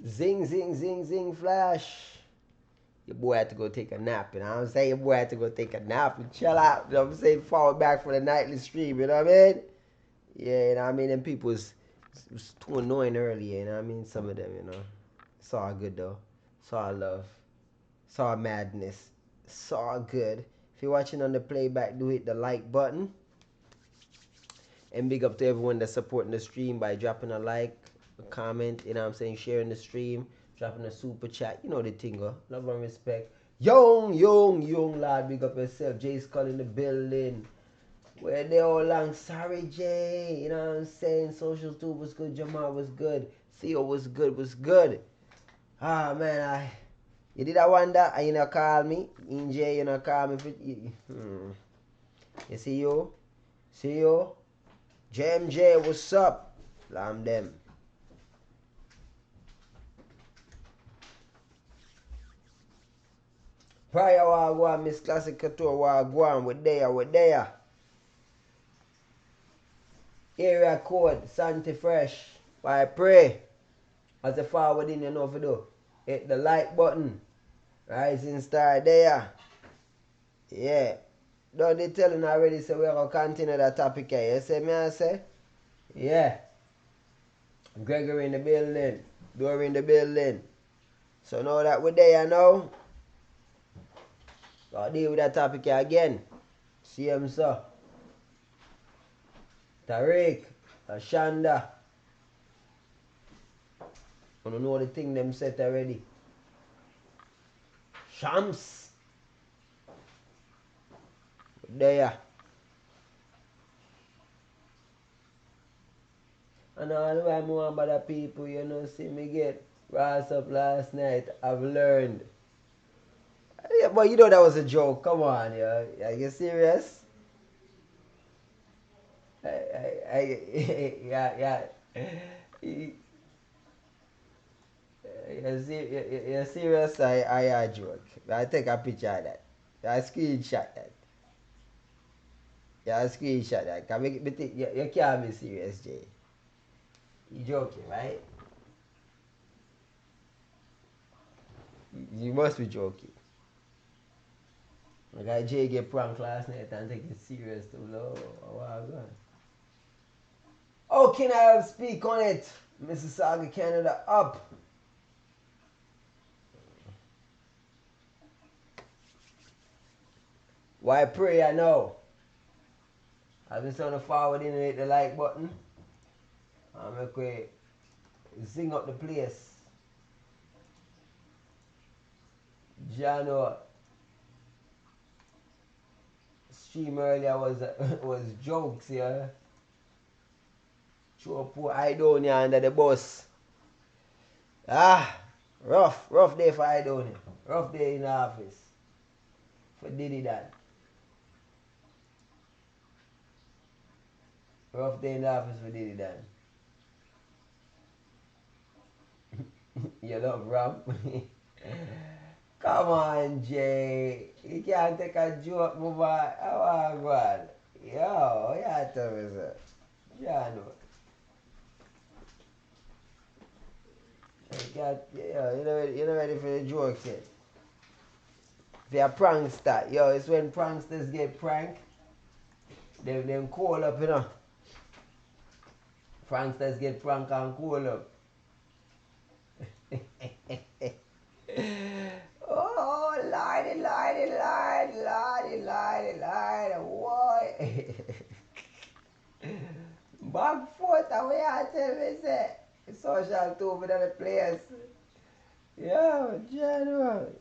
Zing, zing, zing, zing, flash. Your boy had to go take a nap, you know what I'm saying? Your boy had to go take a nap and chill out, you know what I'm saying? Fall back for the nightly stream, you know what I mean? Yeah, you know what I mean? Them people was too annoying earlier, you know what I mean? Some of them, you know. It's all good though. It's all love. It's all madness. It's all good. If you're watching on the playback, do hit the like button. And big up to everyone that's supporting the stream by dropping a like, a comment, you know what I'm saying, sharing the stream, dropping a super chat. You know the tingo. Love and respect. Young lad, big up yourself. Jay's calling the building. Where they all long? Sorry, Jay. You know what I'm saying? Social 2 was good. Jamal was good. Theo was good. Was good. Ah, man, you did I wonder, and you know call me. In Jay, you know call me. You see you? See you? JMJ, what's up? Lam them. Prior wagwan, Miss Classic Couture wagwan, we there. Area code, Santi Fresh. Why pray? As a forward in, you know if you do. Hit the like button. Rising star there. Yeah. Don't they telling already, so we're going to continue that topic here. You see me, I say? Yeah. Gregory in the building. Dory in the building. So now that we're there now, I'll deal with that topic here again. See him, sir. Tariq, Ashanda. I don't know the thing them set already. Shams. There. And all the way more about the people, you know, see me get rise up last night. I've learned. Yeah, but you know that was a joke. Come on, yeah. Are you serious? Yeah. You're serious? I joke. I take a picture of that. I screenshot that. Yeah, I screenshot that. Can make it, you can't be serious, Jay. You joking, right? You must be joking. My guy Jay get pranked last night and take it serious too. No, wow, God. Oh, can I speak on it? Mississauga, Canada, up. Why pray I know? I've been trying to forward in and hit the like button. I'm going to sing up the place. Jano stream earlier was jokes, yeah. Throw poor Idonia under the bus. Ah, rough day for Idonia. Rough day in the office. For Diddy that. Rough day in the office for Diddy that. You love Ram? Come on, Jay. You can't take a joke, boy. How on, God? Yo, you tell me, sir. Jano. You're not ready for the jokes yet. If you're a prankster, yo, it's when pranksters get pranked, them call up, you know. Pranksters get pranked and call up. Oh, lordy, boy. Back foot, away I tell me, say. Social too, with the players. Yeah, general.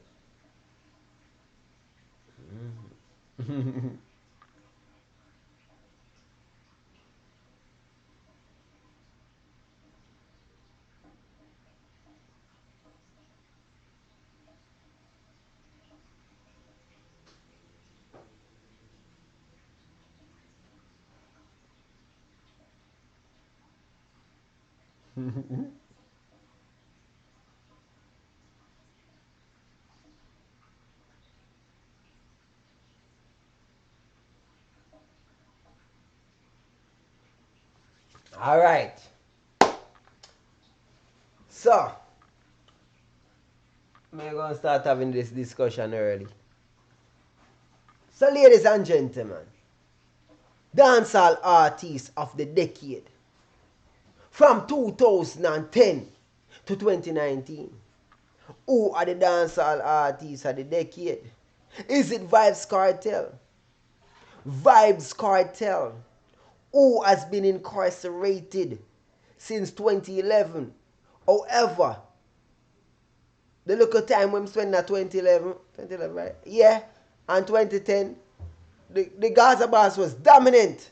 All right. So, We're going to start having this discussion early. So, ladies and gentlemen, dancehall artists of the decade from 2010 to 2019. Who are the dancehall artists of the decade? Is it Vybz Kartel? Vybz Kartel, who has been incarcerated since 2011. However, the local time when we spent at 2011, right? Yeah, and 2010, the Gaza boss was dominant.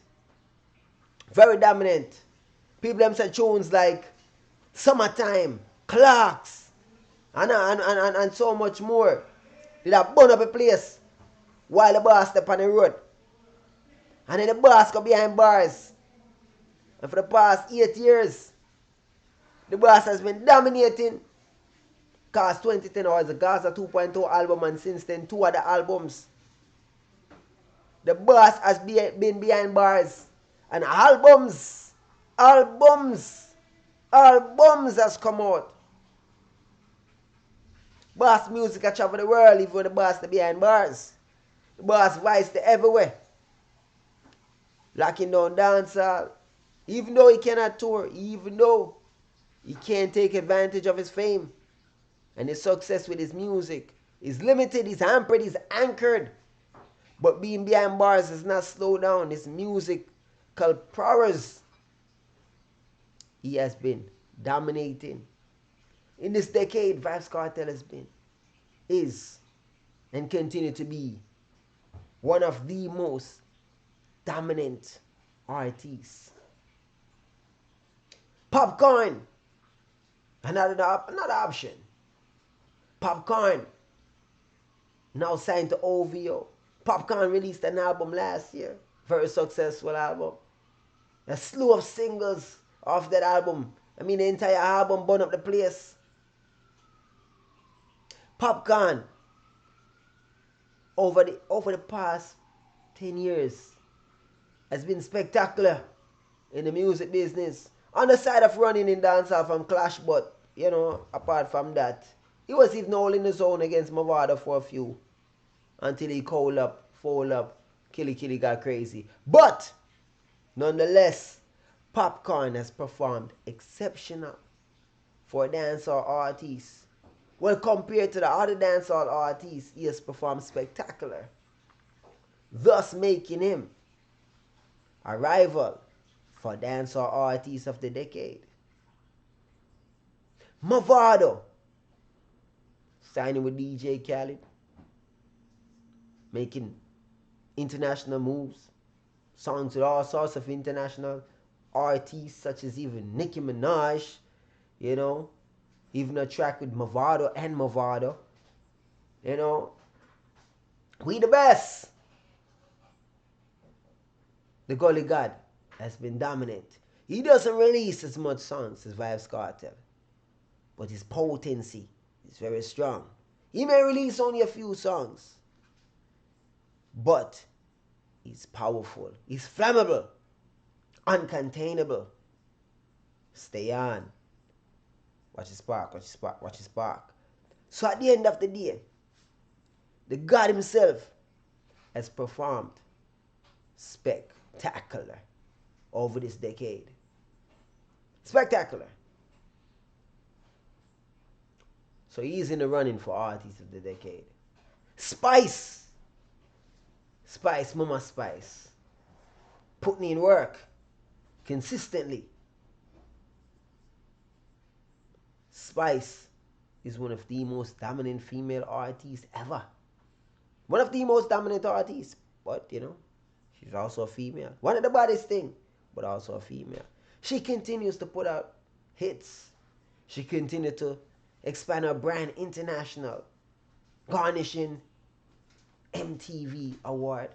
Very dominant. People them said tunes like Summertime, Clocks, and so much more. Did I burn up a place while the boss step on the road. And then the boss go behind bars. And for the past 8 years, the boss has been dominating. Cause 2010 was the Gaza 2.0 album, and since then 2 other albums. The boss has been behind bars. And albums has come out. Boss music has traveled the world, even the boss the behind bars. The boss voice the everywhere. Locking down dancehall. Even though he cannot tour, even though he can't take advantage of his fame and his success with his music, he's limited, he's hampered, he's anchored. But being behind bars does not slow down his musical prowess. He has been dominating. In this decade, Vybz Kartel has been, is, and continue to be one of the most dominant artists. Popcaan, another option. Popcaan, now signed to OVO. Popcaan released an album last year, very successful album. A slew of singles off that album. I mean, the entire album burned up the place. Popcaan, over the past 10 years, has been spectacular in the music business. On the side of running in dancehall from Clash, but, you know, apart from that, he was even all in the zone against Mavado for a few. Until he fold up, Killy got crazy. But, nonetheless, Popcaan has performed exceptional for a dancehall artist. Well, compared to the other dancehall artists, he has performed spectacular, thus making him a rival for dancehall artists of the decade. Mavado, signing with DJ Khaled, making international moves, songs with all sorts of international artists, such as even Nicki Minaj, you know, even a track with Mavado, you know. We the best. The Gully God has been dominant. He doesn't release as much songs as Vybz Kartel, but his potency is very strong. He may release only a few songs, but he's powerful. He's flammable, uncontainable. Stay on. Watch his spark, watch his spark, watch his spark. So at the end of the day, the God himself has performed spectacular over this decade. Spectacular. So he's in the running for artist of the decade. Spice, Mama Spice, putting in work consistently. Spice is one of the most dominant female artists ever. One of the most dominant artists, but you know, she's also a female. One of the baddest thing, but also a female. She continues to put out hits. She continues to expand her brand international, garnishing MTV award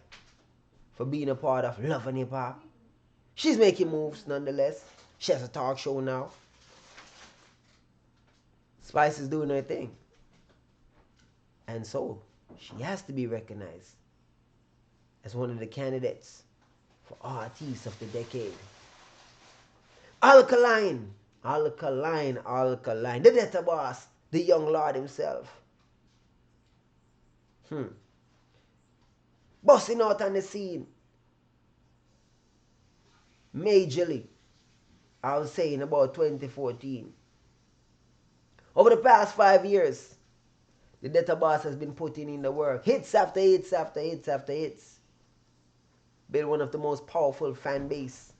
for being a part of Love and Hip Hop. She's making moves nonetheless. She has a talk show now. Spice is doing her thing. And so, she has to be recognized as one of the candidates for artists of the decade. Alkaline. The Detta Boss, the young lord himself. Busting out on the scene. Majorly. I was saying about 2014. Over the past 5 years, the Detta Boss has been putting in the work. Hits after hits after hits after hits. Built one of the most powerful fan base.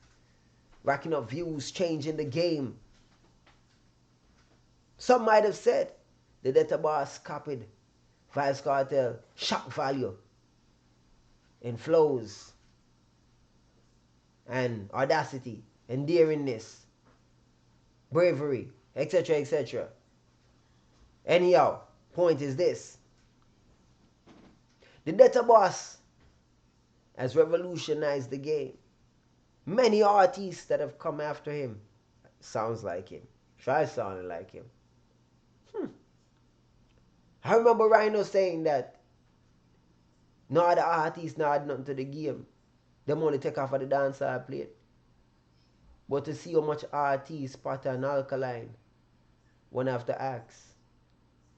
Racking up views, changing the game. Some might have said the Detta Boss copied Vybz Kartel shock value in flows and audacity and daringness, bravery, etc., etc. Anyhow, point is this. The Detta Boss has revolutionized the game. Many artists that have come after him sounds like him. Try sounding like him. I remember Rhino saying that no other artists not add nothing to the game. Them only take off of the dancehall plate. But to see how much artists pattern Alkaline, one have to ask,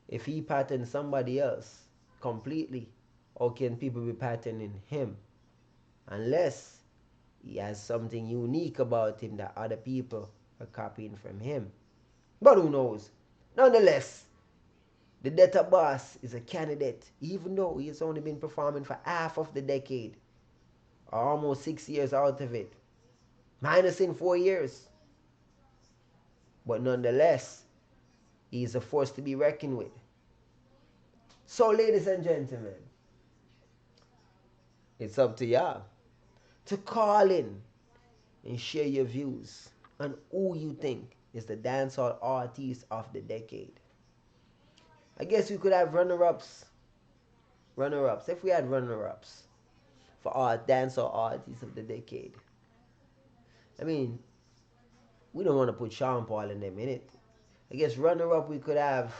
if he pattern somebody else completely, how can people be patterning him? Unless he has something unique about him that other people are copying from him. But who knows? Nonetheless, the Detta Boss is a candidate, even though he has only been performing for half of the decade, or almost 6 years out of it, minus in 4 years. But nonetheless, he is a force to be reckoned with. So, ladies and gentlemen, it's up to y'all to call in and share your views on who you think is the dancehall artist of the decade. I guess we could have runner-ups. Runner-ups. If we had runner-ups for our dancehall artists of the decade. I mean, we don't want to put Sean Paul in them, innit? I guess runner-up we could have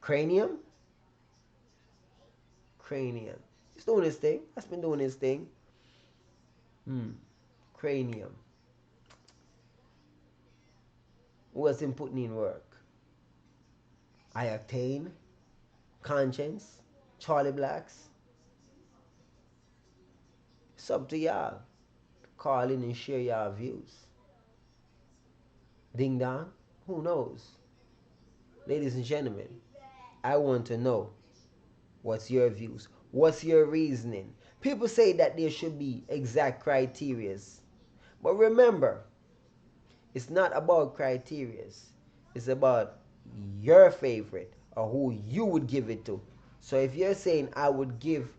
Cranium. Cranium. He's doing his thing. That's been doing his thing. Cranium. Who has been putting in work? I Octane, Conscience, Charlie Blacks. It's up to y'all. Call in and share your views. Ding dong? Who knows? Ladies and gentlemen, I want to know what's your views. What's your reasoning? People say that there should be exact criterias. But remember, it's not about criterias. It's about your favorite or who you would give it to. So if you're saying I would give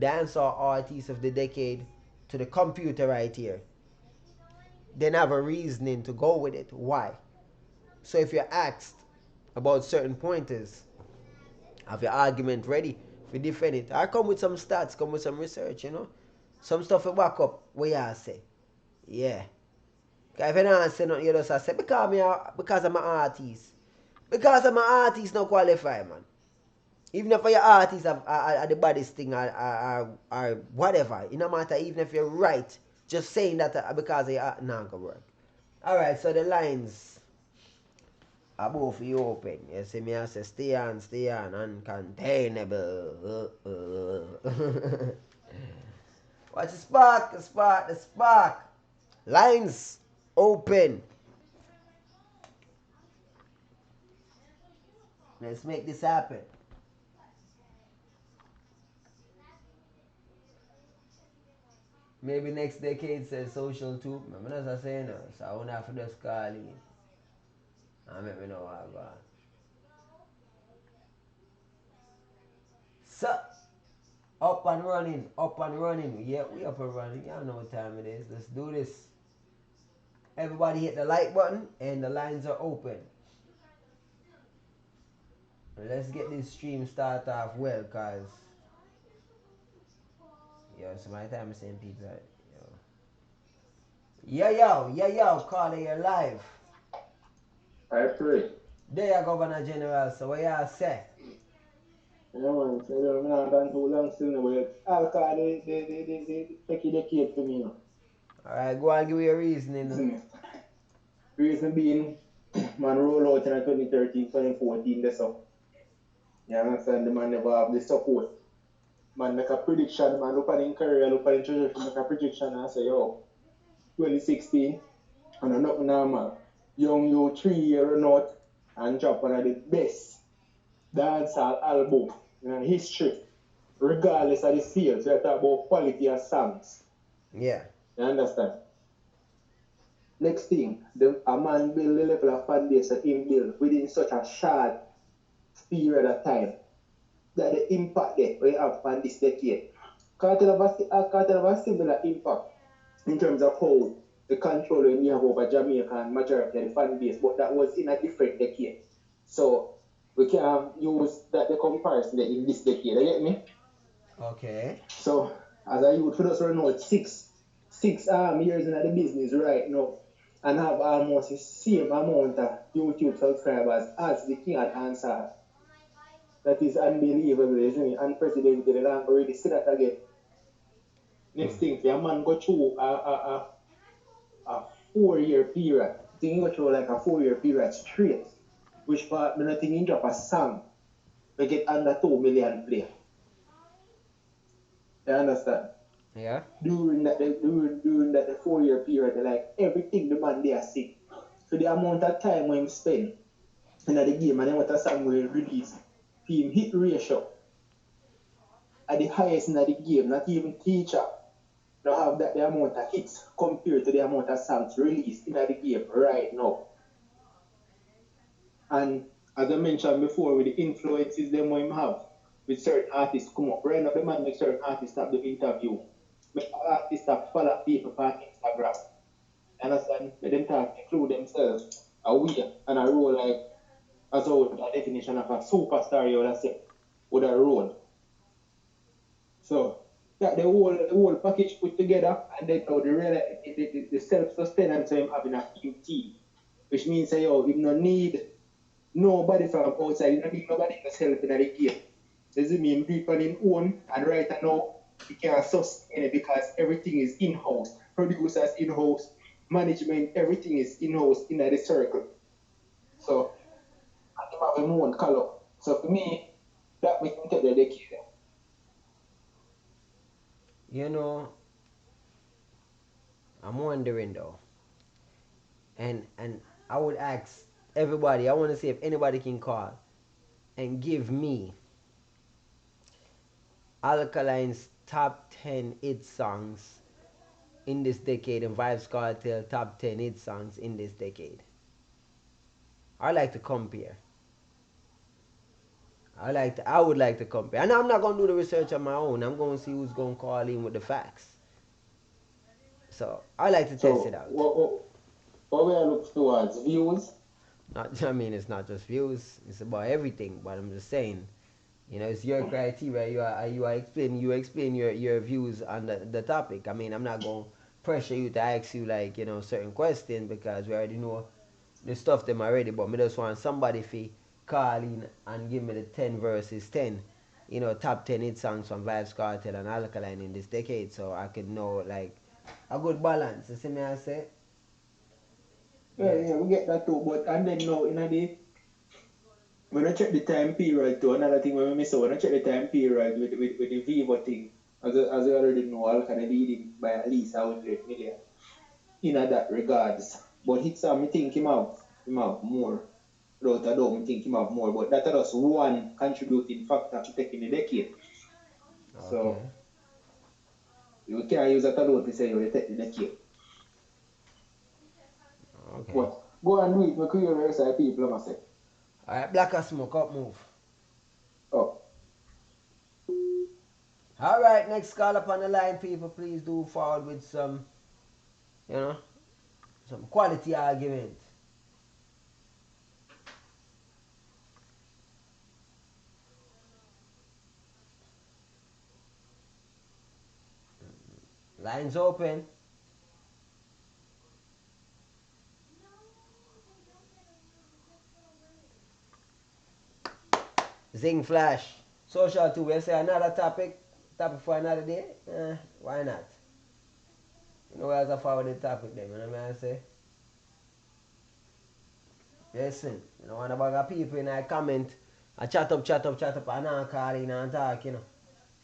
dancehall artist of the decade to the computer right here, then have a reasoning to go with it. Why? So if you're asked about certain pointers, have your argument ready to defend it. I come with some stats, come with some research, you know. Some stuff to back up what y'all say. Yeah. Because if you don't say nothing, you just say, because I'm an artist. Because I'm an artist, no qualify, man. Even if your artist are the baddest thing or whatever, it no matter, even if you're right, just saying that because you're not going to work. Alright, so the lines are both you open. You see me, I say, stay on, uncontainable. Watch the spark. Lines open. Let's make this happen. Maybe next decade says social too. I'm not saying no, so I won't have to just call in. And let me know what I got. So, up and running. Yeah, we up and running. Y'all know what time it is. Let's do this. Everybody hit the like button and the lines are open. Let's get this stream started off well, cause so my time is saying people. Yo, Carter, you're live. I pray. There you Governor General, so what y'all say? Yeah, man, so I'm not done too long still now, but Alkaline, they take a decade for me now. Alright, go and give me a reasoning. Reason being, Man roll out in 2013, 2014, that's so. You understand? The man never have the support. Man make a prediction, man look at his career, look at his trajectory, make a prediction and say, yo, 2016, and I'm not normal. Young you 3 year or not, and drop one of the best dancehall album in history, regardless of the sales. We are talking about quality of songs. Yeah. You understand? Next thing, a man build the level of fan base that him build within such a short period of time. That the impact there we have on this decade. Kartel have a similar impact in terms of how the control we have over Jamaica and majority of the fan base, but that was in a different decade. So we can use that the comparison in this decade. You get me? Okay. So as a youth, for us right now, it's six years in the business right now, and have almost the same amount of YouTube subscribers as the King at Answer. That is unbelievable, isn't it? Unprecedented. And I've already see that again. Next thing, a man go through a 4 year period. Thing go through like a 4 year period straight. Which part, I think he drop a song. We get under 2 million play. You understand? Yeah. During that the 4 year period, like everything the man there see. So the amount of time when he spend in the game and then what a song will release, him hit ratio at the highest in the game, not even teacher. Don't have that the amount of hits compared to the amount of songs released in the game right now. And as I mentioned before, with the influences them we have with certain artists come up. Right now the man make certain artists stop the interview. Make artists stop follow people on Instagram. Understand? Make them talk include themselves a way and a role like as a definition of a superstar you would say with a role. So that the whole package put together, and then the self-sustenance of him having a team, which means that you don't need nobody from outside, you don't need nobody to help in the game. Does it mean do it on his own, and right now he can't sustain it because everything is in-house. Producers in-house, management, everything is in-house in the circle. So I have him own color. So for me, that makes me take the decade. You know, I'm wondering though, and I would ask everybody. I want to see if anybody can call and give me Alkaline's top 10 hit songs in this decade and Vybz Kartel top 10 hit songs in this decade. I like to compare. I would like to compare. And I'm not gonna do the research on my own. I'm gonna see who's gonna call in with the facts. So I like to test it So out. what we are looking towards? Views? Not I mean it's not just views, it's about everything, but I'm just saying, you know, it's your criteria. You explain your views on the topic. I mean I'm not gonna pressure you to ask you like, you know, certain questions because we already know the stuff them already, but me just want somebody to call in and give me the 10 versus 10, you know, top 10 hit songs from Vybz Kartel and Alkaline in this decade, so I could know like a good balance. You see me I say? Yeah, we get that too. But and then now in a day, when I check the time period too, another thing when we miss out, when I check the time period with the Vivo thing, as you already know, I'll kind of leading by at least 100 million in that regards. But hits me think him have more. Without a doubt, me think him have more. But that's just one contributing factor to taking the decade. Okay. So you can't use that alone to say you take the decade. Okay. But go and read my curious people, I must say. Alright, Black as Smoke, up move. Oh. Alright, next call up on the line, people. Please do forward with some, you know, some quality argument. Lines open. Zing Flash. Social too. We say another topic for another day. Why not? You know, where's a forward the topic then, you know what I say? Listen, you know, one of the people in I comment, I chat up, and I call in and talk, you know.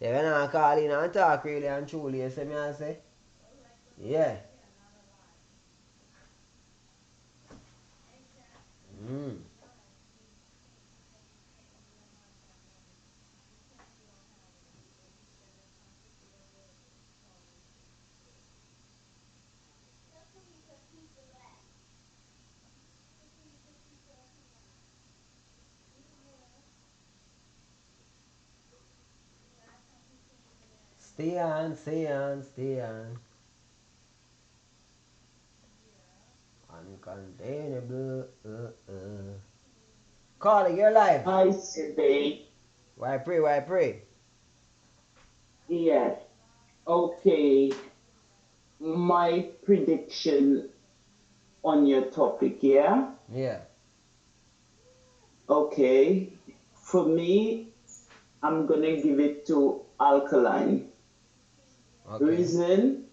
So when I call in and talk really and truly, you see me I say, yeah. Mm. Stay on, stay on, stay on. Uncontainable. Calling, you're live. I say, Why pray, why pray? yes. Okay, my prediction on your topic, yeah? Yeah. Okay, for me, I'm gonna give it to Alkaline. Okay. Reason,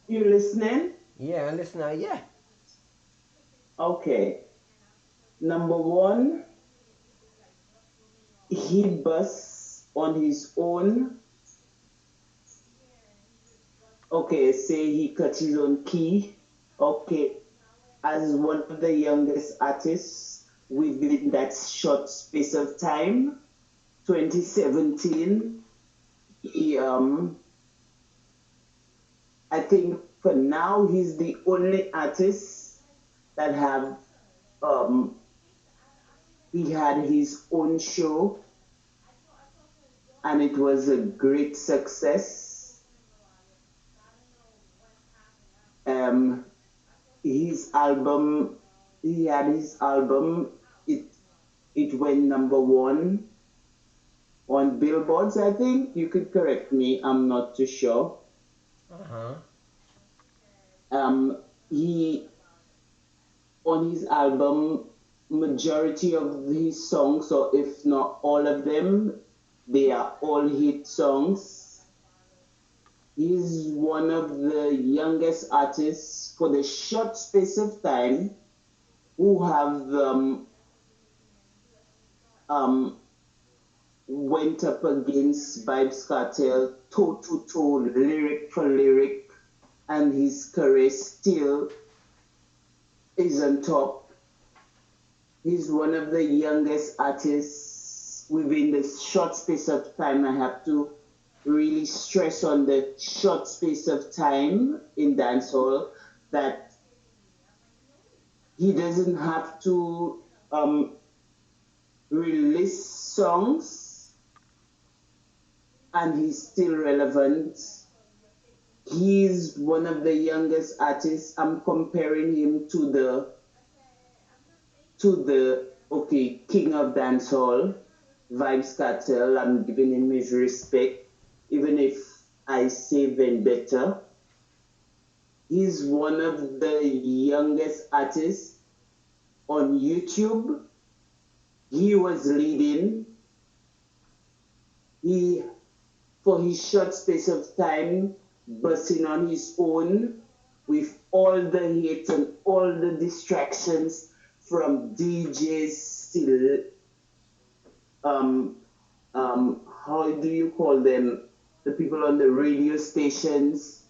you listening? Yeah, and listen now, yeah. Okay, number one, he busts on his own. Okay, say he cut his own key. Okay, as one of the youngest artists within that short space of time, 2017. He, I think for now he's the only artist that have um, he had his own show and it was a great success. Um, his album, he had his album. It went number one on billboards. I think you could correct me. I'm not too sure. Uh-huh. He on his album, majority of his songs, or if not all of them, they are all hit songs. He's one of the youngest artists for the short space of time who have um, went up against Vybz Kartel toe to toe, lyric for lyric, and his career still is on top. He's one of the youngest artists within this short space of time. I have to really stress on the short space of time in dancehall that he doesn't have to release songs and he's still relevant. He's one of the youngest artists. I'm comparing him to the okay king of dancehall, Vybz Kartel. I'm giving him his respect, even if I say Vendetta. He's one of the youngest artists on YouTube. He was leading. He, for his short space of time, busting on his own with all the hate and all the distractions from DJs still how do you call them? The people on the radio stations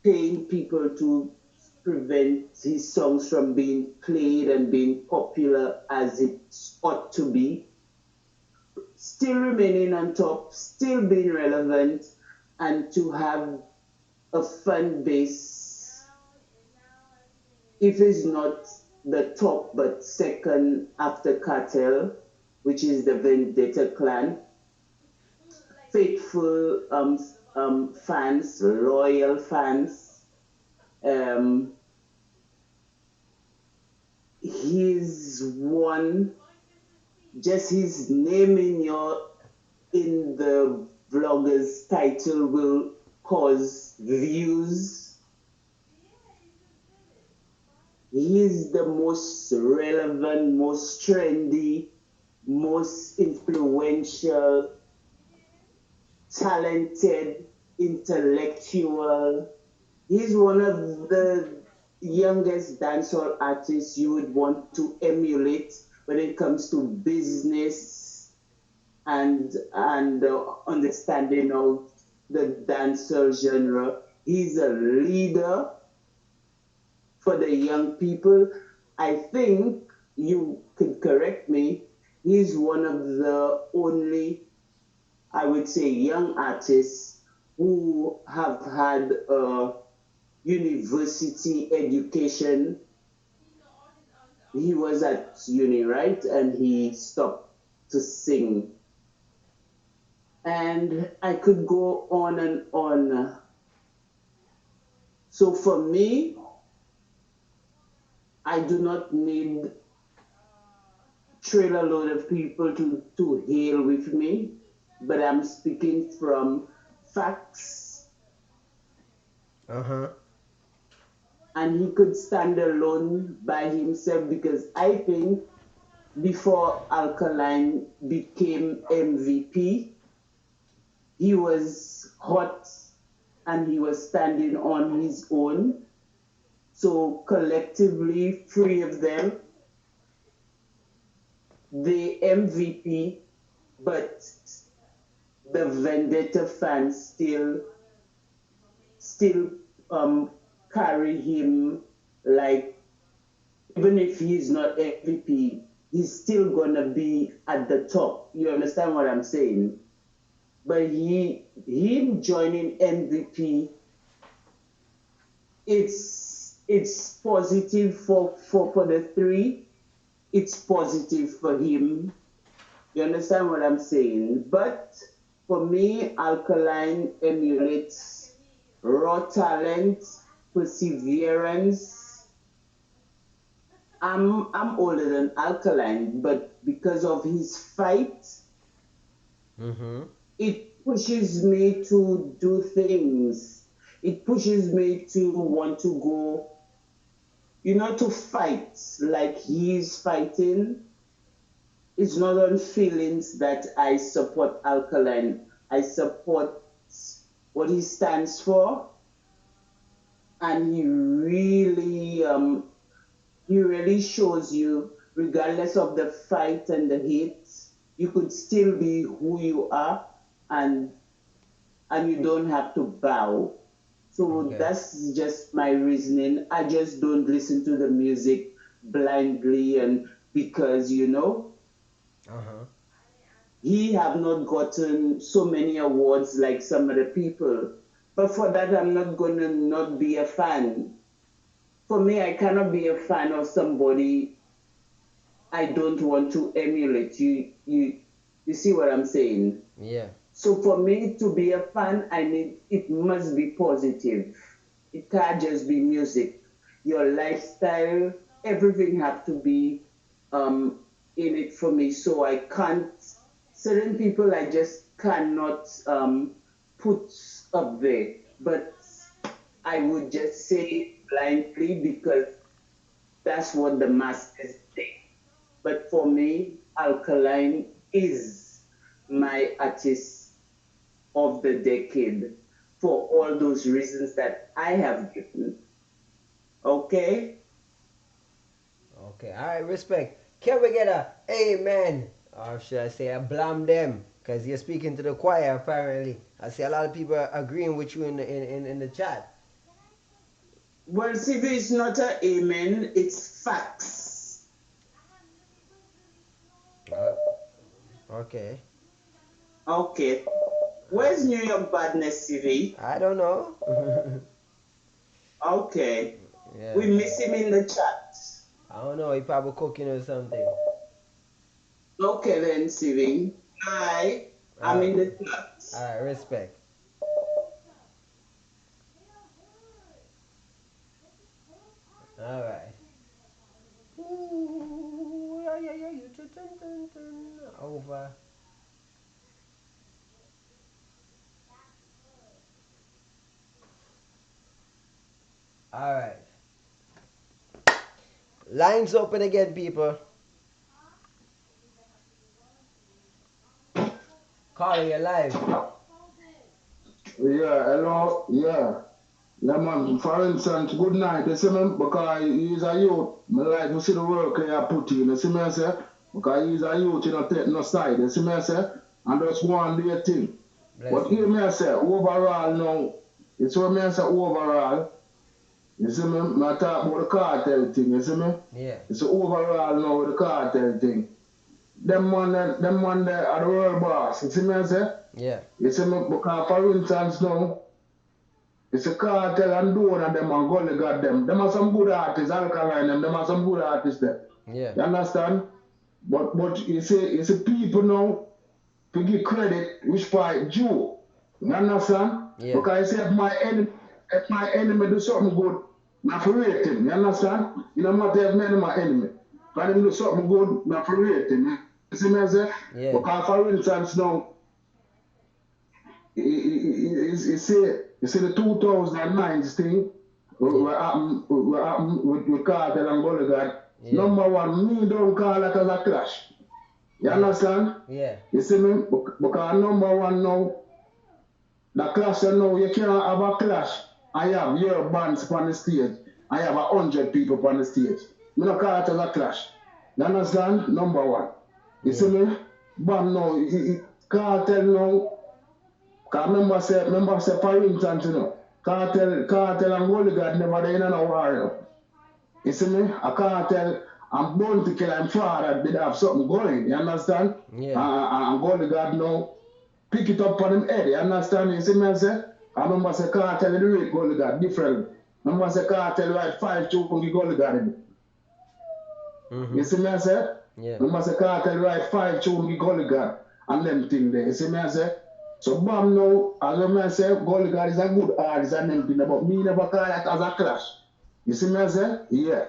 paying people to prevent his songs from being played and being popular as it ought to be. Still remaining on top, still being relevant, and to have a fan base, if it's not the top but second after Kartel, which is the Vendetta clan, faithful fans, loyal fans. Um, he's one, just his name in the vlogger's title will cause views. He's the most relevant, most trendy, most influential, talented, intellectual. He's one of the youngest dancehall artist you would want to emulate when it comes to business and understanding of the dancehall genre. He's a leader for the young people. I think you could correct me. He's one of the only, I would say, young artists who have had a university education. He was at uni, right? And he stopped to sing. And I could go on and on. So for me, I do not need trail a load of people to hail with me, but I'm speaking from facts. Uh-huh. And he could stand alone by himself because I think before Alkaline became MVP, he was hot and he was standing on his own. So collectively, three of them, the MVP, but the Vendetta fans still um carry him like even if he's not MVP, he's still gonna be at the top. You understand what I'm saying? But him joining MVP, it's positive for the three. It's positive for him. You understand what I'm saying? But for me, Alkaline emulates raw talent, perseverance. I'm older than Alkaline, but because of his fight, Mm-hmm. it pushes me to do things. It pushes me to want to go, to fight like he's fighting. It's not on feelings that I support Alkaline. I support what he stands for, and he really shows you, regardless of the fight and the hate, you could still be who you are, and and you don't have to bow. So Okay. that's just my reasoning. I just don't listen to the music blindly and because Uh-huh. he have not gotten so many awards like some other people. But for that, I'm not gonna not be a fan. For me, I cannot be a fan of somebody I don't want to emulate. You see what I'm saying? Yeah. So for me to be a fan, it must be positive. It can't just be music. Your lifestyle, everything have to be um, in it for me. So I can't. Certain people I just cannot put up there. But I would just say it blindly because that's what the masses think. But for me, Alkaline is my artist of the decade for all those reasons that I have given. Okay? Okay. All right. Respect. Can we get a amen? Or should I say a blam them? Because you're speaking to the choir, apparently. I see a lot of people are agreeing with you in the chat. Well, CV is not a amen, it's facts. Uh, okay. Okay. Uh, Where's New York Badness CV? I don't know. Okay. Yeah. We miss him in the chat. I don't know. He probably cooking or something. Okay then, CV. Hi. I'm All in right. the chat. All right. Respect. All right. Ooh, yeah, yeah, yeah. Over. All right. Lines open again, people. Calling you live. Yeah, hello, yeah. Yeah, man, for instance, good night, you see me, because he's a youth, I like to see the work he put in, you see me, I say, because he's a youth, you know, take no side, you see me, I say, and just one day thing. But here me, I say, overall now, it's what me, I say, overall, you see me, I talk about the cartel thing, you see me? Yeah. It's overall now with the cartel thing. Them man there are the world boss, you see me, I say? Yeah. You see me, because for instance now, it's a cartel and doing and them and gully got them. Them are some good artists, Alkaline, them are some good artists there. Yeah. You understand? But you see people now to give credit which part due. You understand? Yeah. Because you see if my enemy do something good, I for rate him. You understand? You know matter if many my enemy. If him do something good, I for rate him. You see me I say? Yeah. Because for instance now, you see the 2009 thing, what happened with Kartel and Gully. Yeah. Number one, me don't call it as a clash. You understand? Yeah. You see me? Because number one now, the clash now, you can't have a clash. I have your bands on the stage. I have 100 people on the stage. Me don't call it as a clash. You understand? Number one. You see me? Bam now, Kartel now. Because remember say for instance, you know, Kartel and Hooligan never there in a war, you know. You see me? A Kartel and Bounty Killer and Father did have something going, you understand? Yeah. And Hooligan now pick it up on him head, you understand? You see me I say? I remember say Kartel and the rate Hooligan different. Remember say Kartel write 5 2 from the Hooligan. You see me I say? Yeah. Remember say Kartel write 5 2 from the Hooligan and them thing there. You see me I say? So Bam now, as I say, Gully God is a good artist and everything, but me never call it as a clash. You see me I say? Yeah.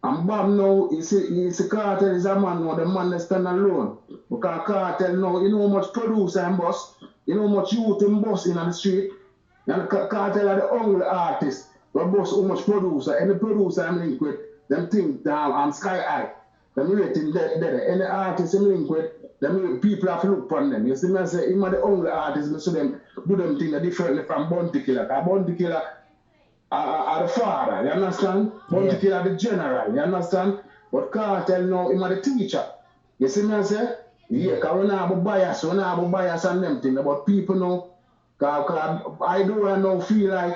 And Bam now, you see Kartel is a man now, the man that stand alone. Because Kartel now, you know how much producer and boss, you know how much youth and boss in on the street. And Kartel are the only artist, but boss how much producer, any producer I'm linked with, them think down and sky high. Them rating there. Any artist I'm linked with, them people have to look upon them. You see me I say, him are the only artist, so them do them things differently from Bounty Killer. Because Bounty Killer are the father, you understand? Bounty Killer the general, you understand? But Kartel now, him are the teacher. You see me I say? Yeah, because we don't have a bias on them things. But people know, because I do now feel like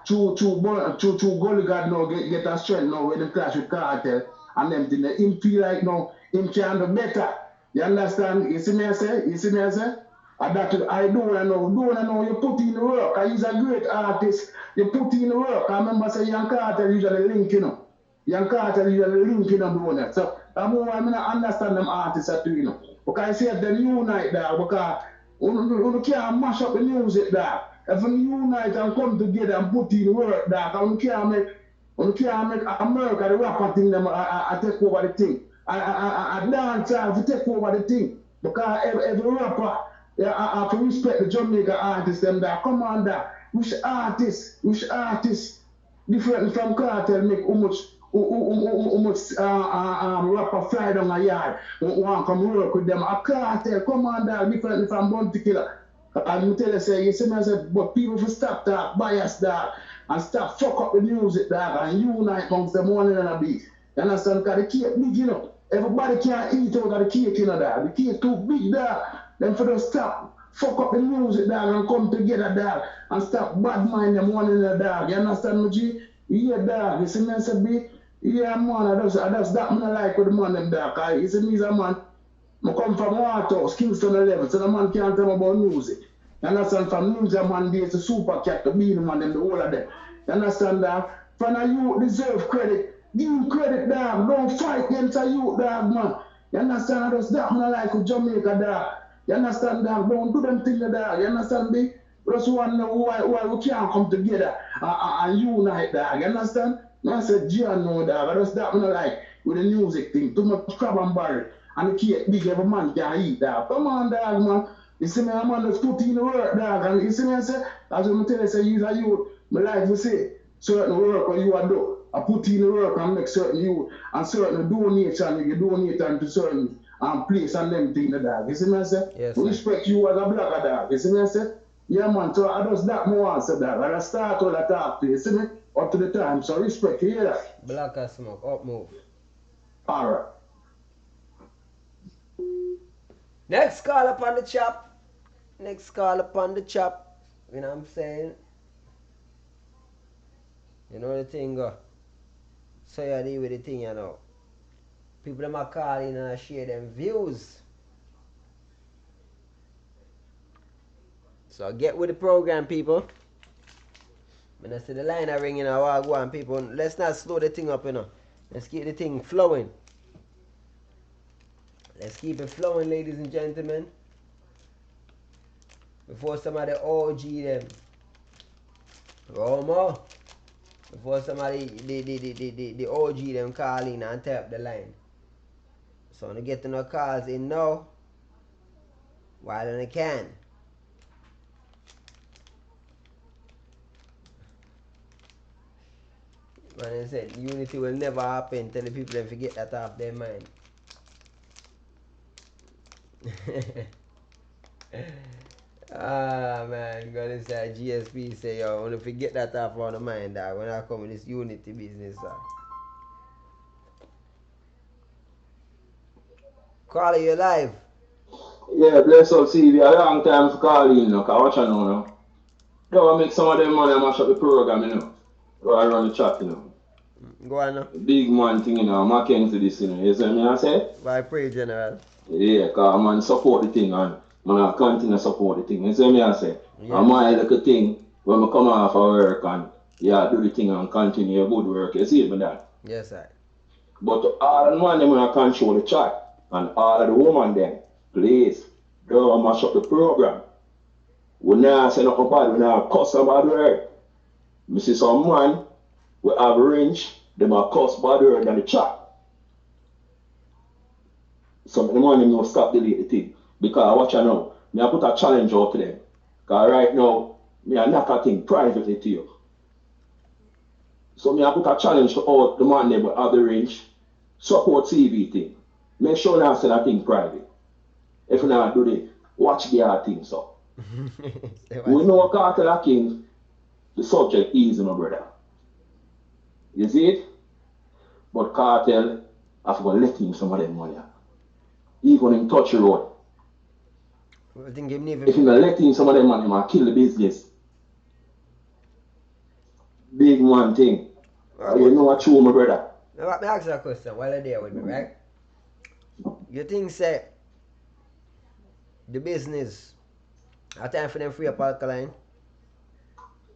two Gully God now get a strength now when they clash with Kartel and them things. Him feel like now, him can do better. You understand? You see me I say? You see me I say? And that I do I know you put in the work. He's a great artist. You put in the work. I remember say Young Kartel usually link, you know. Young Kartel usually link, you know, doing that. So I don't understand them artists that do, you know. Because I see if them unite there, because you can't mash up the music there. If you unite and come together and put in work there, because you can't make America the rapper thing them I take over the thing. I dancehall to take over the thing. Because every rapper, I have to respect the Jamaica artists them there. Come on there. Which artists different from Kartel make how much rapper fly down a yard want come work with them. A Kartel, come on there, different from Bounty Killer. And you tell us, say, you see me, I say, but people will stop that, bias that, and stop fuck up the music that, and unite amongst them one and a beat. You understand? Because the cake big, you know. Everybody can't eat out of the cake, you know, that. The cake too big, that. Then for them stop, fuck up the music, dog, and come together, dog, and stop bad mind them one another, dog. You understand me, G? Yeah, dog. You see me, I say, big. Yeah, man, I just that man I like with the man them, dog. You see me, he's a man. I come from Waterhouse, Kingston 11, so the man can't tell me about music. You understand? From Ninja Man days to Super Cat to Beanie Man, them, the whole of them. You understand that? From a youth deserve credit. Give him credit, dog. Don't fight against a youth, dog, man. You understand? I just that man I like with Jamaica, dog. You understand, dog? Don't do them things, dog. You understand me? We just want to know why we can't come together and unite, dog. You understand? I said, Gian, no, dog. I just that man I like with the music thing. Too much crab and barrel. And the cake big, every man can eat, dog. Come on, dog, man. You see me, a man just put in the work, dog. And you see me, I say, as I tell you, say, you're a youth. My life, you say, certain work what you are do. I put in the work and make certain youth. And certain donation, you donate to certain place and them things, dog. You see me, I say? Yes, we respect you as a black dog. You see me, I say? Yeah, man, so I just that more answer that. And I start all that talk to you, see me? Up to the time, so respect, you hear that? Black as smoke, up move. Alright. Next call upon the chop. Next call upon the chop. You know what I'm saying? You know the thing go. So you deal with the thing, you know. People them are calling and share them views. So get with the program, people. When I see the line are ringing, I go on, people. Let's not slow the thing up, you know. Let's keep the thing flowing. Let's keep it flowing, ladies and gentlemen. Before somebody OG them. Romo. Before somebody the OG them call in and tap the line. So when they get no calls in now, while they can. Man, I said unity will never happen till the people then forget that off their mind. Ah man, gonna say GSP say yo, wanna forget that off on the mind, dog, when I come with this unity business, dog. Call you live. Yeah, bless up, CV. A long time for calling, you know, because watch I know now. Don't make some of them money mash up the program, you know. Go around the chat, you know. Go on now. Big man thing, you know, Mackenzie this, you know. You see me I say? By pray general. Yeah, because man support the thing and man I continue to support the thing. You see me I say? Yeah. And my little thing, when I come off of work and yeah, do the thing and continue your good work, you see me that? Yes, sir. But all the man them when I control the chat and all of the woman them, please, don't mash up the program. We now send up a bad, we now cuss a bad word. We see some man, we have range, them are cuss bad word in the chat. Some of the man them will stop delete the thing. Because watch you now, me I put a challenge out to them. Because right now, me I knock a thing privately to you. So me I put a challenge to all the man them will have the range, support TV thing. Make sure now send that thing private. If you not do it, watch the other thing so. We know Kartel King, the subject easy, my brother. You see it? But Kartel, I've got to let him some of them money. He going to touch the road. I think him even... If you not let him some of them money, man, kill the business. Big man thing. You know what true, my brother? Now, let me ask you a question while you're there with me, right? You think, say, the business, a time for them free up Alkaline?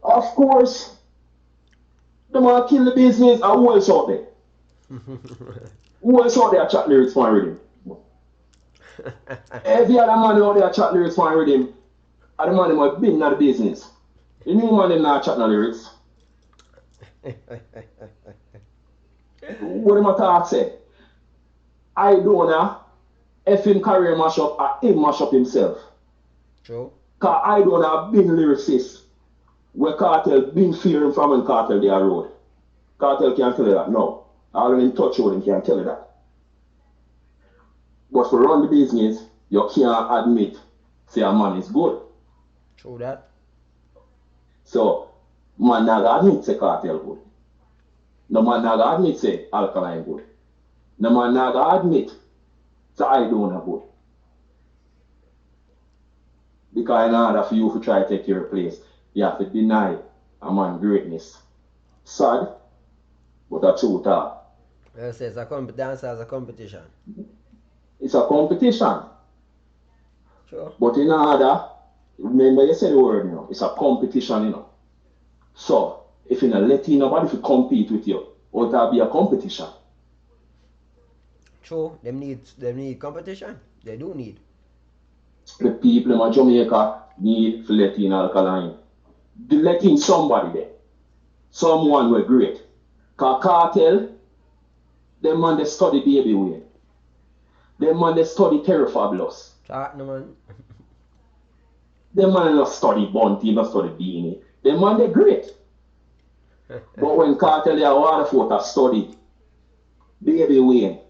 Of course. Them want to kill the business and who else out there? Who else out there chat lyrics for rhythm? Every other man out there chat lyrics for rhythm, and the man them have been in the business. The new man them not chat no lyrics. What them a talk say? I don't know if him career mash up or him mash up himself. True. Cause I don't have been lyricist where Kartel been fearing from when Kartel they are road. Kartel can't tell you that, no. All in touch with him can't tell you that. But for run the business, you can't admit say a man is good. True that. So man not admit say Kartel good. No man not admit say Alkaline good. No man not admit say I don't have good. Because in order for you to try to take your place, you have to deny a man greatness. Sad, but a true talk. I say it's a dance as a competition. It's a competition. Sure. But in order, remember you said the word, you know, it's a competition, you know. So, if you're not letting nobody to compete with you, or that'll be a competition. True. Them need competition. They do need. The people in Jamaica need to let in Alkaline. They let in somebody there. Someone were great. Cause Kartel, them man they study Baby Wayne. Them man they study Terror Fabulous. Talk no man. Them man not study Bunty, not study Beanie. Them man they great. But when Kartel they are Waterford study Baby Wayne,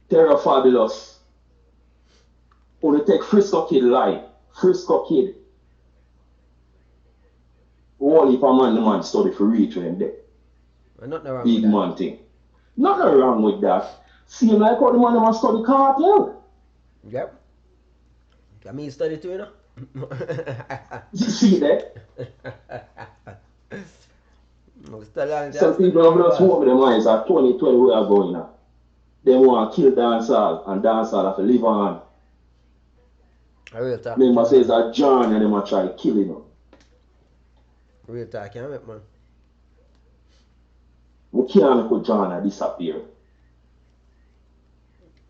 Terror Fabulous, only take Frisco Kid live. Frisco Kid All heap of man, the man study for reach when them there. Nothing wrong Big with that. man thing. Nothing wrong with that. See like how the man them a study Kartel. Yep. I mean, study too, you know. You see that? Some people have just opened their minds at 2020 we are going now. They want to kill dancehall and dancehall have to live on. Real talk. Remember says that John and them a try killing him. Real talk, can't make, man. We can't put John disappear.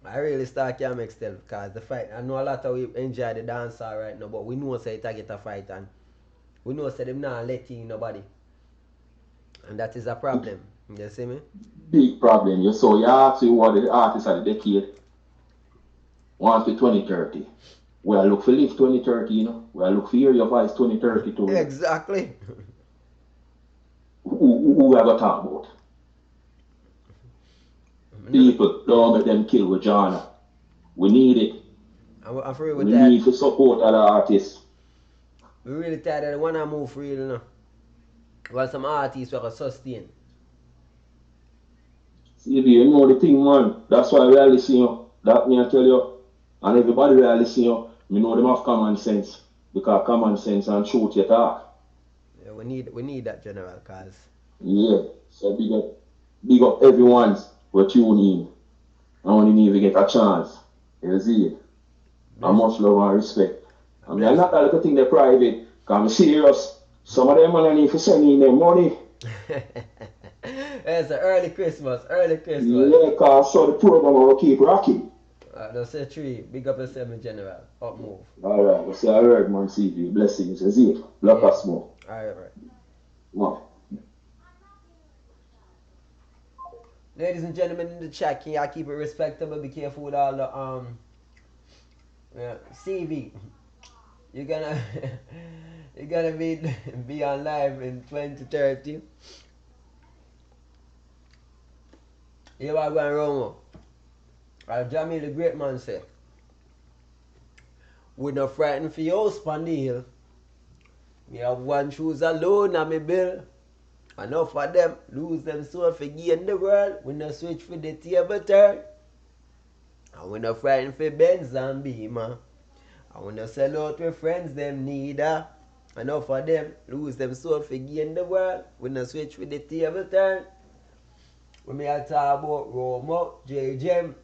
I really start can't make still because the fight, I know a lot of we enjoy the dancehall right now, but we know say it a get a fight and we know say them not letting nobody. And that is a problem. You see me? Big problem. You saw you ask you what the artists of the decade want for 2030. We are look for live 2030, you know. We are look for hear your voice 2030 too. Exactly. Who we ever talk about? People don't let them kill with John. We need it. I'm free with We that. need to support other artists. We really tired of the one I move for real, you know. Well, some artists will sustain. See, you know the thing, man. That's why we are listening. You. That me I tell you. And everybody we are listening. You. Me know them have common sense. Because common sense and truth you talk. Yeah, we need that general cause. Yeah. So big up everyone's who tune in. And when you need to get a chance. You see it. And much love and respect. I mean, I'm not a little thing they're private. Because I'm serious. Some of them man need to send in their money. It's an early Christmas. Yeah, because so the program will keep rocking. That's a tree. Big up yourself in general. Up move. Alright, we'll see I heard man see you. Blessings. You see it. Block us more. Alright. Wow. Ladies and gentlemen in the chat, can y'all keep it respectable? Be careful with all the CV. You're gonna be on live in 2030. You are going wrong. Jamie the great man say, we not frightened for your house on the hill. Me have one shoes alone on me bill. Enough of them lose them soul for gain the world. We not switch for the table turn. And we not frightened for Benz and Beamer. And we not sell out with friends them neither. Enough of them lose them soul for gain the world. We not switch for the table turn. When me a talk about Roma, J Gem,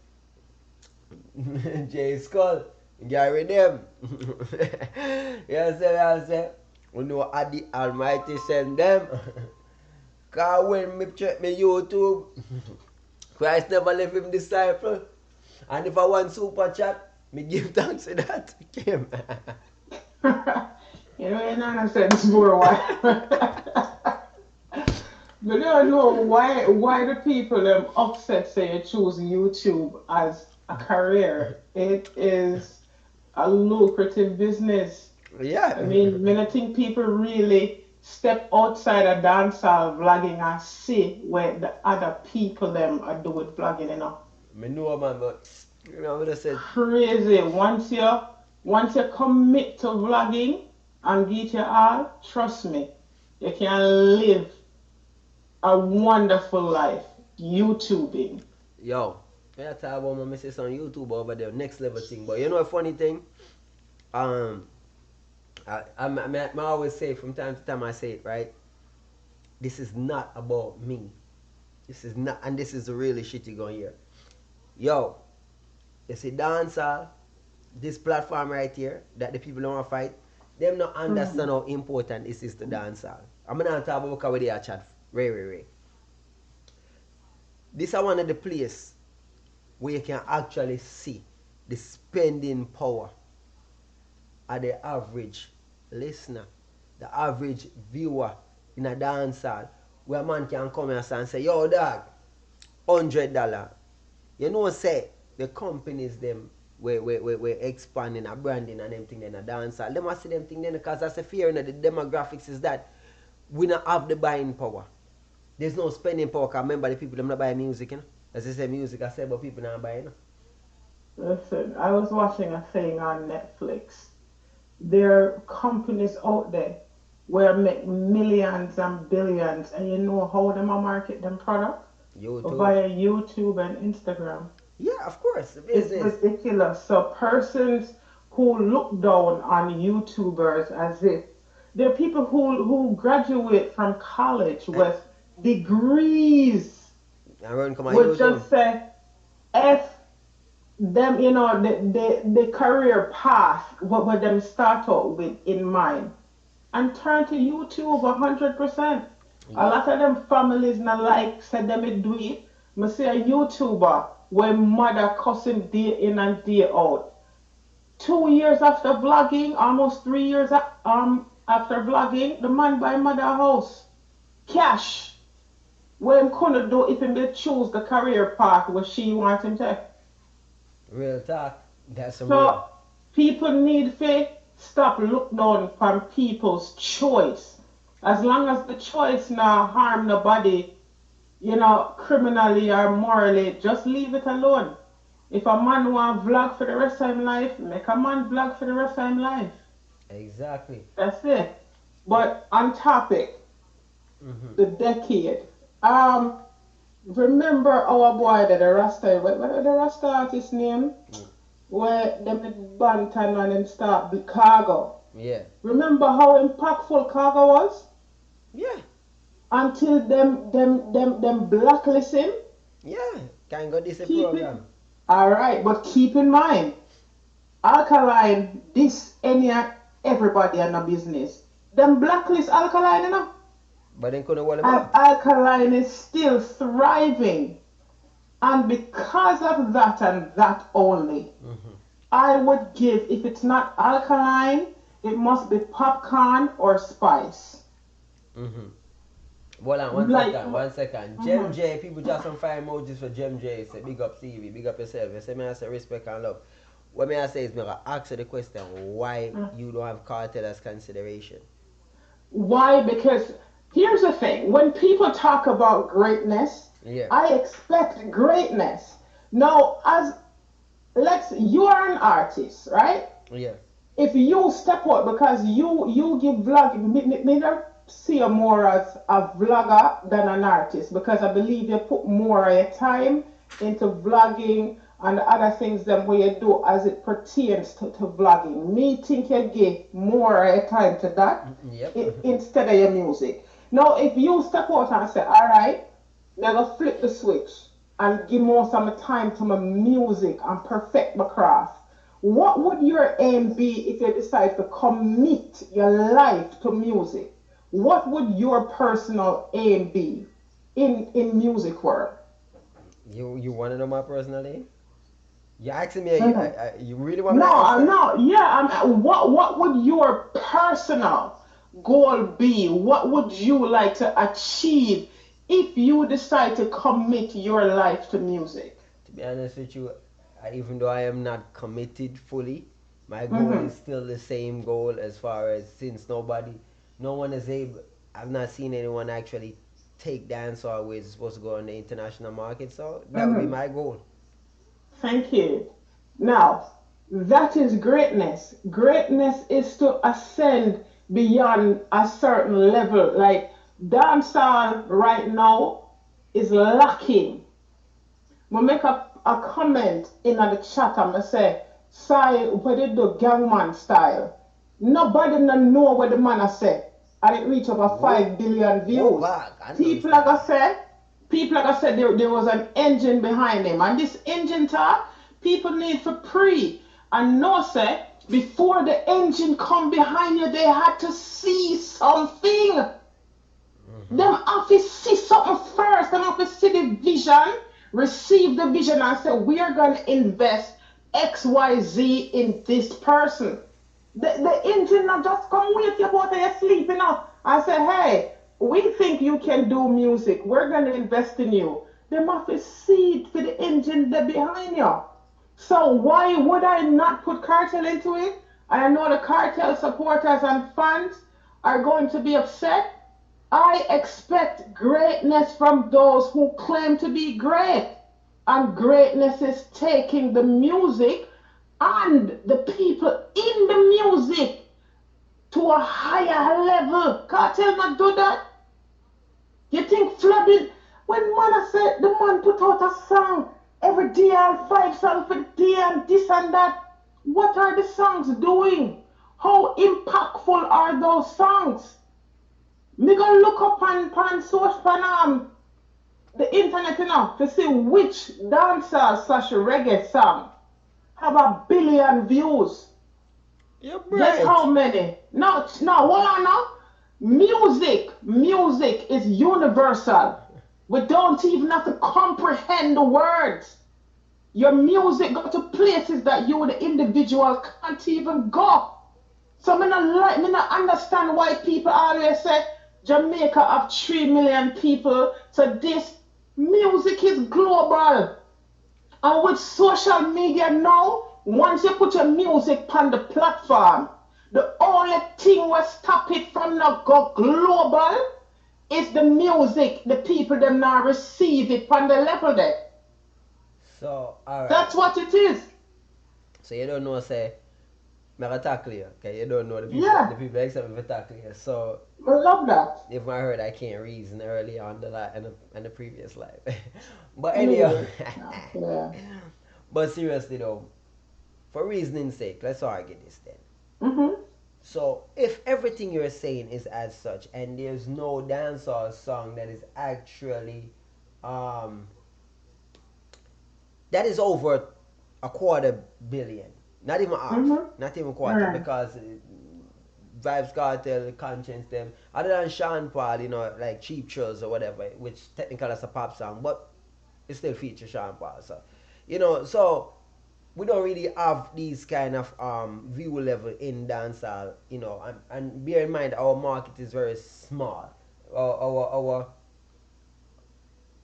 J Skull, Gary them. You say, we know how the Almighty send them. Cause when me check my YouTube, Christ never left him disciple. And if I want super chat, me give thanks to that. Kim. You know, you don't understand this more why. But I don't know why the people upset say you choose YouTube as a career. It is a lucrative business. Yeah. I mean, I think people really step outside of dancehall vlogging and see where the other people them are doing vlogging, you know. Me know, man, but you know what I said. Crazy. Once you commit to vlogging and get your all, trust me, you can live a wonderful life YouTubing. Yo, I talk about my missus on YouTube over there, next level thing. But you know a funny thing? I always say from time to time I say it, right? This is not about me. This is not, and this is the really shit you gonna hear. Yo, you see dancehall, this platform right here that the people don't want to fight, them not understand how important this is to dancehall. I'm gonna talk about how they are chat. Ray. This is one of the places where you can actually see the spending power of the average listener, the average viewer in a dancehall, where a man can come here and say, yo dog, $100. You know say the companies them we're expanding a branding and them thing in a dancehall. Them must see them thing then because that's a fear in the demographics is that we don't have the buying power. There's no spending power because remember the people them not buy music, you know. As I say music I say but people not buy, you know. Listen, I was watching a thing on Netflix. There are companies out there where make millions and billions, and you know how them a market them product YouTube. via YouTube and Instagram. Yeah, of course. The It's business. ridiculous. So persons who look down on YouTubers as if they're people who graduate from college with degrees I run come on would YouTube. just say F them, the career path, what would them start out with in mind and turn to YouTube 100%. A lot of them families not like said them it do it. Me see a YouTuber where mother cussing day in and day out. 2 years after vlogging, almost 3 years after vlogging, the man buy mother a house. Cash. What him gonna do if him dey choose the career path where she wants him to? Real talk. That's some So real. people need to stop look down from people's choice. As long as the choice not harm nobody, criminally or morally, just leave it alone. If a man want vlog for the rest of his life, make a man vlog for the rest of his life. Exactly. That's it. But on topic, Mm-hmm. the decade. Remember our boy that the Rasta, what the Rasta artist name? Where them Bantan and them start the cargo. Yeah. Remember how impactful cargo was? Yeah. Until them blacklist him? Yeah. Can't go this Keep it. program. Alright, but keep in mind, Alkaline, this everybody in the business. Them blacklist Alkaline, But then couldn't hold him and up. Alkaline is still thriving. And because of that and that only, Mm-hmm. I would give, if it's not Alkaline, it must be Popcaan or Spice. Mm-hmm. Hold on, one second. Gem J, people just some fire emojis for Gem J. Say big up CV, big up yourself. You say me I say respect and love. What me I say is me I ask you the question why you don't have Kartel as consideration. Why? Because here's the thing. When people talk about greatness, Yeah. I expect greatness. Now, you are an artist, right? Yeah. If you step out because you give vlogging, me not see you more as a vlogger than an artist because I believe you put more of your time into vlogging and the other things than what you do as it pertains to vlogging. Me think you give more of your time to that Yep. instead of your music. Now, if you step out and say, all right, now go flip the switch and give more some time to my music and perfect my craft, what would your aim be if you decide to commit your life to music? What would your personal aim be in music world? You want to know my personal name? You asking me? You really want me to No, answer? no, yeah. What would your personal goal be? What would you like to achieve if you decide to commit your life to music? To be honest with you, even though I am not committed fully, my goal Mm-hmm. is still the same goal as far as since no one is able, I've not seen anyone actually take dancehall where it's supposed to go on the international market, so that would be Mm-hmm. my goal. Thank you. Now, that is greatness. Greatness is to ascend beyond a certain level. Like dancehall right now is lacking. We make a comment in the chat and I say, "Say what they do gangman style." Nobody no know what the man I say, and it reach over 5 billion Whoa, views. back. I know People style. like I said, there was an engine behind him, and this engine talk, people need for pre. And no say before the engine come behind you, they had to see something. Them have to see something first. Them have to see the vision, receive the vision, and say, we are going to invest XYZ in this person. The engine not just come wake you up out of your sleep, and say, hey, we think you can do music. We're going to invest in you. Them have to see it for the engine there behind you. So why would I not put Kartel into it? And I know the Kartel supporters and fans are going to be upset. I expect greatness from those who claim to be great. And greatness is taking the music and the people in the music to a higher level. Cartel not do that. You think flooded? When man said the man put out a song every day and 5 songs for the day and this and that. What are the songs doing? How impactful are those songs? Me go look up on social the internet enough to see which dancer slash reggae song have 1 billion views. You're Guess bright. how many? No, hold on now. Music is universal. We don't even have to comprehend the words. Your music go to places that you, the individual, can't even go. So me not understand why people always say Jamaica have 3 million people. So this music is global. And with social media now, once you put your music on the platform, the only thing will stop it from not go global is the music. The people them now receive it on the level there. So, alright. That's what it is. So you don't know, say, me gonna tackle you, okay? You don't know the people, Yeah. the people except me to tackle you. So, I love that. if I heard I can't reason earlier on in the previous life. But anyhow, Yeah. but seriously though, for reasoning's sake, let's argue this then. Mm-hmm. So if everything you're saying is as such, and there's no dancehall song that is actually that is over a 250 million, not even half, not even quarter, Right. because Vybz, Kartel, Conscience, them, other than Sean Paul, you know, like Cheap Thrills or whatever, which technically is a pop song, but it still features Sean Paul. So, you know, so we don't really have these kind of view level in dancehall, you know, and bear in mind our market is very small. Our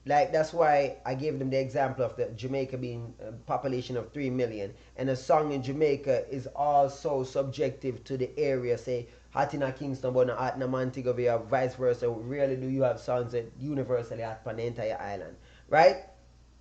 like that's why I gave them the example of the Jamaica being a population of 3 million, and a song in Jamaica is also subjective to the area. Say hot in a Kingston but not hot in a Montego Bay, or vice versa. Rarely do you have songs that universally hot on the entire island, right?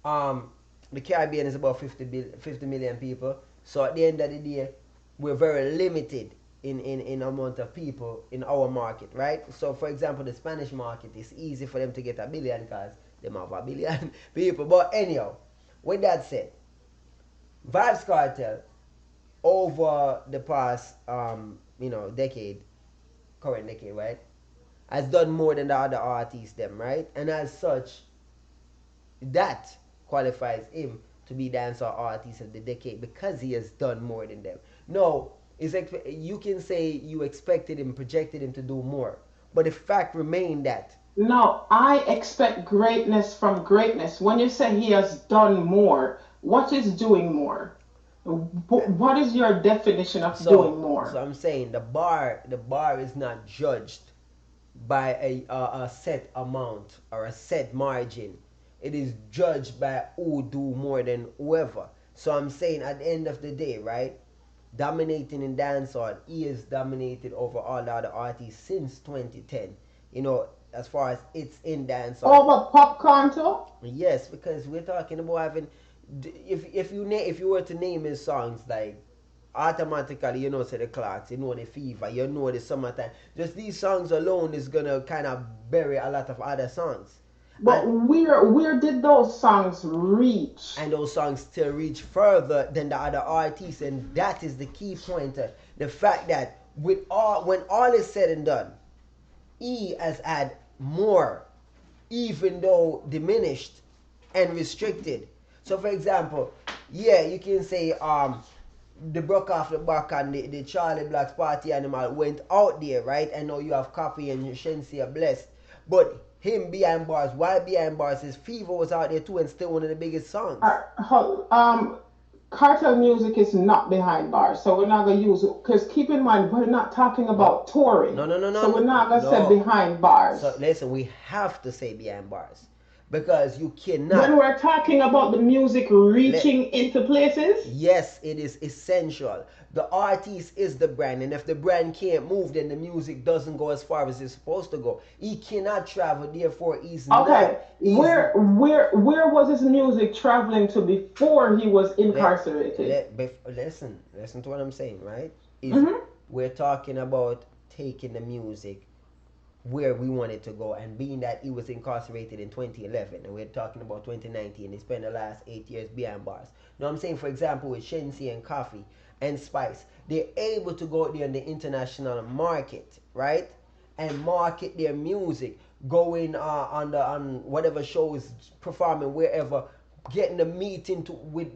The Caribbean is about 50 million people. So at the end of the day, we're very limited in amount of people in our market, right? So for example, the Spanish market is easy for them to get 1 billion because they have 1 billion people. But anyhow, with that said, Vybz Kartel over the past decade, current decade, right, has done more than the other artists them, right? And as such, that qualifies him to be dancehall artist of the decade because he has done more than them. No, you can say you expected him, projected him to do more, but the fact remained that No, I expect greatness from greatness. When you say he has done more, what is doing more? What is your definition of doing more? So I'm saying the bar is not judged by a set amount or a set margin. It is judged by who do more than whoever. So I'm saying at the end of the day, right? Dominating in dancehall, he is dominated over all the other artists since 2010. You know, as far as it's in dancehall. Over Popcaan too? Yes, because we're talking about having. If you were to name his songs, like automatically you know, say the clocks, you know the fever, you know the summertime. Just these songs alone is gonna kind of bury a lot of other songs. But where did those songs reach? And those songs still reach further than the other artists, and that is the key pointer. The fact that when all is said and done, he has had more, even though diminished and restricted. So for example, yeah, you can say the broke off the back and the Charlie Black's party animal went out there, right? And now you have Coffee and Shensi are blessed. But him behind bars, why behind bars? His Fever was out there too and still one of the biggest songs. Cartel music is not behind bars, so we're not gonna use it. Because keep in mind, we're not talking about touring. No. So we're not gonna say behind bars. So listen, we have to say behind bars. Because you cannot. When we're talking about the music reaching into places? Yes, it is essential. The artist is the brand, and if the brand can't move, then the music doesn't go as far as it's supposed to go. He cannot travel, therefore he's okay. Where was his music traveling to before he was incarcerated? Listen to what I'm saying, right? We're talking about taking the music where we wanted to go, and being that he was incarcerated in 2011 and we're talking about 2019, he spent the last 8 years behind bars. You know what I'm saying? For example, with Shensi and Coffee and Spice, they're able to go out there in the international market, right, and market their music, going on whatever shows, performing wherever, getting the meeting to with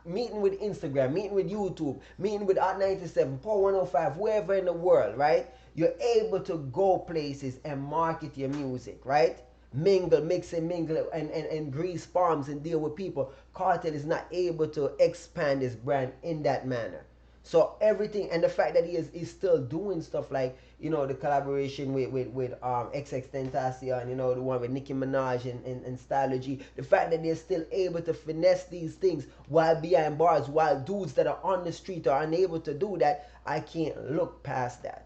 meeting with Instagram, meeting with YouTube, meeting with Art 97, Power 105, wherever in the world, right? You're able to go places and market your music, right? Mingle, mix and mingle, and grease palms and deal with people. Kartel is not able to expand his brand in that manner. So everything, and the fact that is still doing stuff like, you know, the collaboration with XX Tentacion, you know, the one with Nicki Minaj and Stylo G, the fact that they're still able to finesse these things while behind bars, while dudes that are on the street are unable to do that, I can't look past that.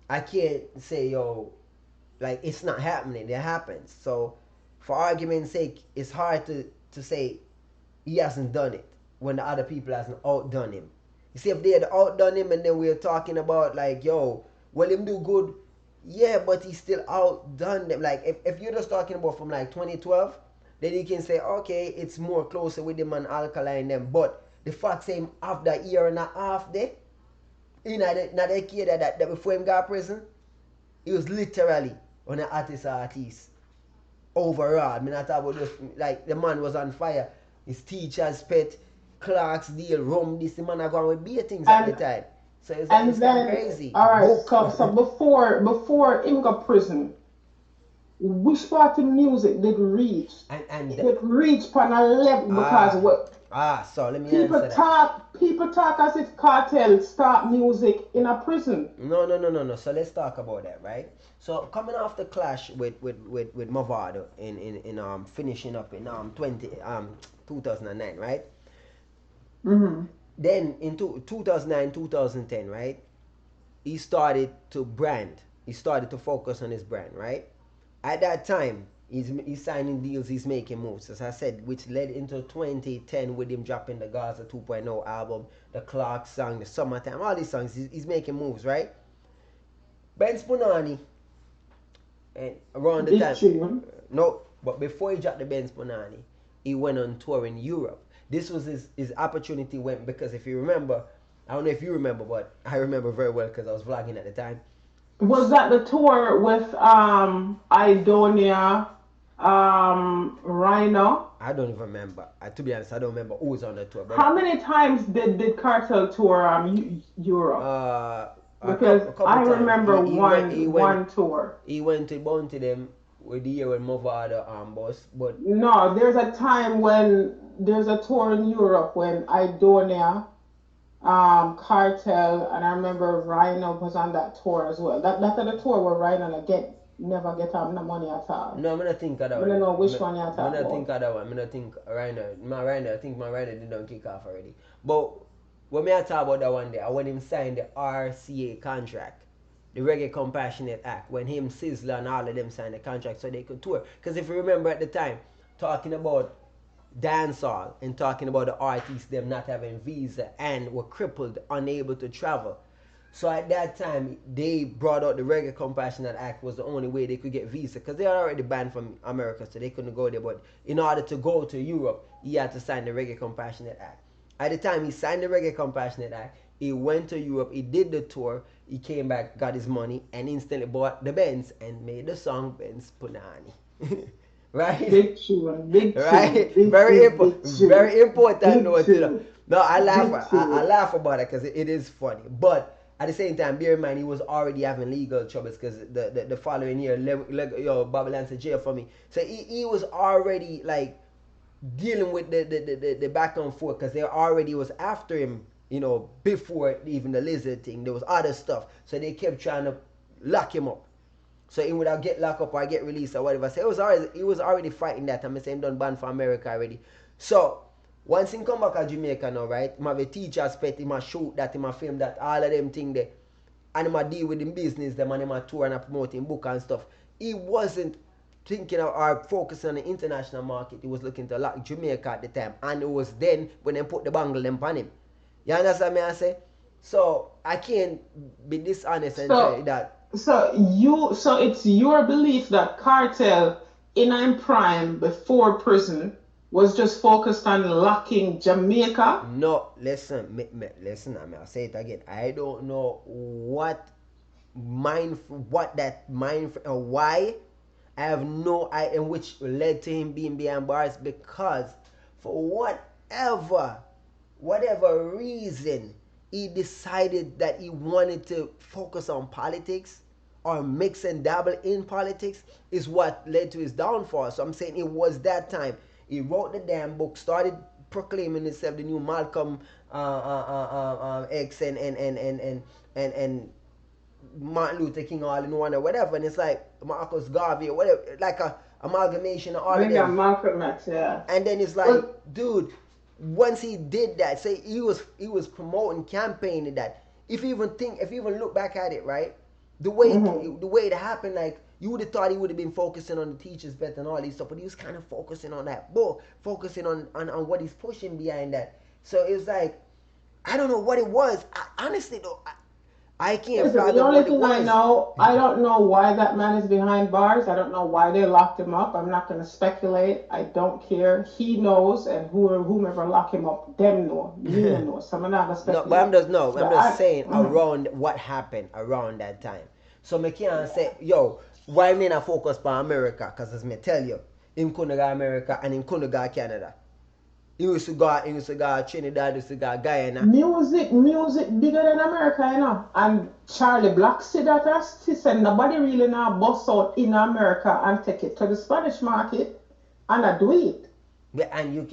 I can't say, yo, like, it's not happening. It happens. So for argument's sake, it's hard to say he hasn't done it when the other people hasn't outdone him. You see, if they had outdone him and then we're talking about like, yo, well, him do good, yeah, but he still outdone them. Like, if you're just talking about from like 2012, then you can say, okay, it's more closer with him and Alkaline them. But the fact same after a year and a half there, in that kid that before him got prison, he was literally on an artist overall. I mean, I thought about just like the man was on fire. His teacher's pet, Clark's deal, rum, this, the man are going with beer things at the time. So it's kind of crazy. All right, so before him got prison, which part of music did reach? And it reached on a level because what? So let me answer that. People talk as if Kartel start music in a prison. No. So let's talk about that, right? So coming off the clash with Mavado in finishing up in 2009, right? Mm-hmm. Then in 2009, 2010, right? He started to brand. He started to focus on his brand, right? At that time, he's signing deals, he's making moves, as I said, which led into 2010 with him dropping the Gaza 2.0 album, the Clark song, the Summertime, all these songs. He's making moves, right? Benz Punani, and around the time, no, but before he dropped the Benz Punani, he went on tour in Europe. This was his opportunity when, because if you remember, I don't know if you remember, but I remember very well because I was vlogging at the time. Was that the tour with Idonia, Rhino? I don't even remember. To be honest, I don't remember who was on the tour. How many times did Kartel tour Europe? Because I remember one tour. He went to Bounty them with the year when Mavado boss, but no, there's a time when there's a tour in Europe when Idonia, Kartel, and I remember Rhino was on that tour as well. That's the tour where Rhino never get no money at all. No, I'm gonna think of that one. I don't know which one you're talking about. I'm gonna think of that one. I'm gonna think Rhino. I think my Rhino didn't kick off already. But when I talk about that one day, when him signed the RCA contract, the Reggae Compassionate Act, when him, Sizzler, and all of them signed the contract so they could tour. Because if you remember at the time, talking about dancehall and talking about the artists, them not having visa and were crippled, unable to travel. So at that time, they brought out the Reggae Compassionate Act was the only way they could get visa because they are already banned from America, so they couldn't go there. But in order to go to Europe, he had to sign the Reggae Compassionate Act. At the time he signed the Reggae Compassionate Act, he went to Europe, he did the tour, he came back, got his money, and instantly bought the Benz and made the song Benz Punani. Right? Big tune, big tune. Right? Big Very important big note, you know. tune. No, I laugh about it because it is funny. But at the same time, bear in mind, he was already having legal troubles because the following year, Babylon to jail for me. So he was already like dealing with the back and forth because they already was after him, you know, before even the lizard thing. There was other stuff. So they kept trying to lock him up. So he would have get locked up or get released or whatever. So he was already fighting that. I'm saying done banned for America already. So once he come back to Jamaica now, right? He have a teacher's pet, he must shoot that, he must film that, all of them thing there. And he must deal with him business, them, and he must tour and promoting book and stuff. He wasn't thinking of or focusing on the international market. He was looking to lock Jamaica at the time. And it was then when they put the bangle them on him. You understand me I say? So I can't be dishonest and tell you So that. so it's your belief that Cartel in prime before prison was just focused on locking Jamaica. No, listen, listen. I'll say it again. I don't know what that mind, why. I have no idea, which led to him being behind bars, because for whatever reason, he decided that he wanted to focus on politics or mix and dabble in politics, is what led to his downfall. So I'm saying it was that time. He wrote the damn book, started proclaiming himself the new Malcolm X and Martin Luther King all in one or whatever, and it's like Marcus Garvey or whatever, like a amalgamation of all I of got them. Malcolm X, yeah. And then it's like, Well, dude, once he did that, say he was promoting, campaigning that. If you even look back at it, right, the way it happened, like you would have thought he would have been focusing on the teachers better and all these stuff, but he was kind of focusing on that book, focusing on what he's pushing behind that. So it was like, I don't know what it was. Honestly though, I can't listen, the fathom only what it thing I was. know, I don't know why that man is behind bars. I don't know why they locked him up. I'm not going to speculate. I don't care. He knows, and whomever lock him up, them know. Me no know. So I'm not going to No, speculate. but I'm just no. I'm But just saying around what happened around that time. So me can't say, yo, why me not focus on America? Cause as me tell you, him couldn't go America and him couldn't go Canada. He used to go Trinidad, he used to go Guyana. music bigger than America, you know. And Charlie Black said that as he said nobody really now bust out in America and take it to the Spanish market and I do it. Yeah, and you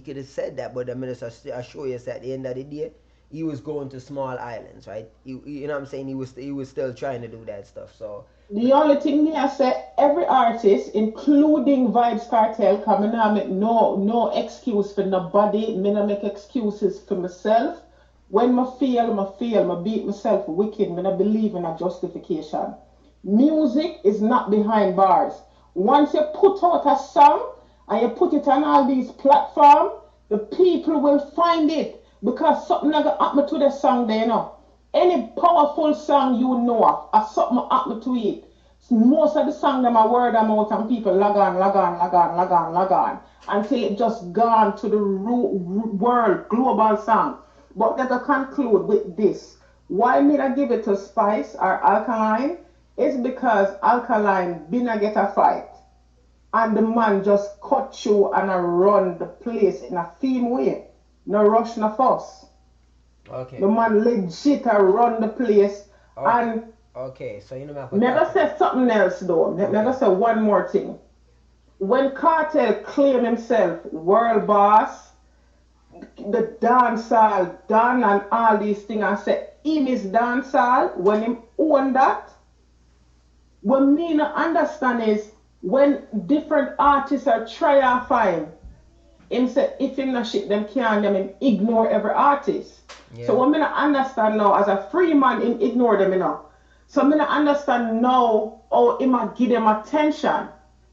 could have said that, but the minister assure you at the end of the day, he was going to small islands, right? You know what I'm saying? He was still trying to do that stuff. So The only thing me I say, every artist, including Vybz Kartel, coming now make no excuse for nobody. Me no make excuses for myself. When I feel, I beat myself wicked. Me no believe in a justification. Music is not behind bars. Once you put out a song and you put it on all these platforms, the people will find it because something gonna happen to the song there, you know. Any powerful song you know of something happen to it. Most of the song them are word them out and people log on, log on, log on, log on, log on until it just gone to the world global song. But let us conclude with this. Why me I give it to Spice or Alkaline? It's because Alkaline been a get a fight and the man just cut you and I run the place in a theme way. No rush, no fuss. okay, The man legit a run the place okay, and okay. So you know me never say something else though. Never say one more thing. When Cartel claim himself world boss, the dancehall done and all these things and say him is dancehall, when him own that, what me not understand is when different artists are try and find him say if him not shit them can't them him ignore every artist. So Yeah. what me not understand now as a free man him ignore them, you know. So me not understand now how him a give them attention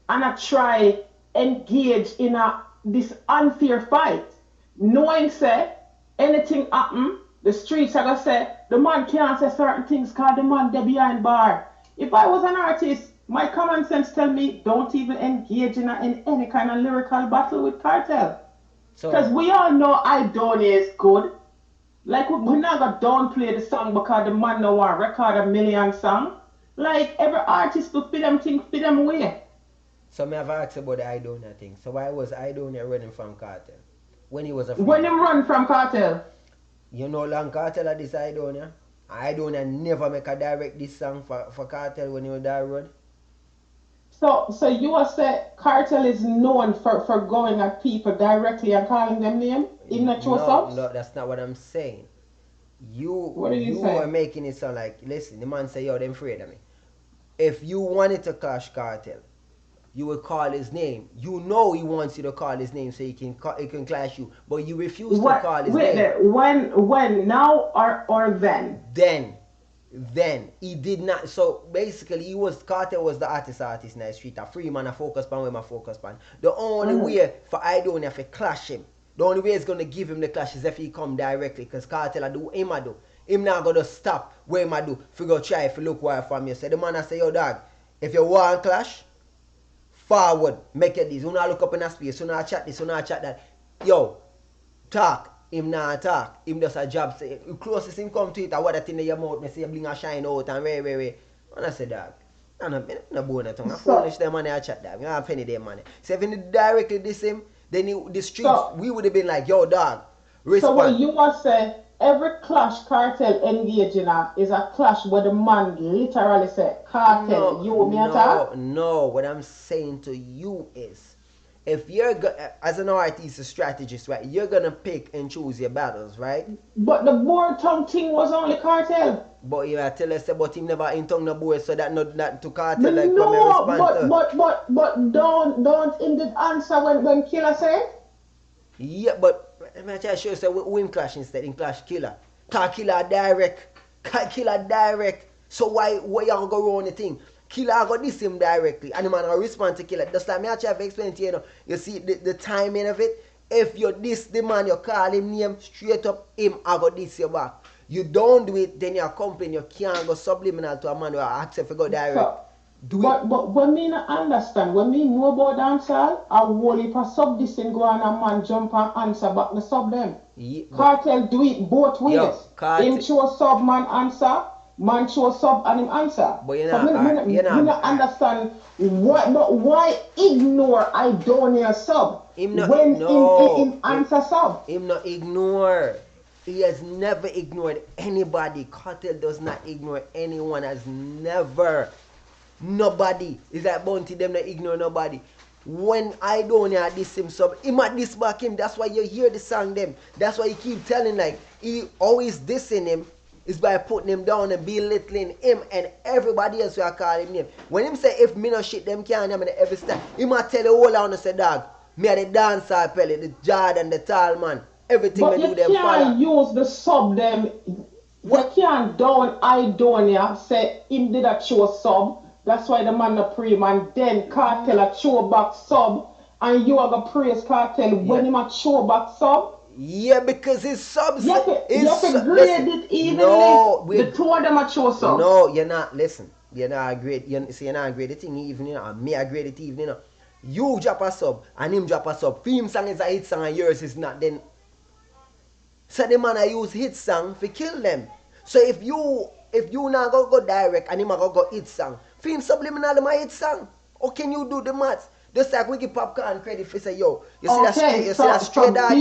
and I try engage in a this unfair fight. Knowing say anything happen, the streets are gonna say the man can't say certain things cause the man they behind bar. If I was an artist, my common sense tell me don't even engage in any kind of lyrical battle with Cartel. Because So we all know I don't is good. Like we not gonna downplay the song because the man no want record a million song. Like every artist to fit them thing, fit them way. so me have asked about the Idonia thing. So why was Idonia running from Cartel when he was a free When man? him run from Cartel. You know long Cartel at this Idonia. Idonia never make a direct this song for Cartel when he was that road. So you will say Cartel is known for going at people directly and calling them name in the true No, subs? no, that's not what I'm saying. You What are you you are saying? making it sound like, listen, the man say, yo, them afraid of me. If you wanted to clash Cartel, you would call his name. You know he wants you to call his name so he can clash you, but you refuse to What call his wait name. there, when now or then? Then he did not. So basically, Carter was the artist in the street. A free man, a focus pan with my focus pan. The only Mm-hmm. way for Idonia to clash him, the only way it's gonna give him the clash is if he come directly, because Cartel I do him I do. him not gonna stop where him a do. Figure try if you look where from you. So the man I say, yo dog, if you want clash, forward, make it this. You not look up in a space, you not chat this, you not chat that. Yo, talk. Him not talk. Him just a job. Say, you closest him come to it, or what that thing in your mouth, me say you bring a shine out and way. And I say, dog, I'm not bone at tongue. I'm foolish them money I chat dog. You have penny them money. So if you directly diss him, then the streets, we would have been like, yo dog, respond. So what you want to say, every clash Kartel engage in is a clash where the man literally say, Kartel, attack? No, what I'm saying to you is, if you're as an artist, a strategist, right, you're gonna pick and choose your battles, right? But the board tongue thing was only Kartel. But you tell us about him never in tongue the board, so that not to Kartel like no, but don't in the answer when Killer said. Yeah, but I'm try to show you say we him clash instead in clash Killer. Cause Killer direct. So why you gonna go around the thing? Killer go diss him directly and the man will respond to Killer. Just like me I try to explain to you, you see the timing of it. If you diss the man, you call him name straight up, him I go diss you back. You don't do it, then you complain, you can't go subliminal to a man who accept to go direct. But when me not understand, when me know about dancehall, I whole heap of sub dissing go on a man jump and answer back the sub them. Yeah, Kartel do it both ways. Him show sub man answer. Man show sub and him answer. But you not understand why ignore I don't hear sub him answer sub. Him not ignore. He has never ignored anybody. Kartel does not ignore anyone. Has never. Nobody. It's like Bounty them not ignore nobody. When I don't hear this him sub, he might diss back him. That's why you hear the song them. That's why he keep telling like he always dissing him. Is by putting him down and belittling him and everybody else who are calling him name. When him say if me no shit them can't hear me every step, he might tell the whole on say dog, me are the dancer pellet, the Jordan, the tall man, everything but they do them follow. But you can't use the sub them. You can't down I don't ya say him did a show sub. That's why the man no pray man. Then Kartel a show back sub and you are gonna praise Kartel when him a show back sub. Yeah, because his subs. You have to grade it evenly. The two of them are show subs. No, you're not. Listen, you're not grade. You're not grade the thing even. And me I grade it even. You drop a sub and him drop a sub. Film song is a hit song and yours is not. Then, so the man I use hit song to kill them. So if you not go direct and him go hit song, film subliminal my hit song. How can you do the maths? Just like we give Popcaan credit for say, yo, you see that straight dog?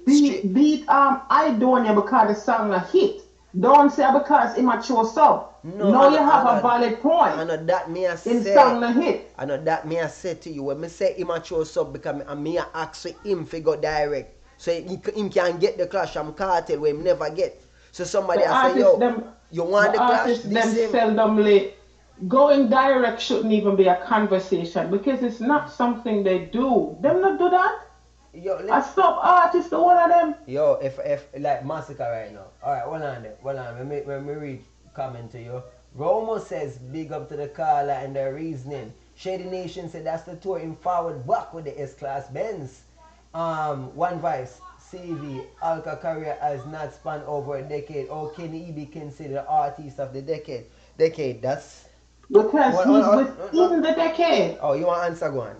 Beat I don't hear because the song a hit. Don't say because immature sub. No, you have a valid point. I know that me I say. In song a hit. I know that me I say to you when me say immature sub because me I ask for him to go direct. So him can get the clash from Kartel where him never get. So somebody I say, yo, you want the clash? Them seldomly. Going direct shouldn't even be a conversation because it's not something they do. Them not do that. Yo, I stop artists, the one of them. Yo, if like Massacre right now. Alright, hold on. When we read comment to you. Romo says big up to the caller and their reasoning. Shady Nation said that's the tour in forward back with the S-Class Benz. One Vice, CV, Alka career has not spanned over a decade. Or can he be considered artist of the decade? That's because he's within the decade. Oh, you want to answer? Go on.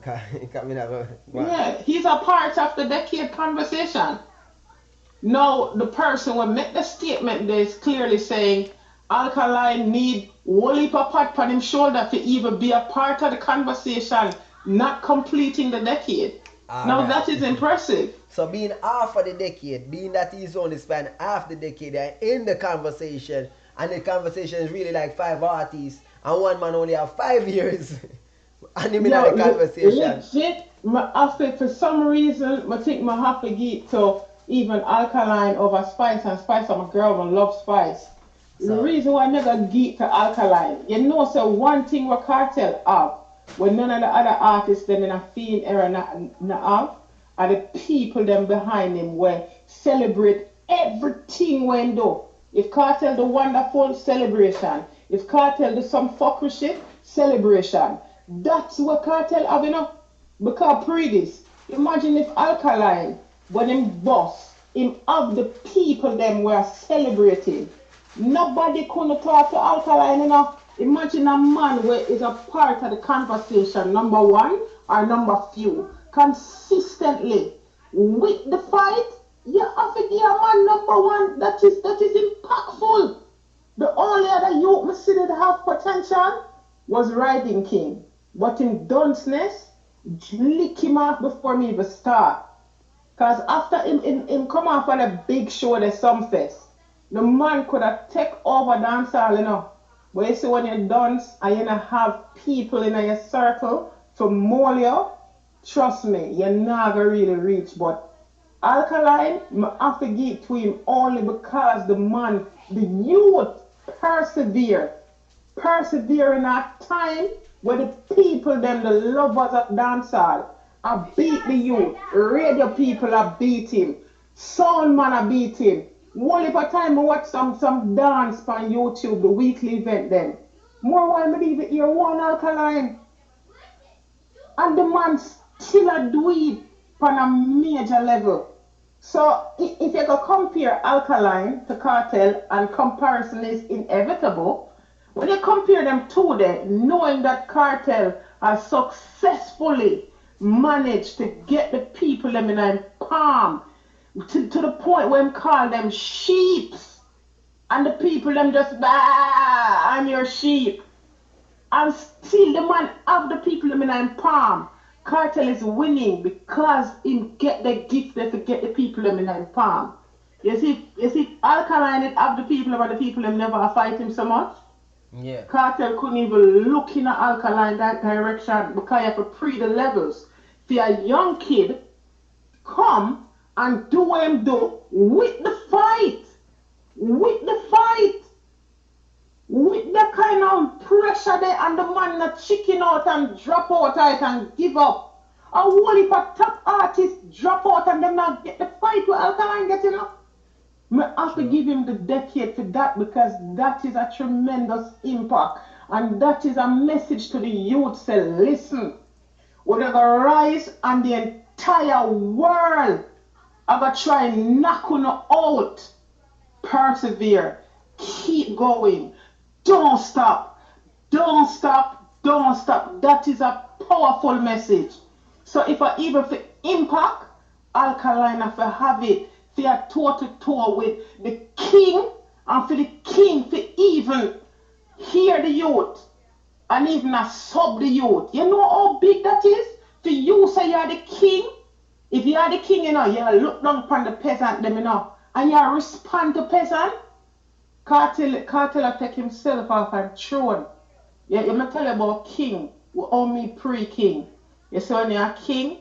Yeah, he's a part of the decade conversation. No, the person who made the statement there is clearly saying Alkaline need one heap of pat on his shoulder to even be a part of the conversation, not completing the decade. Now that is impressive. So being half of the decade, being that he's only spent half the decade in the conversation, and the conversation is really like 5 artists, and one man only have 5 years. And him in the conversation. Legit, I say for some reason, I think I have to get to even Alkaline over Spice, and Spice, I'm a girl who loves Spice. So, the reason why I never get to Alkaline, you know, so one thing with Kartel have, when none of the other artists them in a field era not have, are the people them behind him will celebrate everything when do. If Kartel do wonderful, celebration. If Kartel do some fuckery shit, celebration. That's what Kartel have, you know. Because pre this, imagine if Alkaline, when him boss, him have the people them were celebrating. Nobody couldn't talk to Alkaline enough. Imagine a man where is a part of the conversation, number one or number few, consistently with the fight. You have to give a man number one that is impactful. The only other youth me see that have potential was Riding King. But in dunceness, lick him off before me even start. Because after him come off on a big show, the Sumfest, the man could have take over dancehall, you know. But you see when you dance and you have people in your circle to mold you, trust me, you're not going to really reach. But Alkaline, I have to give it to him only because the man, the youth, persevere in a time where the people, them, the lovers of dancehall, I beat the youth. Radio people I beat him. Sound man I beat him. One of a time I watch some dance on YouTube, the weekly event then. More while me leave it here, one Alkaline. And the man still a do it on a major level. So if you go compare Alkaline to Kartel, and comparison is inevitable, when you compare them two there, knowing that Kartel has successfully managed to get the people them in their palm to the point where I'm call them sheeps, and the people them just I'm your sheep, and still the man have the people them in their palm. Kartel is winning because he get the gift there to get the people them in their palm. You see, Alkaline it have the people but the people them never fight him so much. Yeah. Kartel couldn't even look in at Alkaline that direction because you have to pre the levels. For a young kid, come and do what him do with the fight. With the kind of pressure there and the man not chicken out and drop out and give up. A whole heap of top artists drop out and them not get the fight with Alkaline getting up. I have to give him the decade for that because that is a tremendous impact and that is a message to the youth. Say, listen, we're going to rise and the entire world are going to try and knock on out. Persevere, keep going, don't stop. That is a powerful message. So if I even for impact, Alkaline have to have it. They are toe-to-toe with the king, and for the king to even hear the youth and even a sub the youth. You know how big that is? For you say you are the king. If you are the king, you know, you look down upon the peasant, them, you know, and you respond to peasant. Kartel take himself off and throne. You may tell you about king, how me pre-king. You see when you're a king,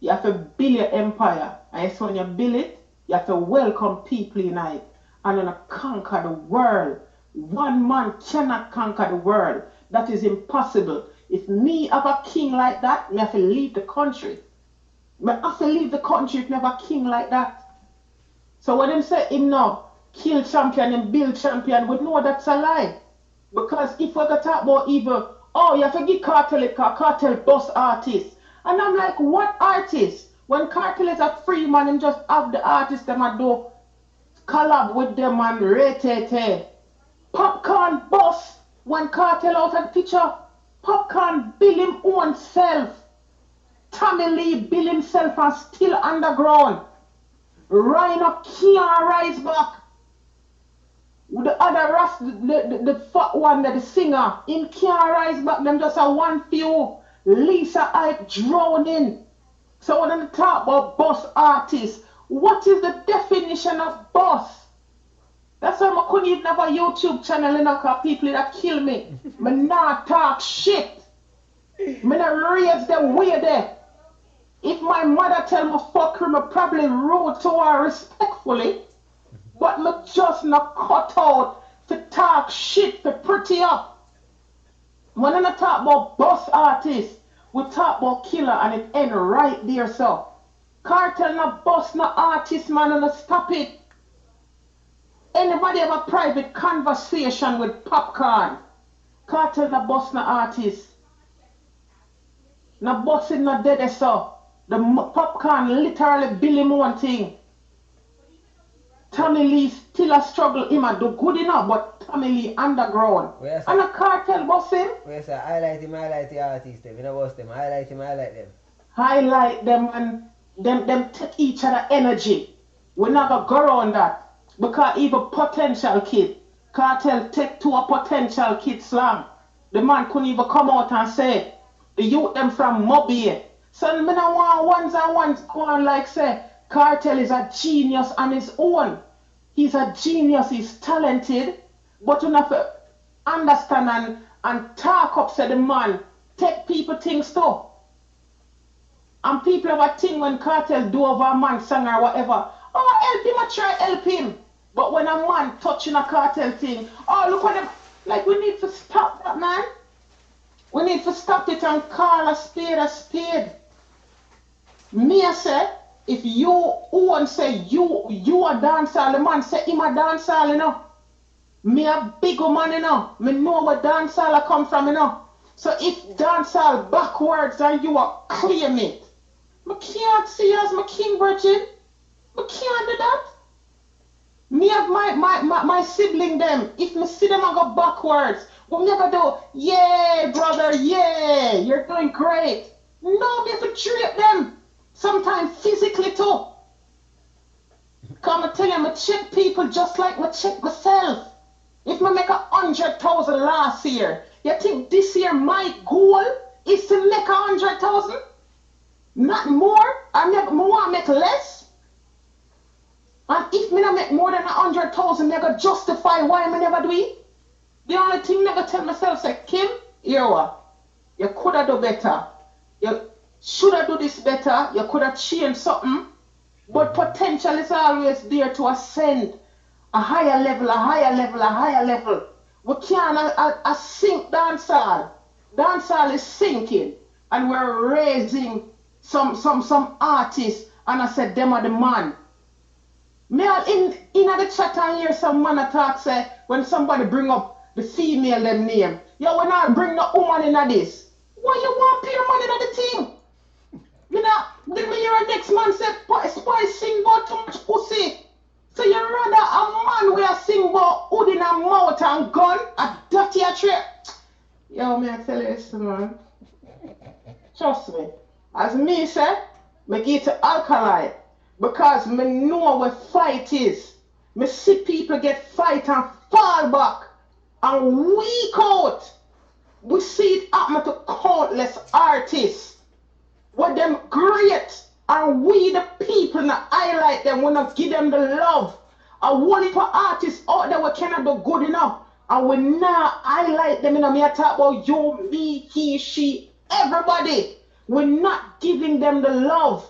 you have to build your empire. And you see when you build it, you have to welcome people in it and then conquer the world. One man cannot conquer the world. That is impossible. If me have a king like that, me have to leave the country. Me have to leave the country if me have a king like that. So when them say him now, kill champion and build champion, we know that's a lie. Because if we're going to talk about evil, oh, you have to give Kartel it, because Kartel boss artist. And I'm like, what artist? When Kartel is a free man, him just have the artist them and do collab with them and rate. Popcaan boss, when Kartel out of the picture, Popcaan bill him own self. Tommy Lee bill himself and still underground. Rhino can't rise back. The other Ras, the fat one, the singer, him can't rise back. Them just a one few. Lisa Hype drowning. So when I talk about boss artists, what is the definition of boss? That's why I couldn't even have a YouTube channel, you know, because people that kill me. Me not talk shit. Me not raise them way there. If my mother tell me fuck her, me probably rude to her respectfully. But me just not cut out to talk shit, to pretty up. When I talk about boss artists, we talk about killer and it end right there, so. Kartel no boss, no artist, man, and stop it. Anybody have a private conversation with Popcaan? Kartel no boss, no artist. No bossing no dead, so. The Popcaan literally bill him one thing. Tommy Lee still a struggle. Him a do good enough, but Tommy Lee underground. And a Kartel boss him. Where say highlight the artist them. You know what's them? Highlight them. Highlight them and them take each other energy. We never go around that. Because even potential kid, Kartel take to a potential kid slam. The man couldn't even come out and say, the youth them from Mobile. So me no want ones and ones go on like say, Kartel is a genius on his own. He's a genius, he's talented, but you have to understand and talk up say the man, take people things too. And people have a thing when Kartel do over a man song or whatever. Oh, help him, I try help him. But when a man touching a Kartel thing, oh, look at them. Like, we need to stop that, man. We need to stop it and call a spade a spade. Me, I say, if you want say you a dancehall, the man say him a dancehall, you know. Me a big man, you know. Me know where dancehall come from, you know. So if dancehall backwards and you are claim it, I can't see you as my king virgin. I can't do that. Me have my sibling them. If me see them I go backwards, what me gonna do? Yeah, brother, yeah, you're doing great. No, me have to treat them. Sometimes physically too. Come and tell you, I check people just like I check myself. If I make 100,000 last year, you think this year my goal is to make 100,000? Not more. I want to make less. And if me not make more than 100,000, I gotta justify why I never do it. The only thing I gotta tell myself is, Kim, here what? You could have done better. You should have done this better. You could have changed something. But potential is always there to ascend a higher level, a higher level, a higher level. We can't sink dancehall. Dancehall is sinking. And we're raising some artists. And I said, them are the man. Me in the chat and hear some man talk say when somebody bring up the female them name, yo, we not bring no woman in this. Why you want pay money in the thing? You know, then me hear a next man say Spice sing about too much pussy. So you rather a man where sing about hood in a mouth and gun, a dirty a trip. Yo, me I tell you this, man. Trust me. As me say, me get to Alkaline. Because me know what fight is. Me see people get fight and fall back and weak out. We see it happen to countless artists. What them great and we the people not highlight them, we not give them the love. And one heap of artists out there we cannot do good enough. And we not highlight them, you know, me I talk about you, me, he, she, everybody. We're not giving them the love.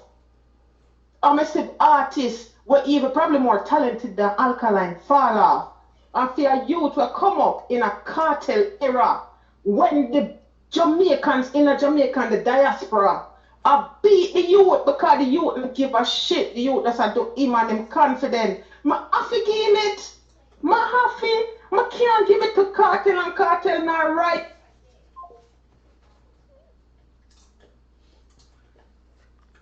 I'm a say artists were even probably more talented than Alkaline fall off. And for a youth will come up in a Kartel era when the Jamaicans in a Jamaica, the diaspora, beat the youth because the youth don't give a shit. The youth that's do him and them confident. I have to give him it. I can't give it to Kartel and Kartel not right.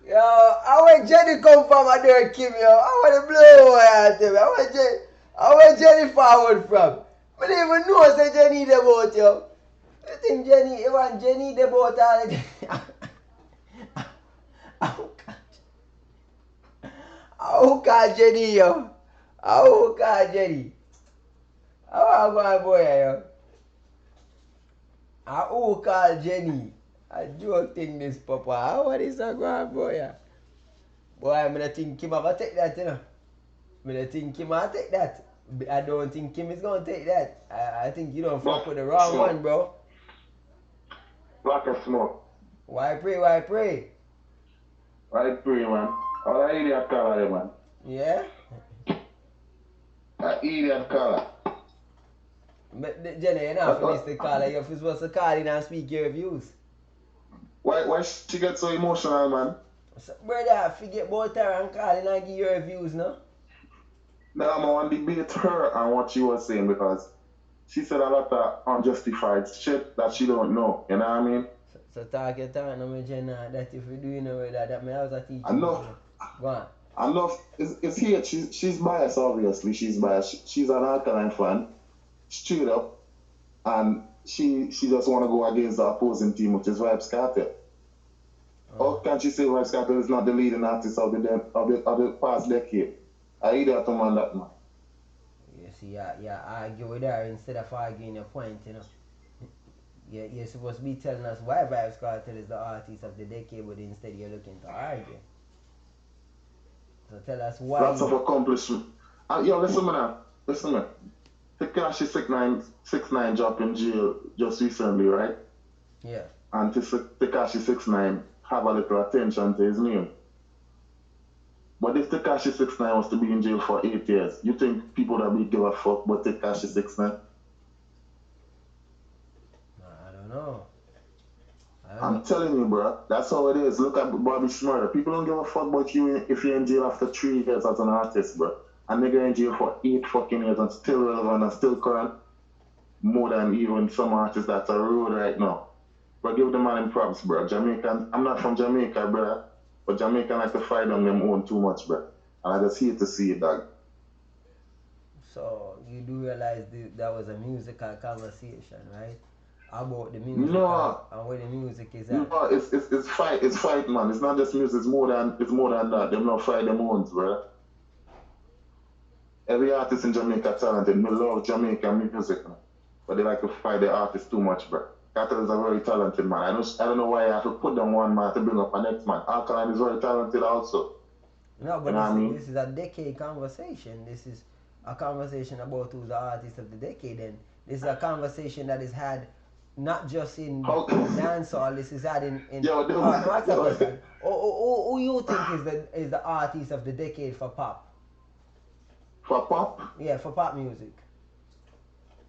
Yo, I want Jenny come from a there, Kim, yo. I want to blow away at him. I want Jenny forward from. I don't even know say Jenny the boat, yo. You think you want Jenny the boat all the time? How can Jenny, yo? How can Jenny? How want boy, yo? How call Jenny? I joke thing this papa. How are this a going boy? Boy, I don't think Kim ever take that, you know. I don't think Kim ever take that. I don't think Kim is gonna take that. I think you don't fuck with the wrong one, bro. Black and smoke. Why pray? Why pray? Why pray, man? All I idiot color, man. Yeah? That idiot color. But Jenny, you know, for this to call her, you're supposed to call in and speak your views. Why she get so emotional, man? So, brother, forget about her and call in and give your views, no? No, I want to debate her and what she was saying because she said a lot of unjustified shit that she don't know. You know what I mean? So talk your talk, no, Jenna, that if you do, you know, that me I was a teacher. I know. Go on. I love it's here. She's biased, obviously. She's biased. She's an Alkaline fan, straight up, and she just want to go against the opposing team, which is Vybz Kartel. How can she say Vybz Kartel is not the leading artist of the past decade? I hear that man that man. You see, yeah, argue with her instead of arguing a point, you know. Yeah, you're supposed to be telling us why Vybz Kartel is the artist of the decade, but instead you're looking to argue. So tell us why. Lots of accomplishment. Yo, listen, man. Listen, man. Tekashi 6ix9ine dropped in jail just recently, right? Yeah. And Tekashi 6ix9ine have a little attention to his name. But if Tekashi 6ix9ine was to be in jail for 8 years, you think people that would give a fuck about Tekashi 6ix9ine? I don't know. I'm telling you, bro. That's how it is. Look at Bobby Shmurda. People don't give a fuck about you if you're in jail after 3 years as an artist, bro. And nigga in jail for 8 fucking years and still relevant and still current. More than even some artists that's a road right now. But give the man props, bro. Jamaican, I'm not from Jamaica, bro. But Jamaican like to fight on them own too much, bro. And I just hate to see it, dog. So you do realize that was a musical conversation, right? About the music and where the music is at. No, it's fight, man. It's not just music. It's more than that. Them not fight them own, bro. Every artist in Jamaica talented. Me love Jamaican music, man. But they like to fight the artist too much, bro. Kartel is a very talented man. I don't know why I have to put down one man to bring up a next man. Alkaline is very talented also. No, but this is a decade conversation. This is a conversation about who's the artist of the decade. And this is a conversation that is had not just in dancehall. This is had in who you think is the artist of the decade for pop? For pop? Yeah, for pop music.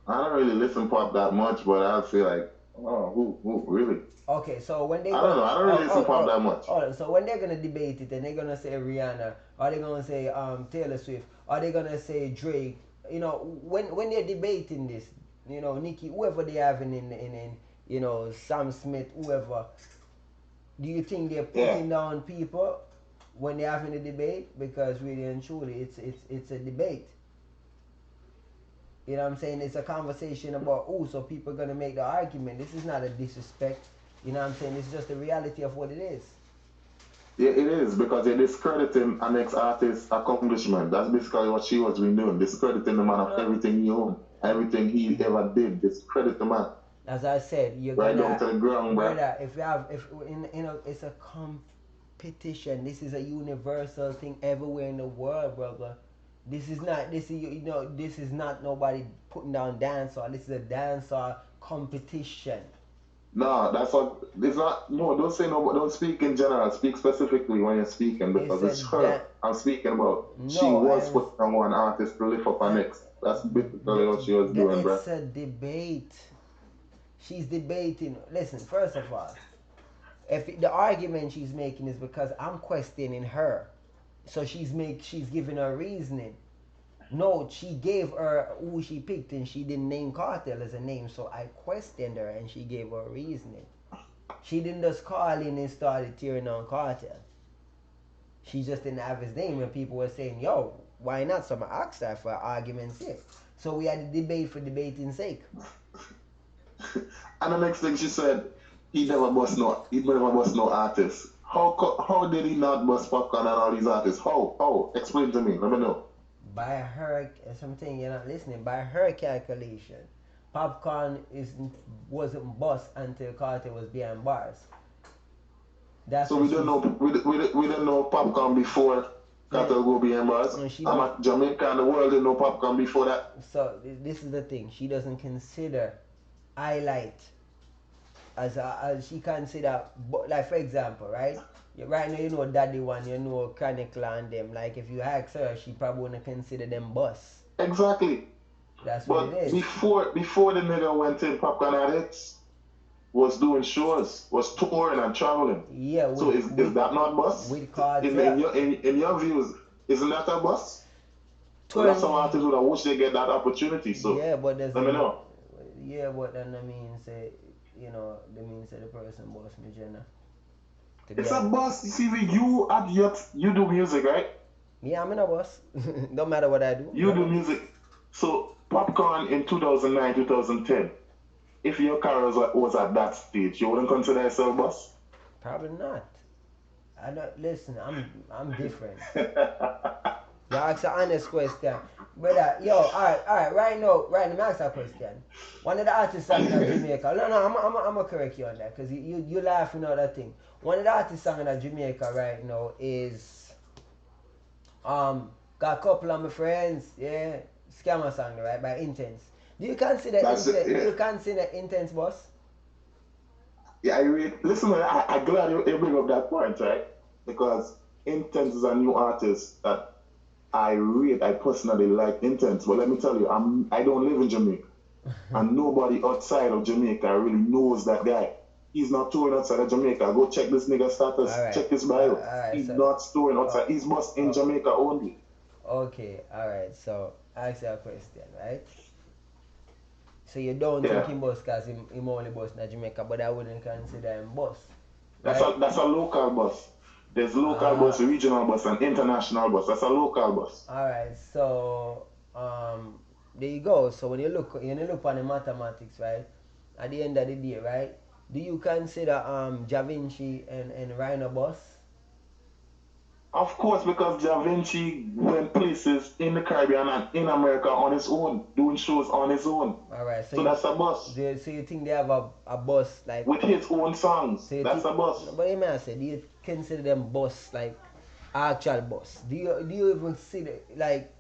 I don't really listen to pop that much, but I feel like, who really? Okay, so when they I don't really listen to pop that much. So when they're gonna debate it, and they're gonna say Rihanna, or they're gonna say Taylor Swift, or they're gonna say Drake, you know, when they're debating this, you know, Nicki, whoever they have in you know, Sam Smith, whoever, do you think they're putting down people when they're having a debate? Because really and truly, it's a debate. You know what I'm saying? It's a conversation about so people are gonna make the argument. This is not a disrespect. You know what I'm saying? It's just the reality of what it is. Yeah, it is, because they're discrediting an ex-artist's accomplishment. That's basically what she was doing, discrediting the man of everything he owned, everything he ever did. Discredit the man. As I said, you're right gonna, down to the ground, bro. It's a competition. This is a universal thing everywhere in the world, brother. This is not nobody putting down dancehall. This is a dancehall competition. No, that's what it's not. No, don't say no. Don't speak in general. Speak specifically when you're speaking, because it's her. I'm speaking about. She was putting on one artist to lift up her next. That's basically what she was doing, bro. It's a debate. She's debating. Listen, first of all, if the argument she's making is because I'm questioning her, so she's giving her reasoning. No, she gave her who she picked, and she didn't name Kartel as a name, so I questioned her, and she gave her reasoning. She didn't just call in and started tearing on Kartel. She just didn't have his name, and people were saying, yo, why not? So I asked her for argument's sake. So we had a debate for debating's sake. And the next thing she said, he never bust no artist. How did he not bust Popcaan and all these artists? How? Explain to me. Let me know. By her, something you're not listening. By her calculation, Popcaan wasn't bust until Kartel was behind bars. That's so we don't know. We didn't know Popcaan before Kartel go behind bars. I'm at Jamaica, and the world didn't know Popcaan before that. So this is the thing. She doesn't consider highlight as she consider, like, for example, right? Right now, you know Daddy One, you know Chronicle and them. Like, if you ask her, she probably wouldn't consider them bus. Exactly. That's what it is. Before the nigga went in, Popcaan Addicts was doing shows, was touring and traveling. Yeah. So is that not bus? With Kartel. In your views, isn't that a bus? So that's some artists would have wished they get that opportunity. So yeah, but let me know. Yeah, but then that means that the person boss me, Jenna. It's a bus. You see, you do music, right? Me, I'm in a boss. Don't matter what I do. You do music. So Popcaan in 2009, 2010. If your car was at that stage, you wouldn't consider yourself boss? Probably not. I don't listen. I'm different. You ask an honest question, brother. Yo, all right. Right now, let me ask a question. One of the artists sang in Jamaica. No, I'm gonna correct you on that because you laughing at that thing. One of the artists sang in Jamaica right now is got a couple of my friends, yeah, scammer song right by Intense. Do you consider Do you consider Intense, boss? Yeah, listen, man, I'm glad you bring up that point, right? Because Intense is a new artist that I personally like Intense. But let me tell you, I don't live in Jamaica. And nobody outside of Jamaica really knows that guy. He's not touring outside of Jamaica. Go check this nigga status, check his bio. He's not touring outside. He's just in Jamaica only. Okay, alright, so I ask you a question, right? So you don't think him boss because him only boss in Jamaica, but I wouldn't consider him boss. Right? That's a local bus. There's local bus, regional bus, and international bus. That's a local bus. Alright, so there you go. So when you look on the mathematics, right? At the end of the day, right? Do you consider Da Vinci and Rhino boss? Of course, because Da Vinci went places in the Caribbean and in America on his own, doing shows on his own. Alright, so that's a bus. So you think they have a bus like with his own songs? So that's a bus. But you may say, do you consider them bus like actual bus? Do you even see the like?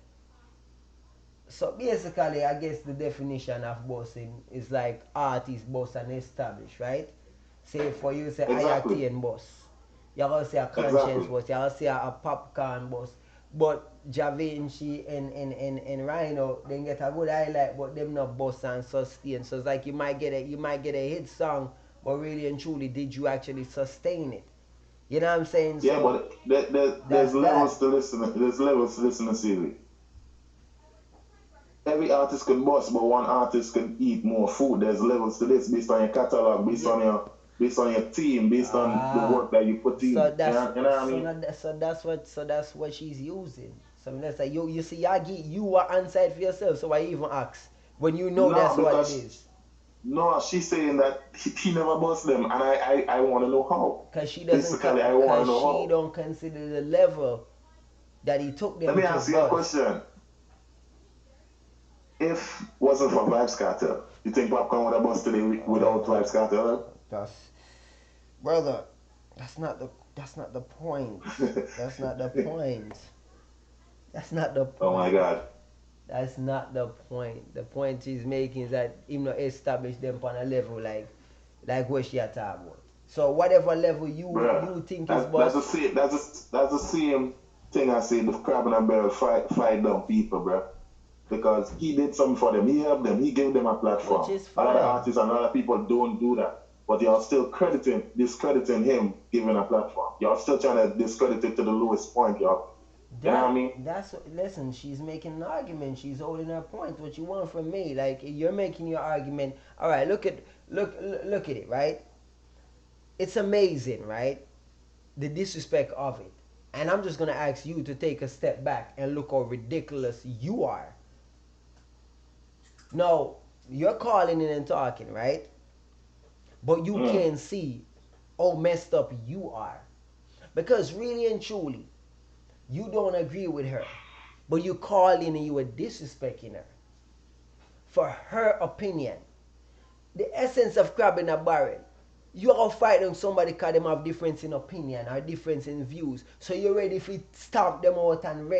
So basically, I guess the definition of bossing is like artist boss and established, right? Say for you say exactly. IATN boss. You're gonna say a conscience boss, you're gonna say a Popcaan boss. But Da Vinci and Rhino, they get a good highlight, but them not boss and sustain. So it's like you might get a hit song, but really and truly, did you actually sustain it? You know what I'm saying? Yeah, so but there's levels to listen. There's levels to listen to CV. Every artist can boss, but one artist can eat more food. There's levels to this based on your catalog, based on your team, based on the work that you put in. So that's, you know what I mean? So that's what she's using. So let's say you see you are answered for yourself. So I even ask when you know that's what it is. No, she's saying that he never bossed them, and I want to know how. Because she doesn't. Because she don't consider the level that he took them. Let me ask you a question. If wasn't for Vybz Kartel, you think Popcaan would have bossed today without Vybz Kartel? Brother, that's not the point. That's not the point. That's not the point. Oh my God. That's not the point. The point she's making is that him not establish them on a level like what she talking about. So whatever level you think is boss. That's the same thing I say. The crab and barrel fight down people, bro. Because he did something for them. He helped them. He gave them a platform. A lot of artists and a lot of people don't do that. But y'all still discrediting him giving a platform. Y'all still trying to discredit it to the lowest point, y'all. You know what I mean? Listen, she's making an argument. She's holding her point. What you want from me? Like, you're making your argument. All right, look at it, right? It's amazing, right? The disrespect of it. And I'm just going to ask you to take a step back and look how ridiculous you are. No, you're calling in and talking, right? But you can't see how messed up you are. Because really and truly, you don't agree with her. But you call in and you are disrespecting her. For her opinion. The essence of crab in a barrel. You are fighting somebody because them have difference in opinion or difference in views. So you're ready to stamp them out and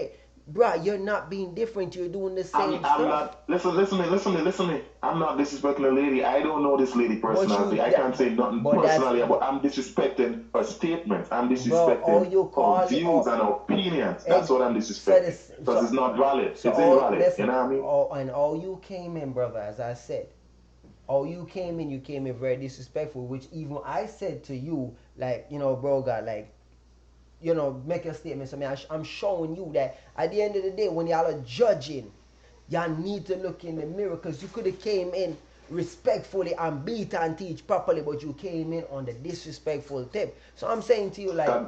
bruh, you're not being different. You're doing the same stuff. I'm not. Listen to me. I'm not disrespecting the lady. I don't know this lady personally. I can't say nothing personally, but I'm disrespecting her statements. I'm disrespecting her views and opinions. That's what I'm disrespecting. Because it's not valid. It's invalid. You know what I mean? And all you came in, brother, as I said. You came in very disrespectful, which even I said to you, like, you know, bro, God, like, you know, make a statement. So I'm showing you that at the end of the day, when y'all are judging, y'all need to look in the mirror, because you could have came in respectfully and beat and teach properly, but you came in on the disrespectful tip. So I'm saying to you, like,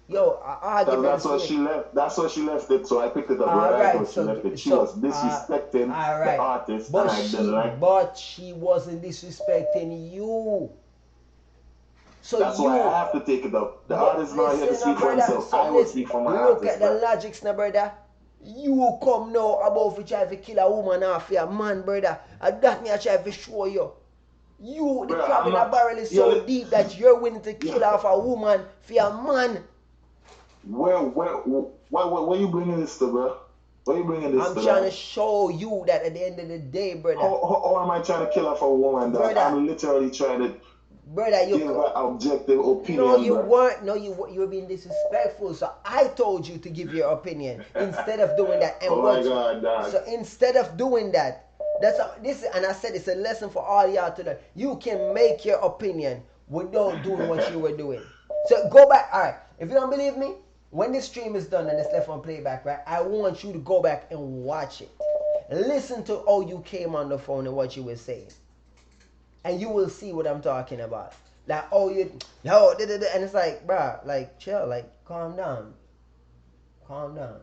Yo, Because argument that's what switch. she left. That's what she left it. So I picked it up All where I right, thought she left it. She so was disrespecting all the right, artist, and I didn't like. but she wasn't disrespecting you. So That's why I have to take it up. The but artist is not here to listen, speak for brother. himself. So I will speak for my look artist. at the logics, now, brother. You come now about to try to kill a woman off your man, brother. And that me I try to show you. You, the Bruh, crab I'm in a not- barrel is yo, so deep that you're willing to kill off a woman for your man. Where you bringing this to, bro? Where you bringing this I'm to? trying to That? show you that at the end of the day, brother. How am I trying to kill off a woman, dog? Brother. I'm literally trying to Brother, you give an objective opinion, no, you bro. weren't. No, you were being disrespectful. So I told you to give your opinion instead of doing that. And Oh my God, dog. So instead of doing that, and I said it's a lesson for all y'all to learn. You can make your opinion without doing what you were doing. So go back. All right. If you don't believe me, when this stream is done and it's left on playback, right? I want you to go back and watch it. Listen to how you came on the phone and what you were saying. And you will see what I'm talking about. Like, oh, and it's like, bruh, like, chill, like, calm down. Calm down.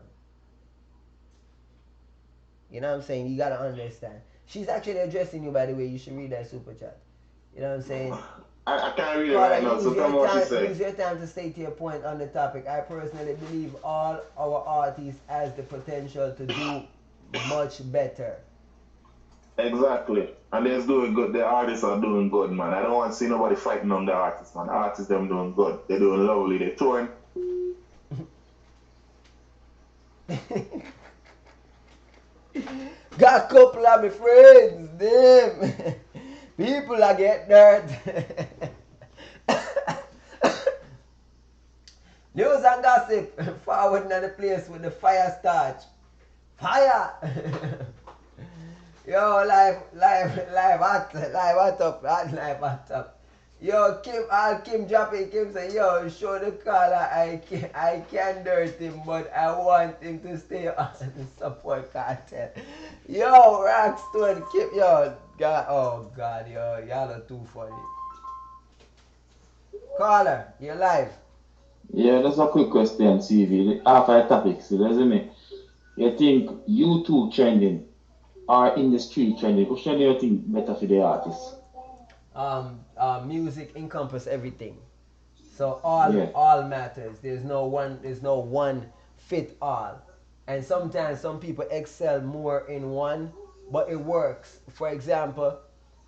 You know what I'm saying? You gotta understand. She's actually addressing you, by the way. You should read that super chat. You know what I'm saying? I can't read it right now, so tell me what you say. Use your time to state your point on the topic. I personally believe all our artists has the potential to do much better. Exactly. And they're doing good. The artists are doing good, man. I don't want to see nobody fighting on the artists, man. The artists, them doing good. They're doing lovely. They're touring. Got a couple of my friends, them. People are get dirt. News and gossip. Forward in the place with the fire starch. Fire! Yo, live hot up. Yo, Kim dropping. Kim say, yo, show the caller I can dirt him, but I want him to stay on the support Kartel. Yo, Rockstone, Kim, yo, God, oh God, yo, y'all are too funny. Caller, you're live. Yeah, that's a quick question, CV. After topics, isn't it? You think YouTube trending or in the street trending? Which one do you think better for the artists? Music encompass everything. So all matters. There's no one fit all. And sometimes some people excel more in one, but it works. For example,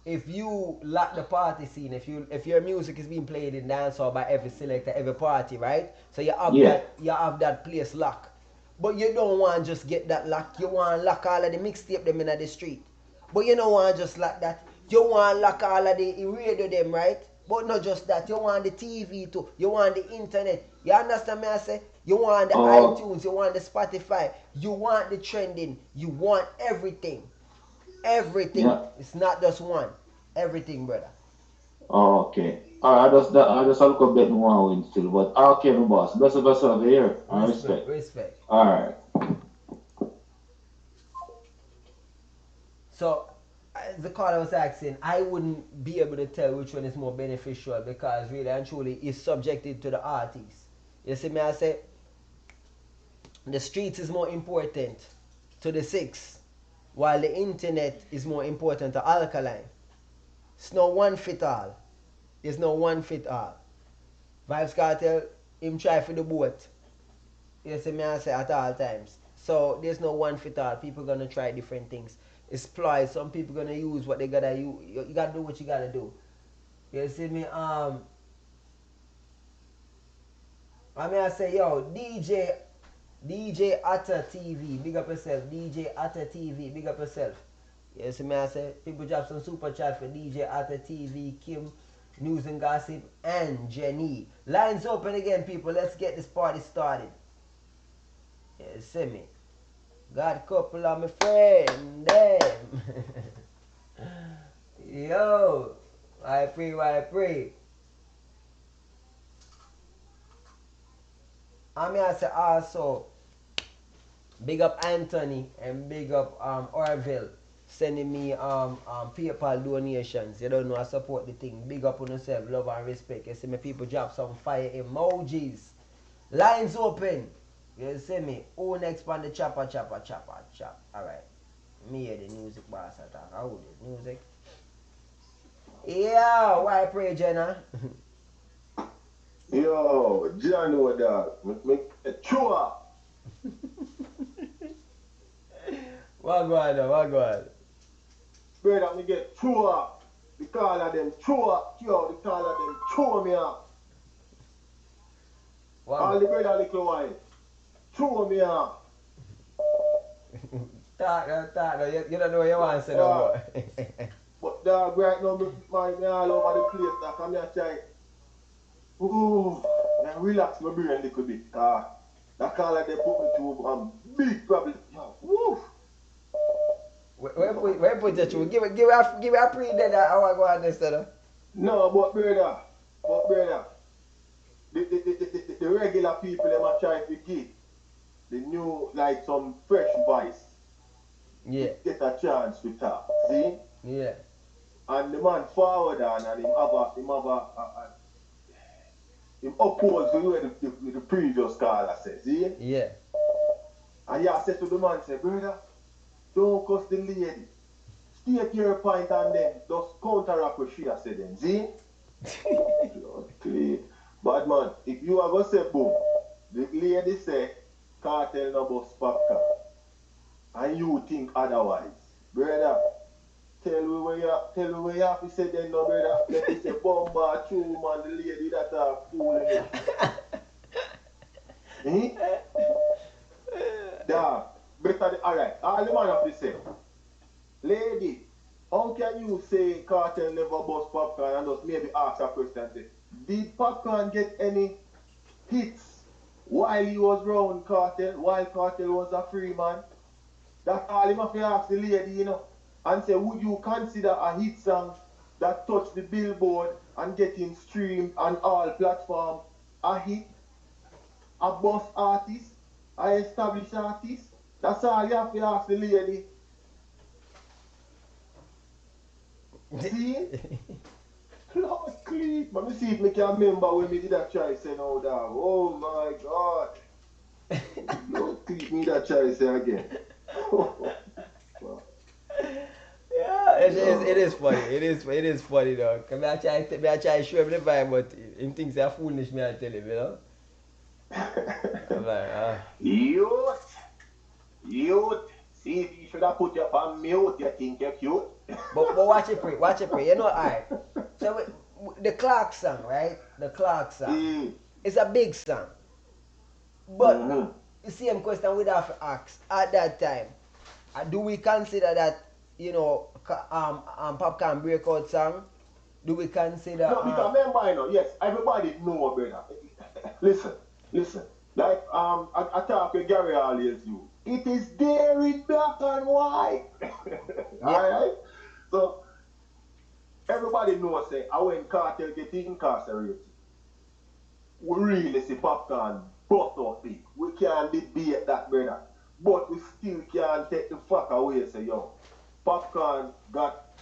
if you lack the party scene, if your music is being played in dancehall by every selector, every party, right? So you have that place locked. But you don't want to just get that lock. You want to lock all of the mixtape them in the street. But you don't want to just lock that. You want to lock all of the radio them, right? But not just that. You want the TV too. You want the internet. You understand me I say? You want the iTunes. You want the Spotify. You want the trending. You want everything. Everything. Yeah. It's not just one. Everything, brother. Oh, okay. Alright, I just look up that one win still, but okay, my boss. Bless up yourself here. Respect. Alright. So, as the caller was asking, I wouldn't be able to tell which one is more beneficial because really and truly it's subjected to the artist. You see me, I say, the streets is more important to the six, while the internet is more important to Alkaline. It's no one fit all. There's no one fit all. Vybz Kartel, him try for the boat. You see me, I say, at all times. So there's no one fit all. People gonna try different things. Exploit. Some people gonna use what they gotta use. You gotta do what you gotta do. You see me? I say, yo, DJ Atta TV, big up yourself. DJ Atta TV, big up yourself. You see me? I say, people drop some super chat for DJ Atta TV, Kim, News and Gossip, and Jenny. Lines open again, people. Let's get this party started. You see me? Got a couple of my friends, them. Yo, I pray. I say also, big up Anthony and big up Orville sending me PayPal donations. You don't know I support the thing. Big up on yourself, love and respect. You see me people drop some fire emojis. Lines open. You see me? Who next on the chopper? Alright. Me hear the music boss attack. How old is music? Yeah, why pray, Jenna? Yo, John, what dog? Make a chua. What go on? Brother, me get chua. The call of them chua. Yo, the call of them chua me up. All the brother little while. Chua me up. Talk, you don't know what you want to say no more. But dog, right now, me all over the place. Like, I'm here trying. Ooh, now relax my brain a little bit. That call of them put me to big problem. Yo, woo. Where put you through? Give me a pre then I want to go on this other. No, but brother, the regular people them are trying to get the new, like some fresh voice. Yeah. Get a chance to talk, see? Yeah. And the man forward on and him oppose the previous caller said, see? Yeah. And yeah, I said to the man, say, brother, don't cuss the lady. State your point and then just counteract what she has said then, see? Okay. Bad man, if you are going to say boom, the lady say, Kartel no bus Popcaan, and you think otherwise, brother, tell me where you have to say then no, brother. Let me say bomba, true man, the lady that are fooling you. Dog, better, alright, all the man have to say, lady, how can you say Kartel never bust Popcaan and just maybe ask a question, say, did Popcaan get any hits while he was round Kartel, while Kartel was a free man? That's all him have to ask the lady, you know, and say, would you consider a hit song that touched the billboard and getting streamed on all platforms a hit, a bus artist, a established artist? That's all you have to ask the lady. See? Lord, clean. Let me see if I can remember when we did that try say no, dog. Oh my God. Lord, clean me that try say again. Yeah, it is funny. It is funny though. Cause I try to show him the vibe, but him thinks I'm foolish. Me I tell him, you know. I'm like, Youth. See, if you should have put you on mute, you think you're cute. but watch it pray. You know, alright. So the Clark song, right? The Clark song. It's a big song. But the same question we'd have to ask at that time. Do we consider that, you know, Popcaan breakout song? Do we consider? No, because remember, you know, yes, everybody know, brother. Listen. Like I talk with Gary always you. It is there in black and white. Alright? So everybody knows say when Kartel get incarcerated, we really see Popcaan bust out big. We can't debate that, brother. But we still can't take the fuck away, say yo. Popcaan got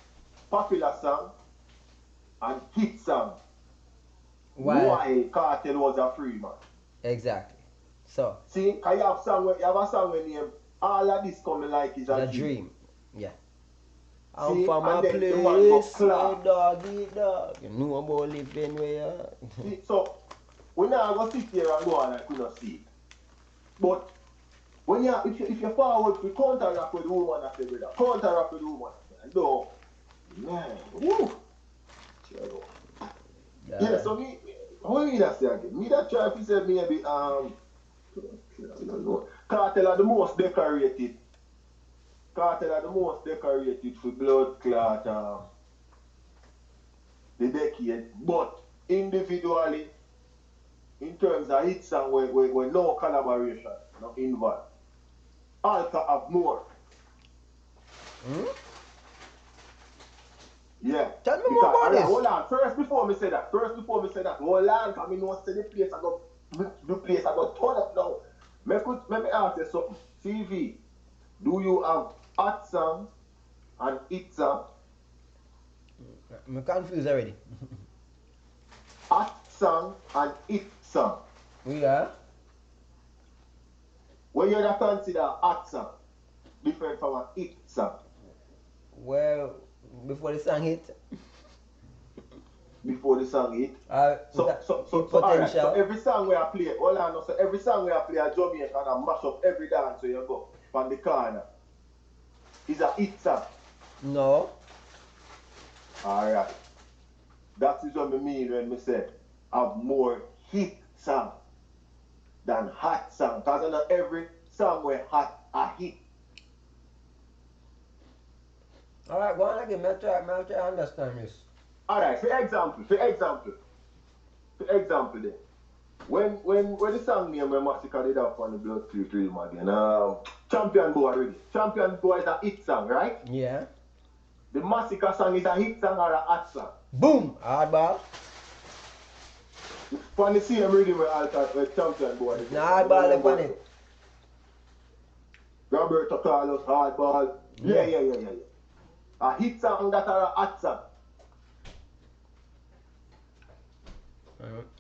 popular song and hit song while Kartel was a free man. Exactly. So see, you have a song with name All of This Coming Like It's a Dream. Yeah. I'm from a place where dog eat dog. You know about living where see, so we're not going to sit here and go on like we don't see it. But when if you forward to counteract with the woman after brother, counteract with the woman after, no, man, woo. Yeah, so me, how you mean that say again? Me that try to say maybe Kartel are the most decorated. Kartel are the most decorated for blood clot the decade. But individually, in terms of hit song where no collaboration, no involved. Alka have more. Yeah. Tell me more about this. Hold on. First before me say that. Hold on, because I know say the place I got turn up now. Let me ask you something. CV, do you have hot song and hit song? I'm confused already. Hot song and hit song. We are? What you da consider a hot song? Different from a hit song. Well, before the song hit, Before the song hit. So hit alright. So potential. every song where I play, hold on, so every song where I play a Jamaican and mash up every dance where you go from the corner is a hit song. No. Alright. That is what I mean when I say have more hit song than hot song. Because not every song where hot a hit. Alright, go on again. I'll try to understand this. Alright, for example then. When the song name when Massacre did have on the Blood Clear Dream again, Champion Boy already. Champion Boy is a hit song, right? Yeah. The Massacre song is a hit song or a hot song? Boom! Hardball. From the same rhythm with Champion Boy. No hardball upon it. Roberto Carlos, hardball. Yeah. A hit song that are a hot song. I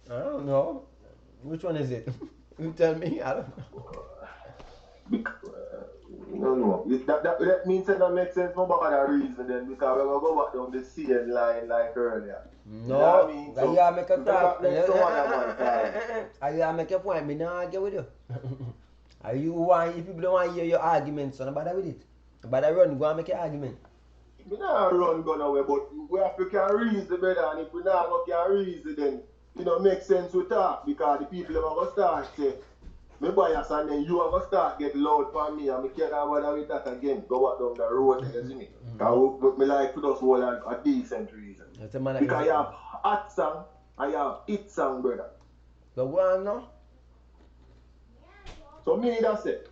don't know. Which one is it? You tell me. I don't know. No. That means that makes sense for other reason then because we're going to go back down the same line like earlier. No, you know what I mean? So, you make a talk. I make a point. Me not argue with you. Are you want if people don't want to hear your arguments, so nobody with it. Nobody run, go and make an argument. We not run gun away, but we have to can reason, brother, and if we not can reason, then make sense to talk because the people are going to start say, me bias and then you are going to start get loud for me and me can't bother with that again. Go back down the road, you see me? Because me like to just hold a decent reason. Because you have hot song and you have hit song, brother. So go on now. So me that's it.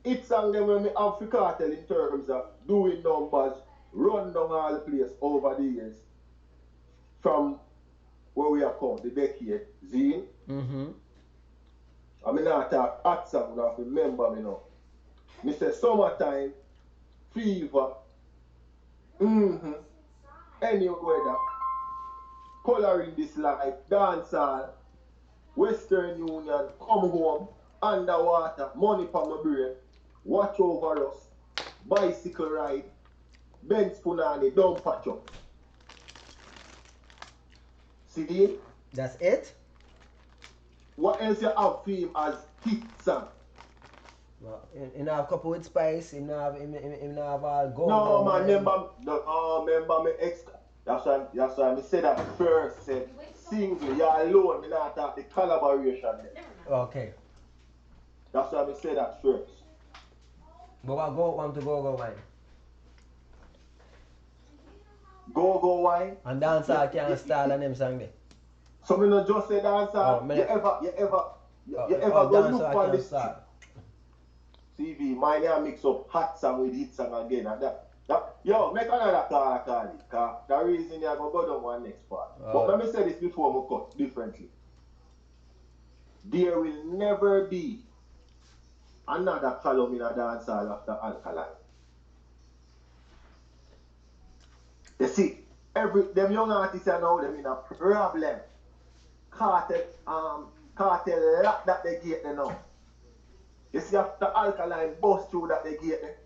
Hit song them when me have for Kartel in terms of doing numbers, run down all the place over the years. From where we are come, the decade, Zine. I mean not talk hot song, you have to remember me now. Me say summertime, fever, any weather, coloring this life, dancehall, Western Union, come home, underwater, money for my brain, watch over us, bicycle ride, Benz Punani, don't patch up. See? That's it? What else you have for him as hit song? Well, you have a couple with spice, you have all gold. No, man, remember me extra. That's why I said that first, said single, you're alone, me not talk the collaboration there. Okay. That's why I said that first. But what go want to go wine? Go wine. And dancehall can't style and them song there. So me not just say dancehall. You ever go look on the street? CV, mine here mix up hot song with hit song again and that. Yo, make another call it. Cause the reason you're going to go down one next part. But let me say this before we cut differently. There will never be another column in a dancehall after Alkaline. You see, them young artists are now them in a problem. Kartel lock that they gate there now. You see after Alkaline bust through that they gate there.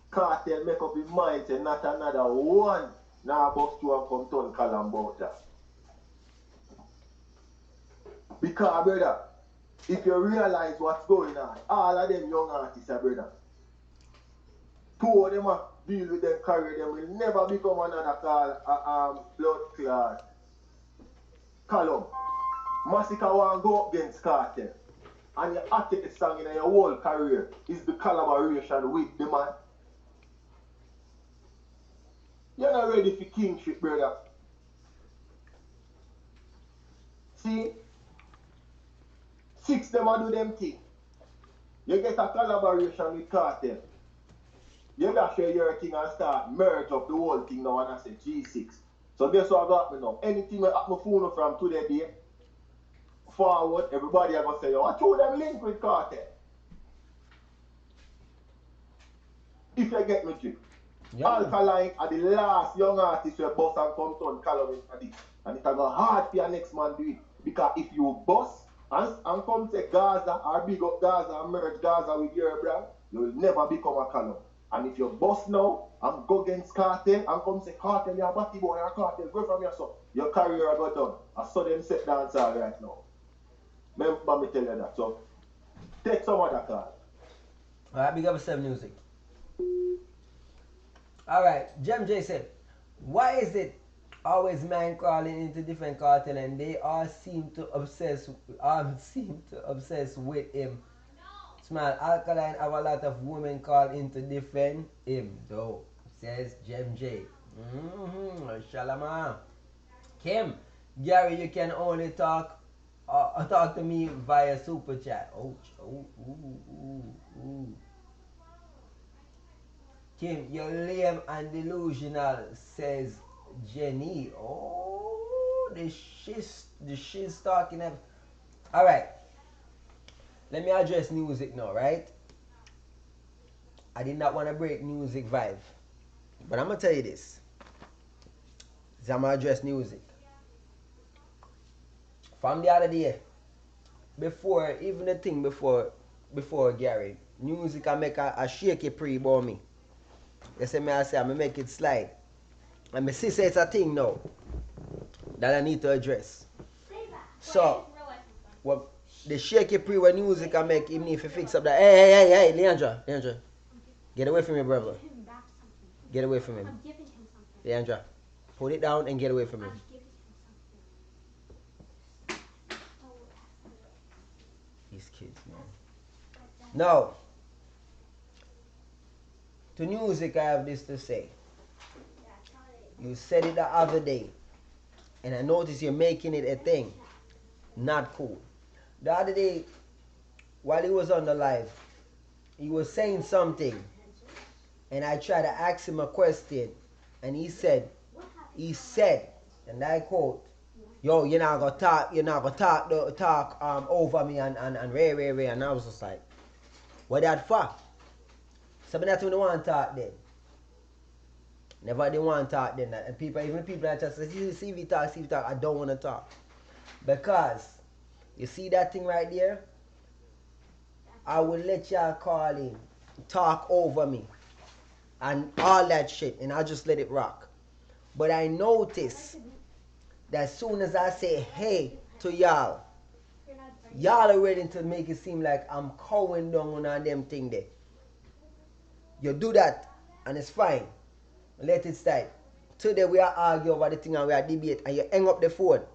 Kartel make up his mind say not another one now bust through and come turn column about that. Because brother, if you realize what's going on, all of them young artists are brother. Two of them are deal with them career, them will never become another blood clot column. Massacre want go up against Kartel. And your hottest song in your whole career is the collaboration with the man. You're not ready for kingship, brother. See? 6 them a do them thing. You get a collaboration with Kartel. You got share your thing and start merge up the whole thing now and I say G6. So guess what I got me now? Anything that happen phone from today day, forward, everybody are gonna say, yo, I told them link with Kartel. If you get me trick. Yeah. Alkaline are the last young artist who bust and come to column for this. And it's gonna hard for your next man do it. Because if you bust and come come say Gaza or big up Gaza and merge Gaza with your brand, you will never become a column. And if you bust now and go against Kartel and come say Kartel, you're a batty boy or Kartel, go from your son, your career will go done. I saw them set dancehall right now. Remember me tell you that. So take some other call. Alright, big up 7 Music. Alright, Jem J said, why is it always man crawling into different cartel and they all seem to obsess with him? Smile, Alkaline have a lot of women call into defend him though, says Jem J. Shalama. Kim, Gary, you can only talk to me via super chat. Ouch. Kim, you're lame and delusional, says Jenny. Oh, the shit's talking. Alright. Let me address music now, right? I did not want to break music vibe. But I'm going to tell you this. I'm going to address music. From the other day, before Gary, music I make a shaky pre about me. You see me, I say, I'm going to make it slide. And my sister, it's a thing now that I need to address. So, well, the shaky pre when music I make, even if you fix up that. Hey, Leandra. Get away from me, brother. Get away from him. Leandra, put it down and get away from him. These kids, man. Now, to music, I have this to say. You said it the other day, and I noticed you're making it a thing. Not cool. The other day, while he was on the live, he was saying something, and I tried to ask him a question, and he said, and I quote, yo, you're not gonna talk over me and Ray, and I was just like, what that for? So that's when they want to talk then. Never they want to talk then. And even people that just say, see if you talk, I don't want to talk. Because, you see that thing right there? I will let y'all call in, talk over me, and all that shit, and I'll just let it rock. But I notice that as soon as I say hey to y'all are ready to make it seem like I'm cowing down on them thing there. You do that, and it's fine. Let it slide. Today we are arguing over the thing and we are debate, and you hang up the phone.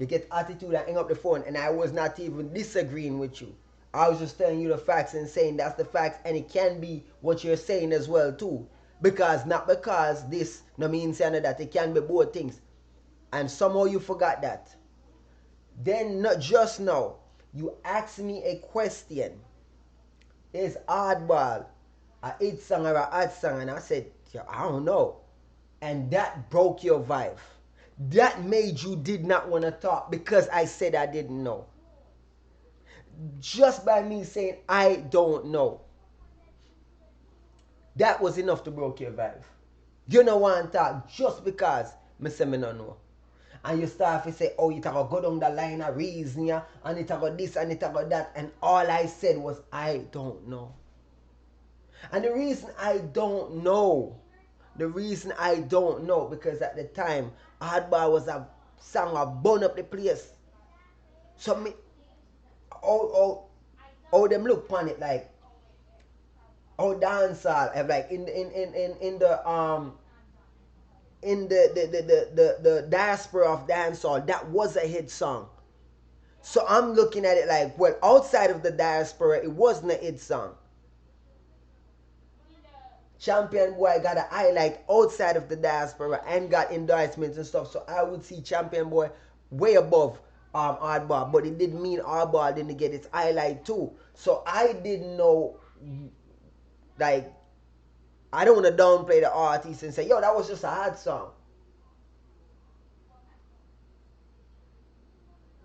You get attitude and hang up the phone, and I was not even disagreeing with you. I was just telling you the facts and saying that's the facts, and it can be what you're saying as well too. Because this no means saying that it can be both things. And somehow you forgot that. Then not just now, you asked me a question. Is hardball a hit song or a hot song? And I said, yeah, I don't know. And that broke your vibe. That made you did not want to talk because I said I didn't know. Just by me saying I don't know. That was enough to break your vibe. You don't want to talk just because I say I don't know. And you start to say, oh, you talk go down the line of reason, yeah, and you talk this and you talk that, and all I said was, I don't know. And the reason I don't know, because at the time, Hardball was a song of burn up the place. So me, them look upon it like, dancehall, like in the diaspora of dancehall, that was a hit song. So I'm looking at it like, well, outside of the diaspora, it wasn't a hit song. Champion Boy got a highlight outside of the diaspora and got endorsements and stuff. So I would see Champion Boy way above Hardball, but it didn't mean Hardball didn't get its highlight too. So I didn't know, like, I don't want to downplay the artist and say, yo, that was just a hard song.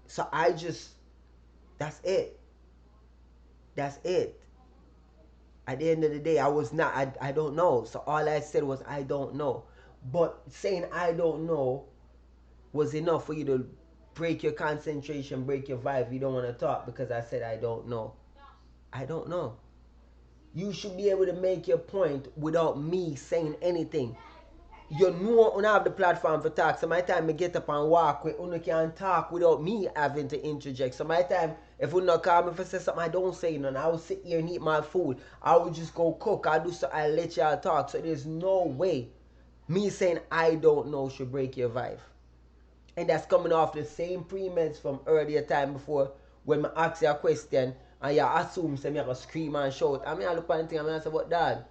So that's it. At the end of the day, I don't know. So all I said was, I don't know. But saying I don't know was enough for you to break your concentration, break your vibe. You don't want to talk because I said I don't know. I don't know. You should be able to make your point without me saying anything. You know, I have the platform for talk. So my time I get up and walk with, you can talk without me having to interject. So my time, if you not call me for say something, I don't say nothing. I will sit here and eat my food. I will just go cook. I do so. I let y'all talk. So there's no way me saying I don't know should break your vibe. And that's coming off the same premise from earlier time before when I ask you a question and you assume say me I go scream and shout. I mean I look at the thing and I say, but dad,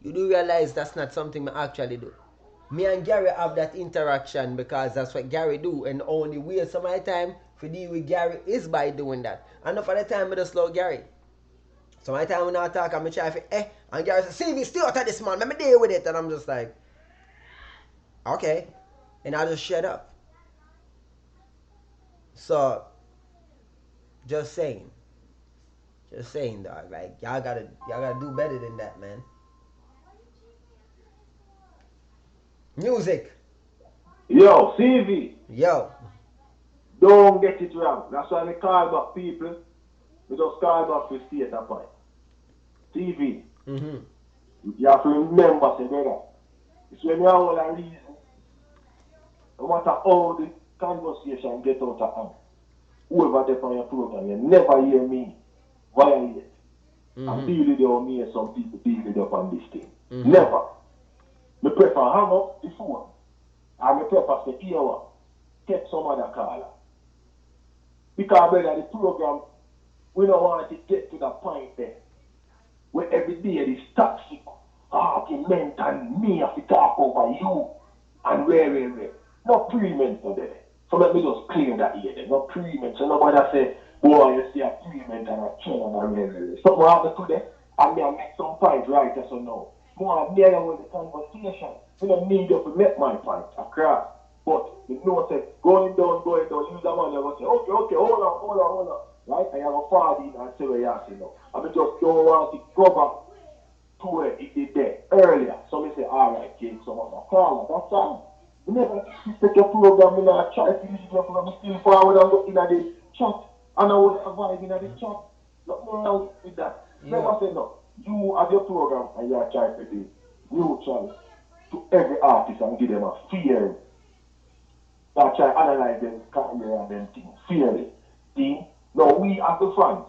you do realize that's not something I actually do. Me and Gary have that interaction because that's what Gary do, and only way some of the time for deal with Gary is by doing that. And enough of the time I just slow Gary. So my time when I talk I'm try to and Gary says, CV still out of this man, let me deal with it, and I'm just like, okay. And I just shut up. So just saying, dog. Like y'all gotta do better than that, man. Music. Yo, CV. Yo. Don't get it wrong. That's why I call back people. We just call back to state a point. TV. Mm-hmm. You have to remember, say, brother, it's when you have all a reason, no matter how the conversation get out of hand, whoever they on your program, you never hear me violate. And deal with your me and some people deal with up on this thing. Never. Me prefer hang up the phone. And me prefer say, here what? Take some other caller. Because brother, the program, we don't want to get to the point there where every day this toxic argument and me have to talk over you and where. No pre-mental there. So let me just clear that here then. No pre-mental. Nobody say, boy, you see a pre-mental and a chain and where. Something happen today and me make some point right as you know. More there with the conversation. We don't need you to make my point across. But you know say going down, use a man, you're going to say, okay, hold on. Right? And you have a party and say what you have to know. I mean just don't want to go back to where it did there earlier. So me say, alright, kid, so I'm a caller, that's all. You never take your program, you know, try to use your program, still forward and look in at the chat. And I was avoiding in the chat. Nothing wrong with that. Yeah. Never say no. You have your program and you are trying to be neutral to every artist and give them a fair. That try to analyze them career and them things fairly. See? Now we have the fans.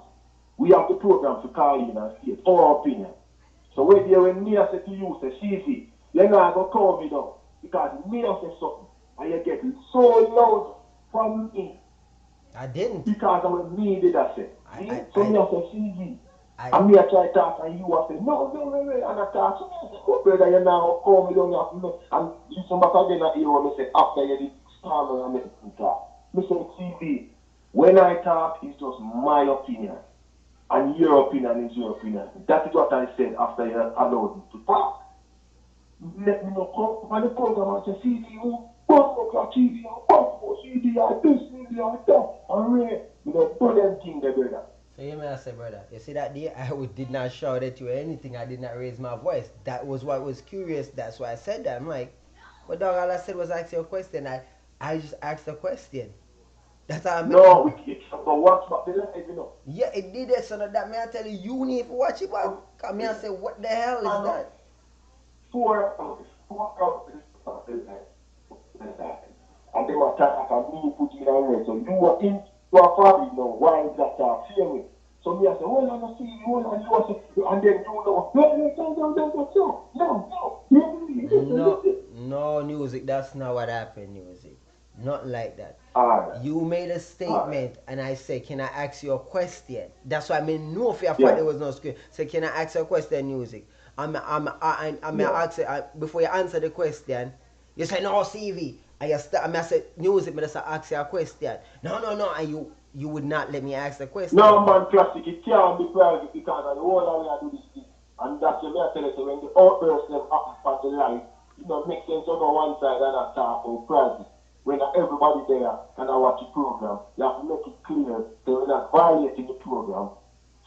We have the program to call in and state our opinion. So when me I say to you, say, CV, you're not going to call me down. Because me I say something and you get so loud from me. I didn't. Because of what me did I say. Me I say CV. And me I try to talk and you I say, no, and I talk. So me I say, oh brother, you're not going to call me down. You have to know. And listen back again at you and say, after you did stand and make me talk. Me say, CV, when I talk, it's just my opinion. And your opinion is your opinion. That is what I said after you allowed me to talk. Let me know come on the program and say, CD, you bump up your TV, you bump up CD, you this, CD, you that, and Ray, you know, do them things there, brother. so you may say, brother, you see that day I did not shout at you or anything, I did not raise my voice. That was what was curious, that's why I said that. I'm like, but dog, all I said was ask you a question. I just asked a question. That's how I meant. No, but watch back the live, you know. Yeah, it did it, so that me I tell you need to watch it back. Cause me I say, what the hell is that? Four hours and they were talking and me put in a way. So you were in your family now, why is that feeling? So me I say, hold on, see you, hold on, you say, and then you know, No, music, that's not what happened, music. Not like that. Alright. You made a statement and I said, can I ask you a question? That's why I mean, no fear thought there was no script. So can I ask you a question, music? Ask you, before you answer the question, you say, no, CV. And I said, music, but I ask you a question. No, and you would not let me ask the question. No, man, classic, it can't be private because I know all I do this thing. And that's what I tell you, so when the outburst them happen for the life, you know, make sense on one side and I talk about private. When everybody there and I watch the program, you have to make it clear that we're not violating the program.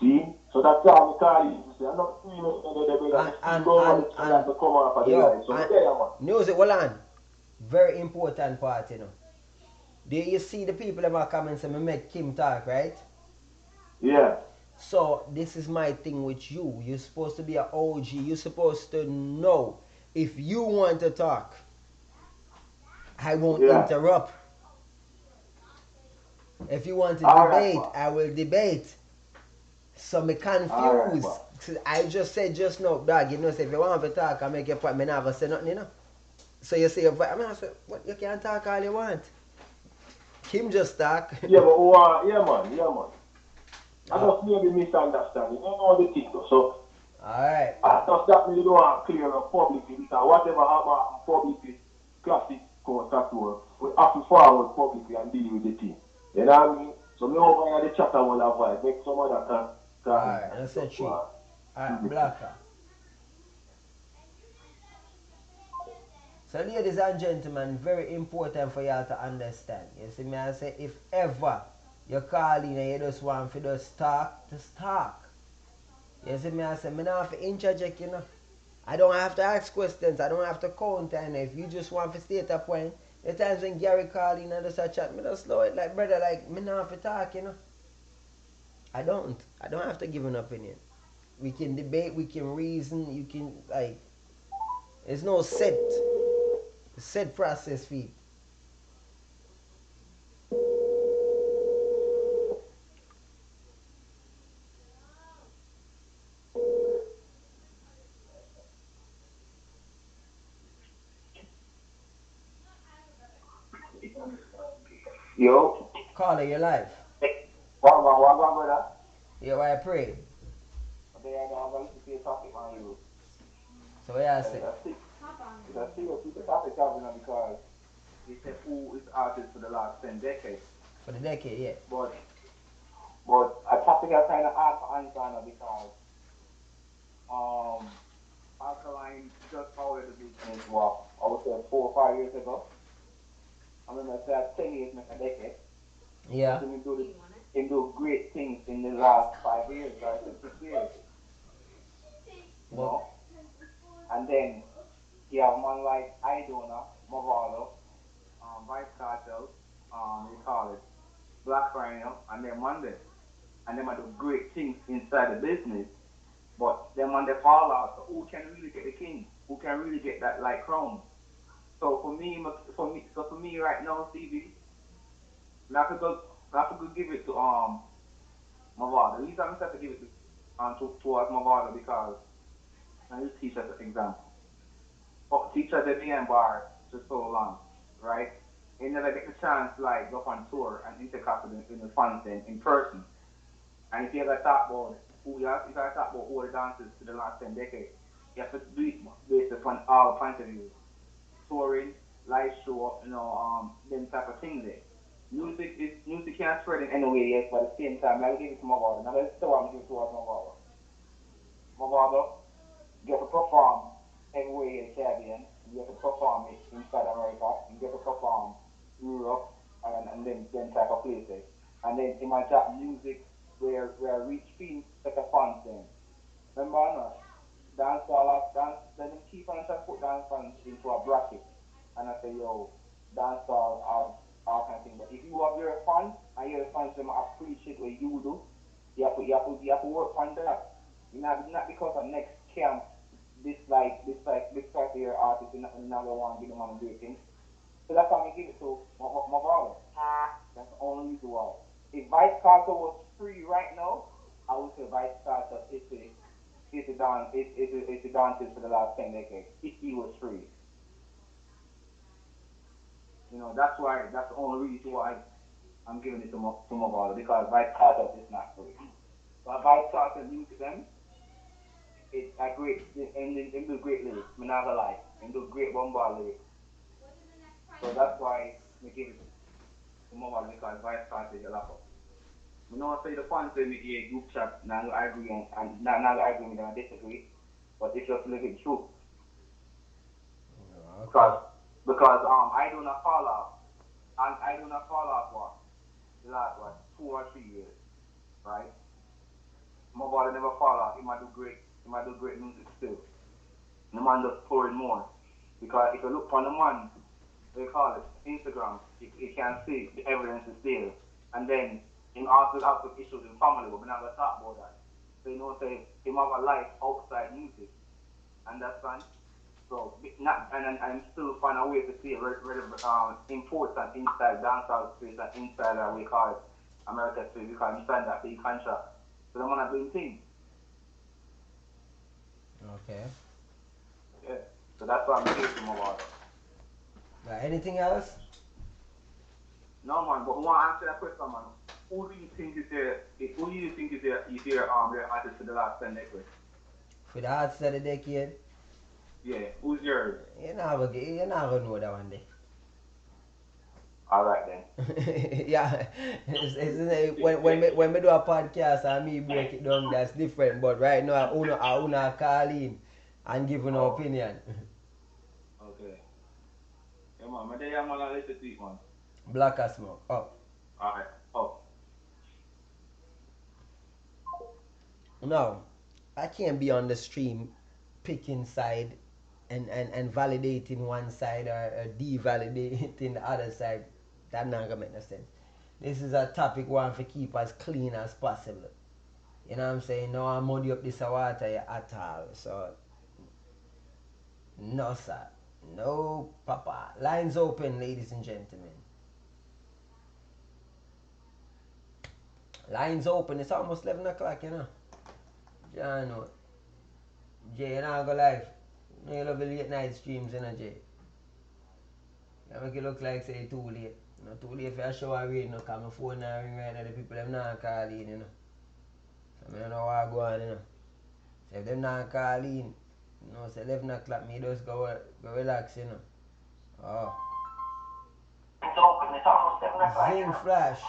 See? So that's how we call it. You say, I'm not feeling to come off of the line. So there, man. Music, hold on. Very important part, you know. Do you see the people that come and say me make Kim talk, right? Yeah. So this is my thing with you. You're supposed to be an OG. You're supposed to know if you want to talk, I won't Yeah. interrupt. If you want to All right, debate, boss. I will debate. So me All right, confused. boss. I just said just now, dog, you know, say if you want to talk, I make your point, me never say nothing, you know. So you say, I mean, I say, what, you can talk all you want. Kim just talk. Yeah, but yeah, man, yeah, man. I just maybe misunderstanding. You know the thing, though. So Alright. I just that me don't want to clear up publicly because whatever happen publicly, classic court tattoo, we have to forward publicly and deal with the thing. You know what I mean? So me over here the chatter will avoid. Make some other can Alright, that's a tree. Alright, Blacker. So ladies and gentlemen, very important for y'all to understand. You see me, I say if ever you call in and you just want to just talk. You see me, I say, me not have to interject, you know. I don't have to ask questions, I don't have to counter, and if you just want to state a point, the times when Gary call in and just a chat, me just slow it like, brother, like, me not have to talk, you know. I don't have to give an opinion. We can debate, we can reason, you can, like, there's no set process fee. Yo. Call it your life. What, brother? Yeah, why I pray. They are going to see a topic on you. So what I say? It's a serious topic, because it's a who is artist for the last 10 decades. For the decade, yeah. But a topic I kind of hard to answer now because Alkaline just started the business, I would say 4 or 5 years ago. I remember I said 10 years, make a decade. Yeah. So he do great things in the last 5 years, or 6 years. You know? And then you have man like Idona, Mavado, Vybz Kartel, we call it Black Rhino, and then Monday. And them are do great things inside the business. But then when they fall out, so who can really get the king? Who can really get that like crown? So for me right now, CV, I could go give it to Mavado. The reason I'm to give it towards Mavado because I use teach as an example. But teachers at the end bar for so long, right? They never get the chance to like go on tour and interact with the fans in person. And if you ever talk about if I talk about all the dances to the last 10 decades, you have to do it based upon all points of view. Touring, live show, them type of things there. Music can't spread in any way yet, but at the same time, I'll give it to Mavado. Now let's say what I'm giving towards Mavado. Mavado, get to perform everywhere in the Caribbean, you get to perform it inside America, you get to perform Europe and then type of places. And then in my job music where reach fiends set a fans then. Remember or not? Then them keep on trying to put dance into a bracket. And I say, yo, dancehall all kind of thing. But if you have your fans and your fans them appreciate what you do, you have to work on that. Not because of next camp this type of your artist and not gonna want to give them on a great thing. So that's why I give it to my father. That's the only reason why. If Vice Carter was free right now, I would say Vice Carter is the dances for the last 10 decades. If he was free. That's the only reason why I'm giving it to my father because Vice Carter is not free. But Vice Carter music them, it's a great and they do great lyrics. I'm not gonna lie. They do great bombard lyrics. So that's why we give it to Mobile because Vice Carter is a lot of. We know I say the fans say me a group chat, now I agree and now I agree with them, I disagree. But it's just living truth. Okay. Because I do not fall off. And I do not fall off the last 2 or 3 years, right? Mobile never fall off. He might do great music still. The man just pouring more. Because if you look for the man, they call it Instagram, you can see the evidence is there. And then him also have some issues in family, but we're not gonna talk about that. So you know say him have a life outside music. Understand? So not and I'm still find a way to see important inside dancehall space and inside we call it America space because inside that big contract. So I'm gonna bring things. Okay. Yeah. So that's what I'm thinking about. Anything else? No man, but I want to answer that question, man. Who do you think is your artist for the last 10 decades? For the artist of the decade? Yeah, who's yours? You're not gonna know that one day. Alright then. Yeah, when we do a podcast and me break it down, that's different. But right now, I own a call in and give an opinion. Okay. Yeah, man. My day I'm gonna let you see, man. Black as smoke. Up. Alright. Up. No, I can't be on the stream picking side and validating one side or devalidating the other side. That not gonna make no sense. This is a topic we want to keep as clean as possible. You know what I'm saying? No, I muddy up this water at all. So, no, sir. No, papa. Lines open, ladies and gentlemen. Lines open. It's almost 11 o'clock, you know. Yeah, know. Jay, you know, go live. You love the late night streams, you know, Jay. You make it look like, say, too late. Not too late for a show I read, no, because my phone now ring right now, the people them not call in, you know. So I don't know what go on, you know. So if them not call in, you know, say 11 o'clock, me just go relax, you know. Oh. It's open, it's almost 7 o'clock. Zing Flash.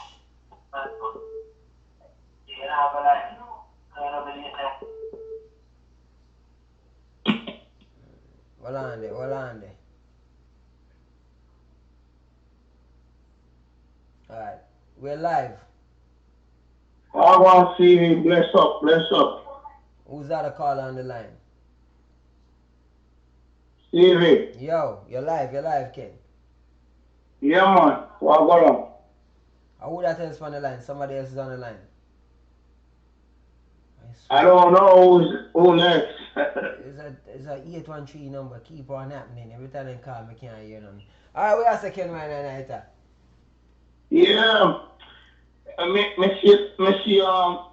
You know, but like, Hold on there. Alright, we're live. I want to see bless up. Who's that a call on the line? Stevie. Yo, you're live, Ken. Yeah, man. What going on? Who that else on the line? Somebody else is on the line. I don't know who next. It's a 813 number. Keep on happening. Every time they call me, can't hear none. Alright, we are second right now. Yeah. Me see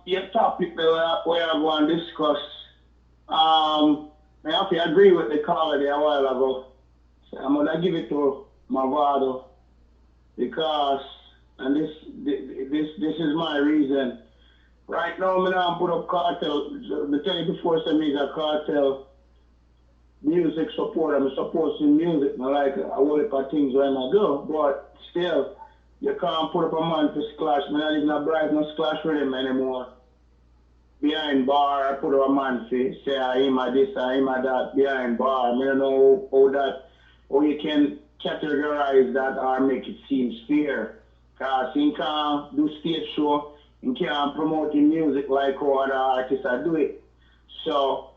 your topic that we are going to discuss. I have to agree with the caller there a while ago. So I'm gonna give it to Mavado because, and this is my reason. Right now, I'm gonna put up Kartel. The tell you before, some is a Kartel music support. I'm supporting music. I like a whole heap of things when I do, but still, you can't put up a man to splash. I'm not even a bribe no splash with him anymore. Behind bar, I put up a man to say I'm a this, I'm a that, behind bar. I don't know how you can categorize that or make it seem fair. Because he can't do stage show, he can't promote his music like how other artists are do it. So,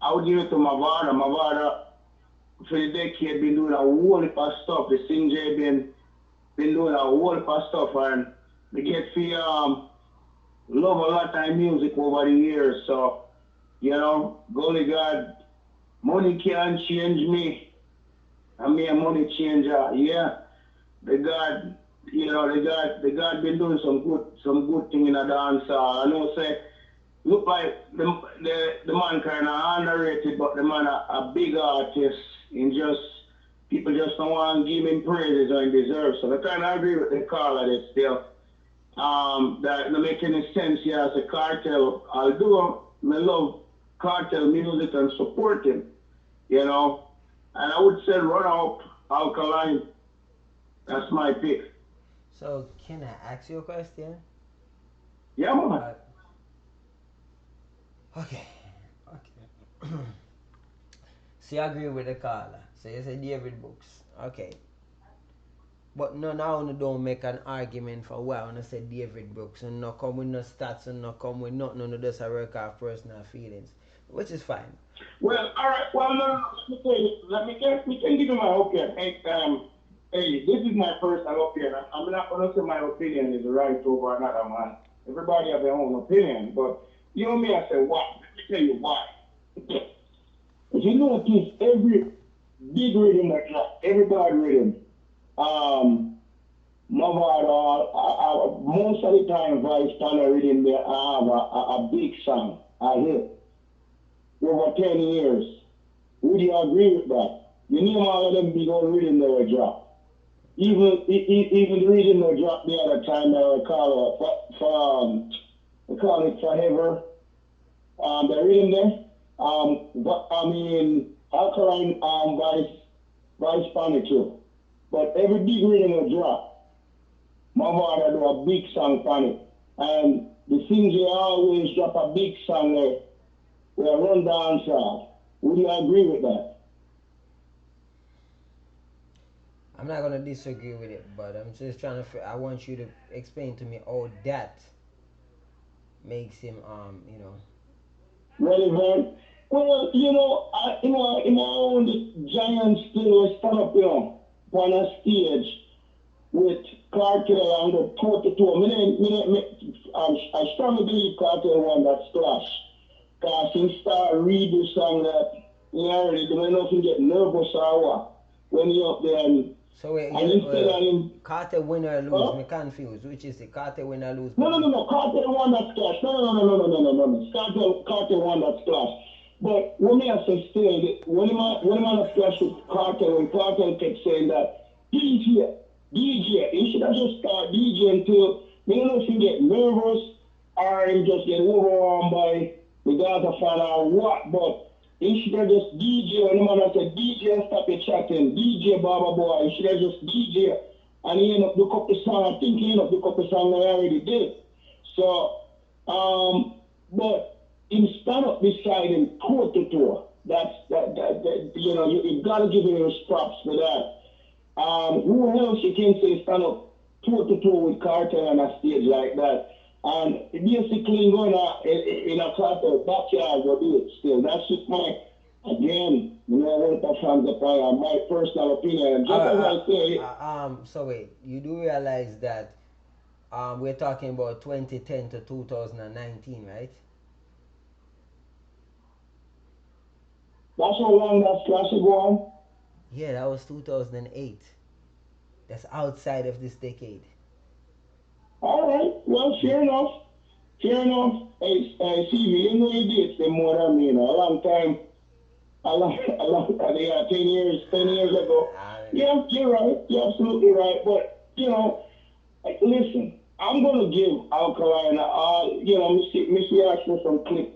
I would give it to Mavado. Mavado, for the decade, been doing a whole heap of stuff. The Sinjay been doing a whole heap of stuff, and they get to love a lot of music over the years. So, you know, Golly God, money can't change me. I'm a money changer. Yeah, the God, you know, the God been doing some good thing in a dance. I know, say, look like the man kind of underrated, but the man a big artist. And just people just don't want to give him praises or he deserves. So I kind of agree with the caller that still. That don't make any sense here as a Kartel. I love Kartel music and support him, you know. And I would say run up Alkaline. That's my pick. So, can I ask you a question? Yeah, man. Okay. So you agree with the caller. So you say David Brooks. Okay. But no, now you don't make an argument for why I say David Brooks and not come with no stats and not come with nothing, no just a work off personal feelings. Which is fine. Well, alright, well no, let me tell you, let me can give you my opinion. Hey, this is my personal opinion. I'm not going to say my opinion is right over another man. Everybody have their own opinion, but you know me, I say why. Let me tell you why. If you notice, every big rhythm that drop, every bad rhythm, Mavado, most of the time, Vybz on a rhythm, they have a big song, a hit, over 10 years. Would you agree with that? You name all of them big old rhythm they will drop. Even the rhythm they drop the other time, they call it Forever. The rhythm there. But I mean, Alkaline, Vybz on it too. But every big rhythm they drop, Mavado do a big song on it. And the things they always drop a big song there, where run dancehall. Would you agree with that? I'm not gonna disagree with it, but I'm just trying to. I want you to explain to me how that makes him, Relevant. Well, in my own giant still stand up, on a stage with Kartel and the toe to toe. I strongly believe Kartel won that splash. Because he start read the song that he already don't know if he get nervous or what. When he up there So wait, and instead of him. Carter win or lose? Me confused. Which is it? Carter win or lose? No. Kartel won that splash. No. Kartel won that splash. But when I say still, when I'm on a splash with Kartel, when Kartel kept saying that, DJ, you should have just start DJ until, you don't know if you get nervous or you just get overwhelmed by the Gaza fan or what, but you should have just DJ. When the man said, DJ, stop your chatting, DJ, Baba Boy, you should have just DJ. And he ended up look up the song. I think he ended up look up the song I already did. So, but him stand up beside him toe to toe. You gotta give him his props for that. Who else you can say stand up toe to toe with Kartel on a stage like that? And basically going in a Kartel backyard will do it still. That's just again, what the fans are my personal opinion. And just as I say, so wait, you do realize that we're talking about 2010 to 2019, right? That's how long that splash ago on? Yeah, that was 2008. That's outside of this decade. All right. Well, fair enough. Hey, CV, you know you did say more than me, a long time. Yeah, 10 years ago. Yeah, you're right. You're absolutely right. But, listen, I'm going to give Alkaline, Missy asked for some clip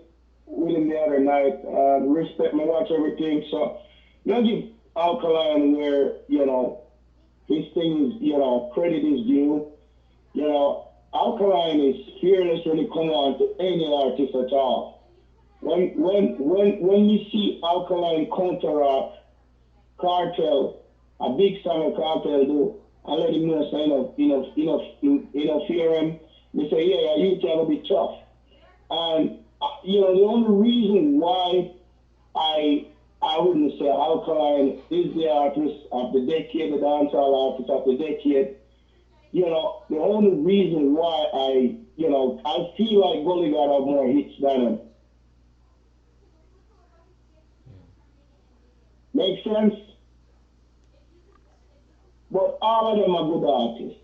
with him the other night. Respect me, watch everything. So, I'll give Alkaline where, his thing is, credit is due. Alkaline is fearless when it comes on to any artist at all. When you see Alkaline counteract Kartel, a big song of Kartel do, I let him know say fear him. They say, yeah, you try to be tough. And the only reason why I wouldn't say Alkaline is the artist of the decade, the dancehall artist of the decade. The only reason why I feel like Gully got have more hits than him. Make sense? But all of them are good artists.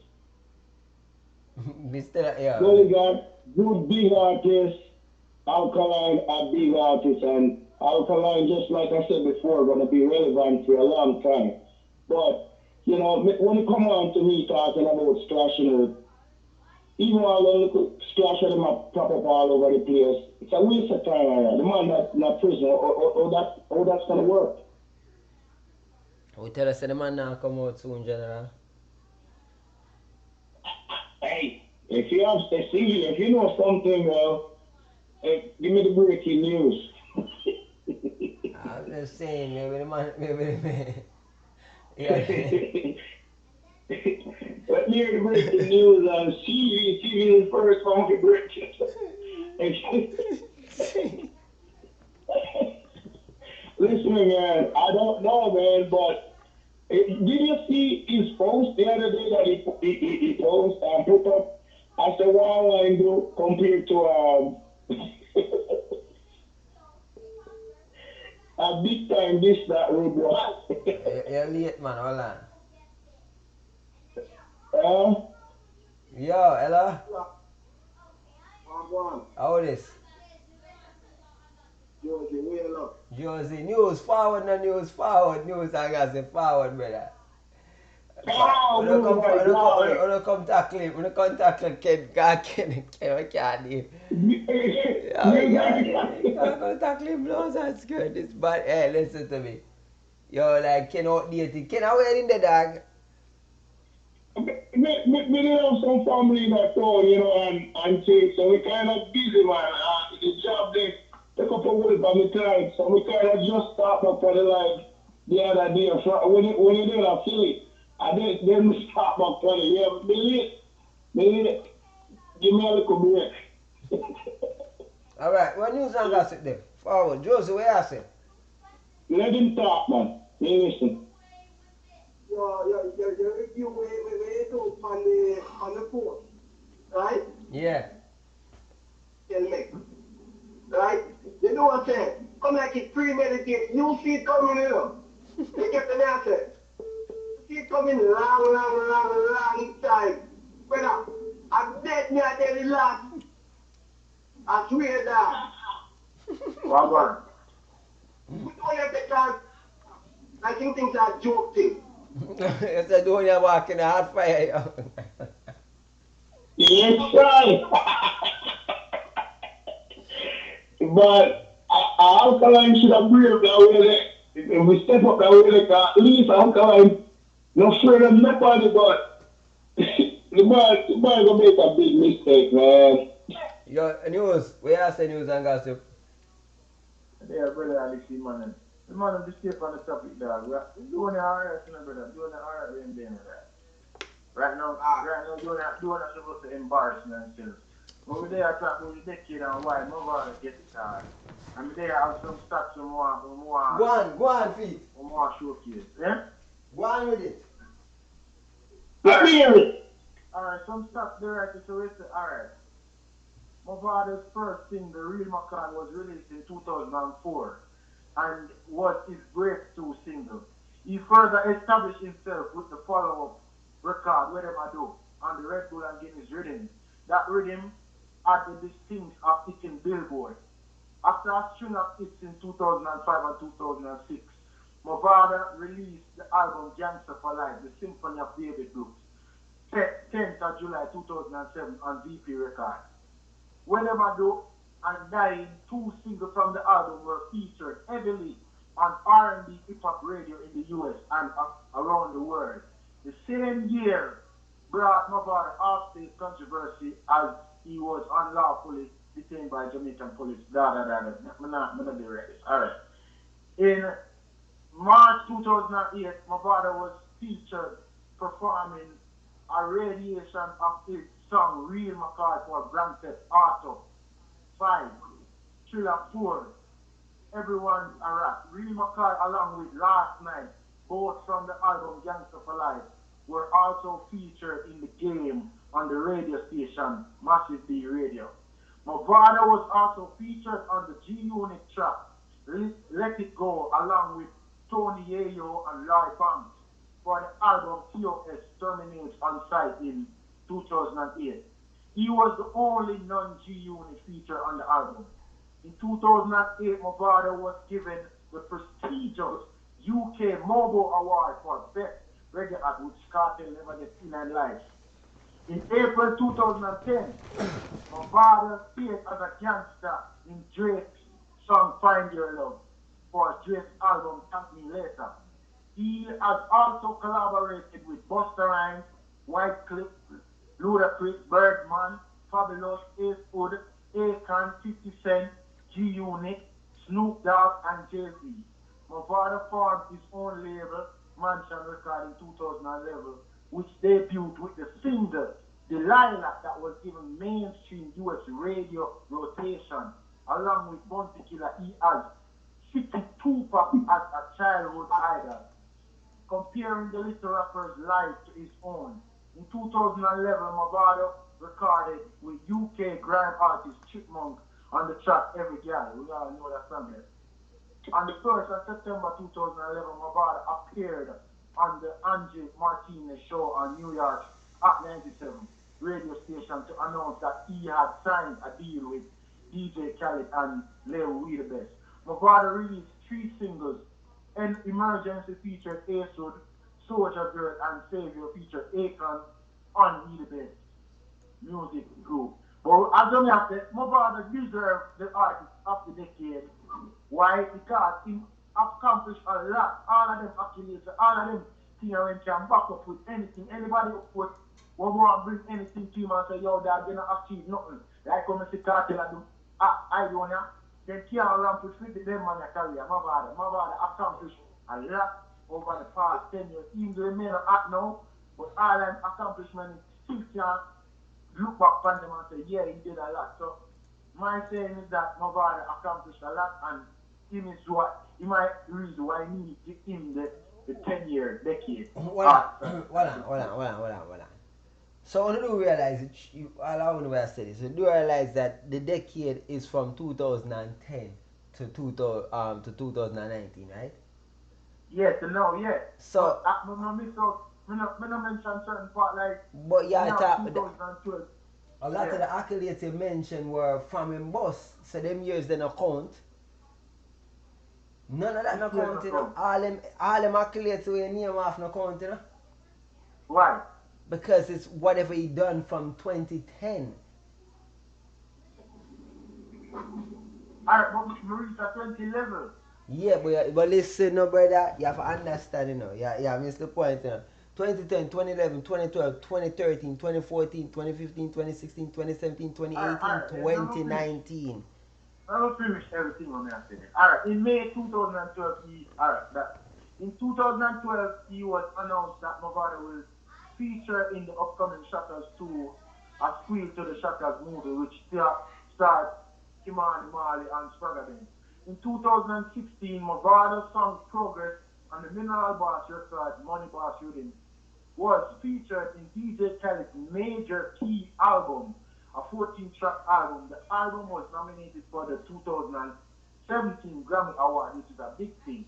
Gully got good big artists. Alkaline a big artist, and Alkaline, just like I said before, going to be relevant for a long time. But when it come on to me talking about splashing, even all the little splash of them pop up all over the place, it's a waste of time. The man not prison, how that's going to work? We tell us that the man now come out soon, General. Hey, if you know something, well, give me the breaking news. I'm just saying, maybe the man. Yeah. Let me hear the breaking news on TV. TV is the first one to break it. Listen, man, I don't know, man, but did you see his phone? here to a big time this that road boy. You're late, man. Hold on. uh, Yo, hello? One. How this? Josie, where you look? Josie, news forward, no news forward. News, I got to say forward, brother. oh, When you my God. come tackle him, when you come tackle Ken, God, Ken, I can't do. Yeah, I'm gonna tackle him, no, that's good. It's bad. Hey, listen to me. Yo, like, Ken outdated. Ken, how are you in the dog? We did have some family in that town, you know, and things, so we kind of busy, man. The job they take up a week on the time, so we kind of just start up for the like the other day. When you did a Philly, I then start up for the yeah, me late. Give me a little break. Alright, what news and gossip there? Forward. Josie, what you say? Let him talk, man. You listen. You talk on the phone, right? Yeah. Tell me, right? You know what I'm saying? Come like it's premeditated. You see it coming, you know. You get the answer. You see it coming long time. Brother, I'm dead near the last. I swear that. Wagwan. We don't have the chance. I think things are joke thing. You said when you walk in the hot fire. Yes, right. But Alkaline should have brave that way there. If we step up that way there, at least Alkaline not afraid of nobody, but the boy gonna make a big mistake, man. Yo, news. Where you say news and gossip? Yeah, brother, I see, man. The man of the step on the topic, dog. We're doing it alright, brother. Doing it alright, we're in there, right now, doing it supposed to embarrass me and still. But we there talk about the decade and why Mavado get it hard. And we there have some stats we more Go on, feet. we more showcase. Yeah? Go on with it. Let me hear it. Alright, some stats there right so we say, alright. Mavado's first single, The Real Macan, was released in 2004 and was his breakthrough single. He further established himself with the follow-up record, Whatever I Do, on the Red Bull and Guinness rhythm. That rhythm had the distinct of hitting Billboard. After a string of hits in 2005 and 2006, Mavado released the album Gangster for Life, The Symphony of David Brooks, 10th of July 2007 on VP Records. Whenever I Do and Dying, two singles from the album were featured heavily on R&B hip-hop radio in the US and around the world. The same year brought Mavado off-stage controversy as he was unlawfully detained by Jamaican police. I'm not be ready. Alright. In March 2008, Mavado was featured performing a radiation of his song Real McCall for Grand Theft Auto 5, Thriller 4, Everyone's a Rat. Real McCall along with Last Night, both from the album Gangster for Life, were also featured in the game on the radio station Massive B Radio. Mavado was also featured on the G-Unit track Let It Go along with Tony Yayo and Lloyd Banks for the album TOS Terminates on Site in 2008. He was the only non-G-Unit feature on the album. In 2008, Mavado was given the prestigious UK Mobile Award for Best Reggae Act, which Kartel never gets in their life. In April 2010, Mavado appeared as a gangster in Drake's song Find Your Love for Drake's album Thank Me Later. He has also collaborated with Busta Rhymes, Wycliffe, Ludacris, Birdman, Fabulous, Ace Hood, Akon, 50 Cent, G-Unit, Snoop Dogg, and Jay-Z. Mavado formed his own label, Mansion Record, in 2011, which debuted with the single Delilah that was given mainstream US radio rotation. Along with Bounty Killer, he has cited Tupac as a childhood idol, comparing the little rapper's life to his own. In 2011, Mavado recorded with UK grime artist Chipmunk on the track Every Girl. We all know that song there. On the 1st of September 2011, Mavado appeared on the Angie Martinez show on New York at 97 radio station to announce that he had signed a deal with DJ Khaled and Lil We The Best. Mavado released 3 singles, and Emergency featured Aesud, Soldier Girl, and Savior featured Akon on We The Best music group. But as I said, Mavado deserves the artist of the decade. Why? Because he accomplished a lot. All of them accolades, all of them things when can back up with anything. Anybody who want to bring anything to him and say, yo, dad, you not achieve nothing. Like when I say Kartel, I do, I don't know. Then can't ramp with them on your career. Mavado accomplished a lot over the past 10 years. Even though they may not act now, but all them accomplishments still can look back on them and say, yeah, he did a lot. So my saying is that Mavado accomplished a lot, and him is what he might reason why he need to give him the 10-year decade. Hold on. So when you realize it, all I want to say is, you do realize that the decade is from 2010 to 2019, right? Yes, no, yes. So I mention certain part like. But yeah, 2012. A lot of the accolades you mentioned were from him boss. So them years they don't count. None of that no count, you know. All them accolades we name off no count, you know. Why? Because it's whatever he done from 2010. Alright, but Marisa 2011. Yeah, but listen, no brother, you have to understand, you know. Yeah, miss the point, you know. 2010, 2011, 2012, 2013, 2014, 2015, 2016, 2017, 2018, 2019. I will finish everything on that. Alright, in May 2012, in 2012, he was announced that Mavado will feature in the upcoming Shatters 2, A Squeal to the Shatters movie, which stars Kimani Marley and Spragadin. In 2016, Mavado's song Progress on the Mineral Boss record Money Boss Rhythm was featured in DJ Khaled's major key album, a 14-track album. The album was nominated for the 2017 Grammy Award, which is a big thing,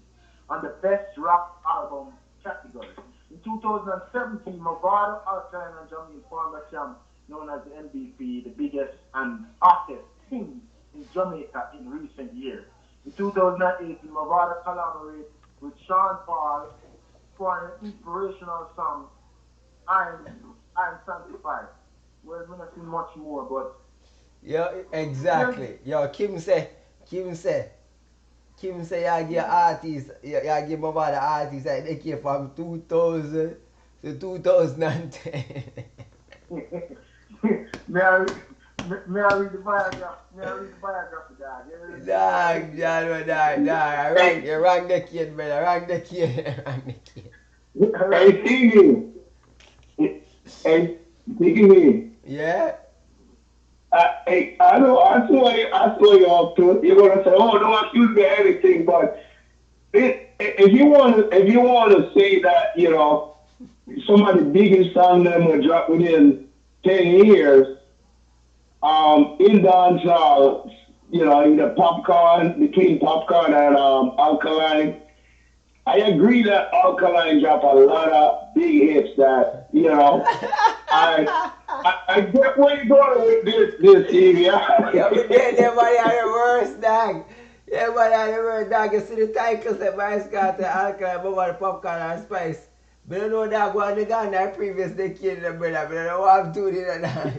on the Best Rap Album category. In 2017, Mavado, Alkaline, and Jamil formed a camp known as the MVP, the biggest and hottest thing in Jamaica in recent years. In 2018, Mavado collaborated with Sean Paul for an inspirational song, I'm Sanctified. Well, we're not seeing much more, but... Yeah, exactly. Yo, Kim say, you give artists, you give Mavado artists like they came from 2000 to 2010. May I read the biography, dog? Dog. You wrong the kid, brother. Wrong the kid. Hey, Stevie. Hey, Stevie. Yeah? Hey, I saw you off to it. You're gonna say, "Oh, don't accuse me of anything," but if you want to say that, you know, some of the biggest songs that will drop within 10 years, in dancehall, you know, in the Popcaan, between Popcaan and Alkaline, I agree that Alkaline dropped a lot of big hits that, you know, I get where you're going with this TV. Yeah, but then everybody had the worst, dog. Everybody had the worst, dog. You see the titles that Vybz got the Alkaline, Mavado, Popcaan, and Spice. But I know that one they got in that previous decade, brother. But I don't want to do that.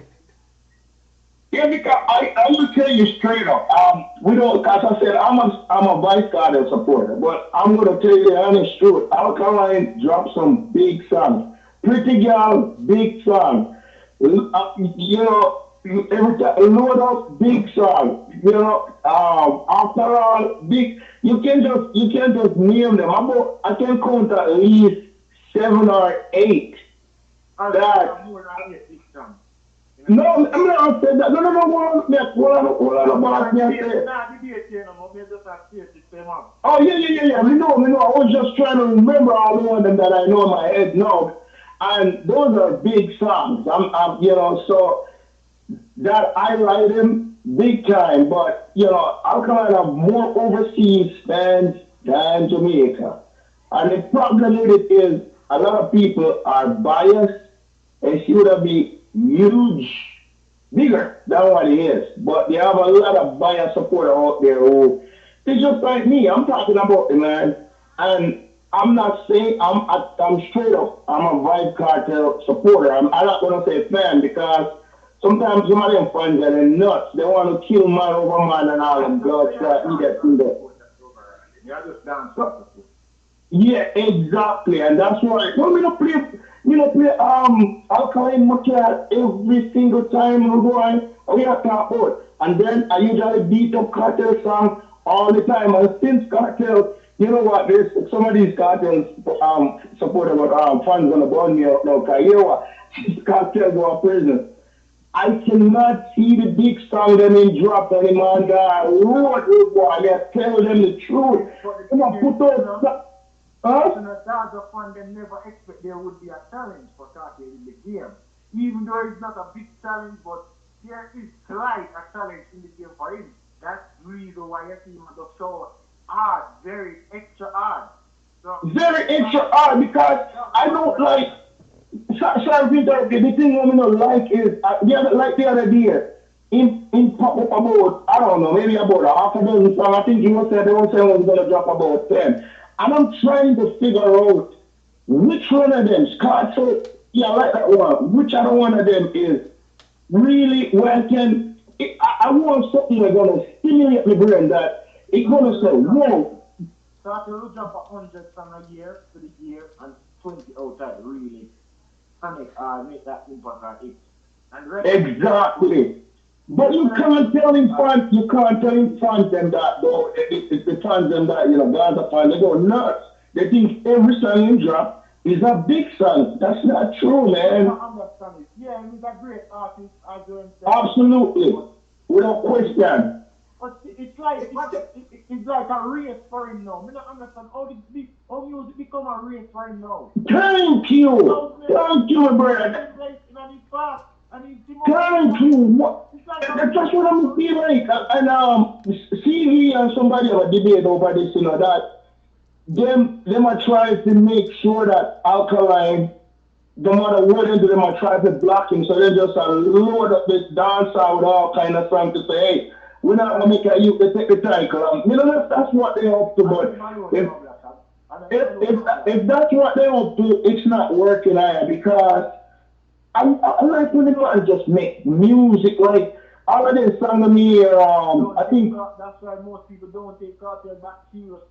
Yeah, because I will tell you straight up. We don't, as I said, I'm a Vice Kartel supporter, but I'm gonna tell you the honest truth. Alkaline dropped some big songs. Pretty Girl, big song. You know, every time load up big song. You know, after all, big. You can't just name them. I can count at least 7 or 8. That. No, I'm not saying that. No, hold on, about me. Oh, yeah. We know. I was just trying to remember all the ones that I know in my head now. And those are big songs. You know, so that highlight him big time. But you know, Alkaline have more overseas fans than Jamaica. And the problem with it is a lot of people are biased and she would have been huge, bigger than what it is. But they have a lot of biased supporter out there who it's just like me. I'm talking about the man, and I'm not saying I'm straight up. I'm a Vibe Cartel supporter. I'm not gonna say fan because sometimes some of them fans are nuts. They want to kill man over man and all them girls that eat that through that. Yeah, just dance. Yeah, exactly, and that's why. No, me no play Alkaline Macchiato every single time we go on. We have to about, and then I usually beat up Cartel song all the time. And since Cartel, you know what? There's some of these Cartels supporter fans gonna burn me out now. Cause you know what? Since Cartel go to prison, I cannot see the big song them in drop anymore. God, Lord, boy, they tell them the truth. Come on, put those. So the Dodger fan, they never expect there would be a challenge for Kartel in the game. Even though it's not a big challenge, but there is slight a challenge in the game for him. That's the reason why your team is so hard, very extra hard. So, very extra hard because I don't like. Sorry, Peter, the thing I don't like is the other day in pop up about I don't know maybe about a half a dozen songs. I think you was saying they were saying was gonna drop about 10. And I'm trying to figure out which one of them, Scott, so yeah, I like that one. Which other one of them is really where I want something that's going to stimulate my brain that it's going to say, whoa. Start to drop 100 songs a year to the year and 20 outside, really. And make that impact on it. Exactly. But you can't tell him fans them that though. It's the fans them that, you know, Gaza fans, they go nuts. They think every song you drop is a big song. That's not true, man. Yeah, he's a great artist. Absolutely. Without question. But it's like a race for him now. I don't understand how music become a race for him now. Thank you. Thank you, brother. Thank you. That's what I'm feeling like. And CV and somebody have a debate over this, you know, that them are trying to make sure that Alkaline, no matter what they do, them are trying to block him. So they just load up this dancer with all kind of songs to say, hey, we're not gonna make a youth to take the title. You know, that's what they up to, but if that's what they up to, it's not working either because I like when the man just make music like all of this song to me. I think that's why most people don't take Kartel back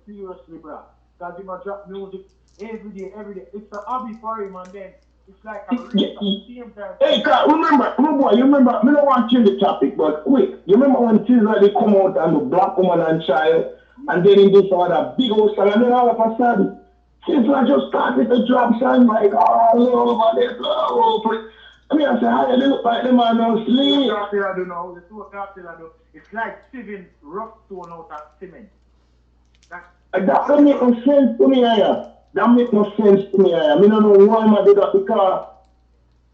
seriously, bro. Because he might drop music every day. It's a hobby for him, and then it's like a race at the same time. Hey, remember, you remember, I don't want to change the topic, but quick, you remember when Tizla they come out and the Black Woman and Child, and then he do some other big old song, and then all of a sudden, Tizla just started to drop songs like all over the globe. I mean, I say, how they look like them man no sleep. I don't know. The two Kartel I do. It's like sieving rough stone out of cement. That don't make no sense to me, yeah. That make no sense to me, yeah. I don't know why I do that because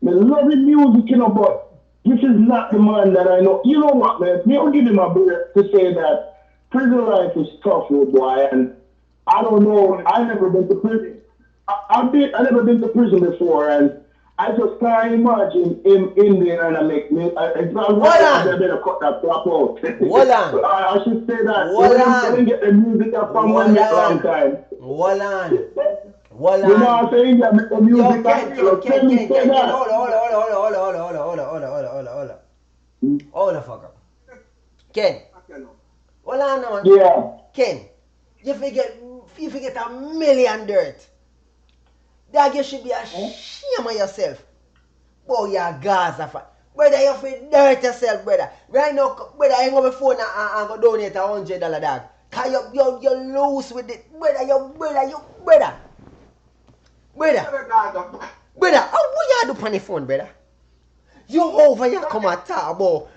I love the music, you know, but this is not the man that I know. You know what, man? Me, I'll give him a break to say that prison life is tough, little boy, and I don't know. I never been to prison. I never been to prison before, and I just can't imagine him in there and I make me. It's not right that they better cut that crap out. I should say that. They get the music up from one long time. Hold on. You know what I'm saying? They make the music up. Hold on, fucker. Ken. Hold on now. Yeah. Ken, you forget a million dirt. That you should be ashamed of yourself. Boy, you're a Gaza fan. Brother, you feel dirt yourself, brother. Right now, brother, hang up the phone and go donate $100, dog. Cause you're loose with it. Brother. Brother, what you do on the phone, brother? You over here come and talk about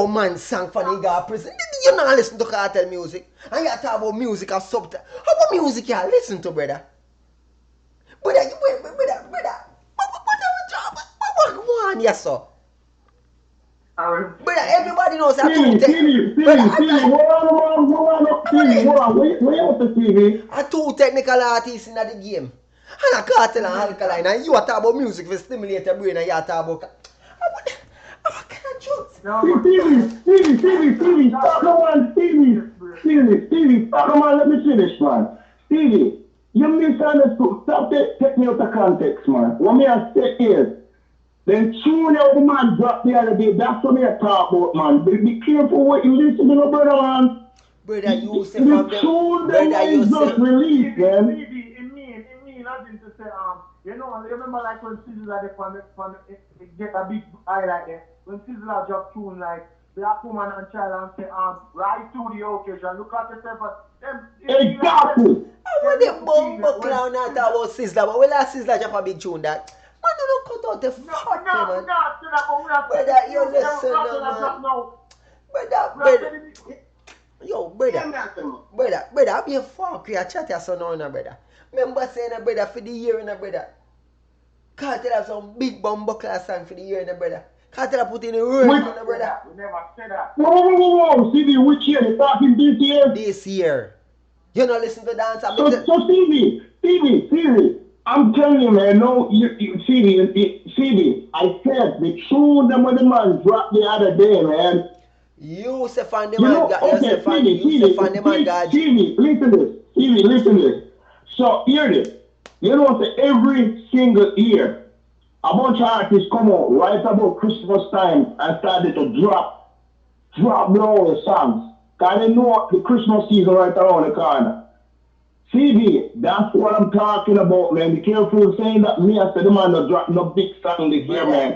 man song for nigga prison. You not listen to Kartel music. And you talk about music or subtitle. How about music you listen to, brother? Brother, what one, yes, sir? Brother, everybody knows that TV, a two technical artists in the game. And a Kartel and Alkaline. And you are talking about music for stimulate your brain and you are talking about... What kind of jokes? Stevie, stop the man, Stevie, stop the man, let me finish, man. Stevie, you misunderstood. Stop take me out of context, man. What me I say is, then tune out the man dropped the other day. That's what me I talk about, man. Be careful what you listen to, brother, man. Brother, you say from the tune that is just released, man. It mean nothing to say, you know, remember like when Sizzler get a big eye like that. When Sizzler drop tune like Black Woman and Child and say, rise to the occasion, look at yourself and exactly. I want the bumbo clown not about Sizzler, but when I Sizzler drop a big tune that man don't cut out the fuck, man. Brother, you listen now, man. Brother, I be a fuck you chat your son on, brother. Remember saying, brother, for the year, brother. Kartel have some big bumbo class song for the year, brother. Kartel put in the word, brother. We never said that. Whoa, Stevie, which year? You talking this year? This year. You not listen to dance. So Stevie, I'm telling you, man, no, Stevie, I said the tune that when the man dropped the other day, man. You say find the man God. Stevie, listen to this. So here this. You know, every single year, a bunch of artists come out right about Christmas time and started to drop the songs. Because they know the Christmas season right around the corner. CV, that's what I'm talking about, man. Be careful saying that me. I said the man not drop no big song this year, man. I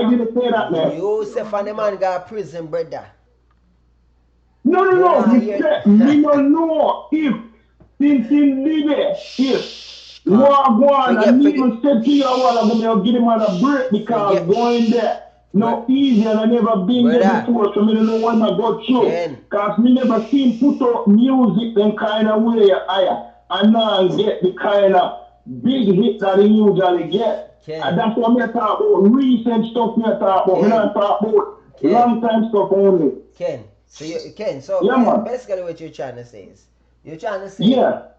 didn't say that, man. You say find the man got prison, brother. No. Me don't know if Tintin did it. If Wagwan and even said to you, I'm going to give him a break because going there. No easy and I never been there before, so I don't know what I go through. Because me never seen put out music them kind of way higher. And now I get the kind of big hit that they usually get. And that's what me talk about. Recent stuff me talk about. Me not talk about long time stuff only. So basically what you're trying to say is, you're trying to say,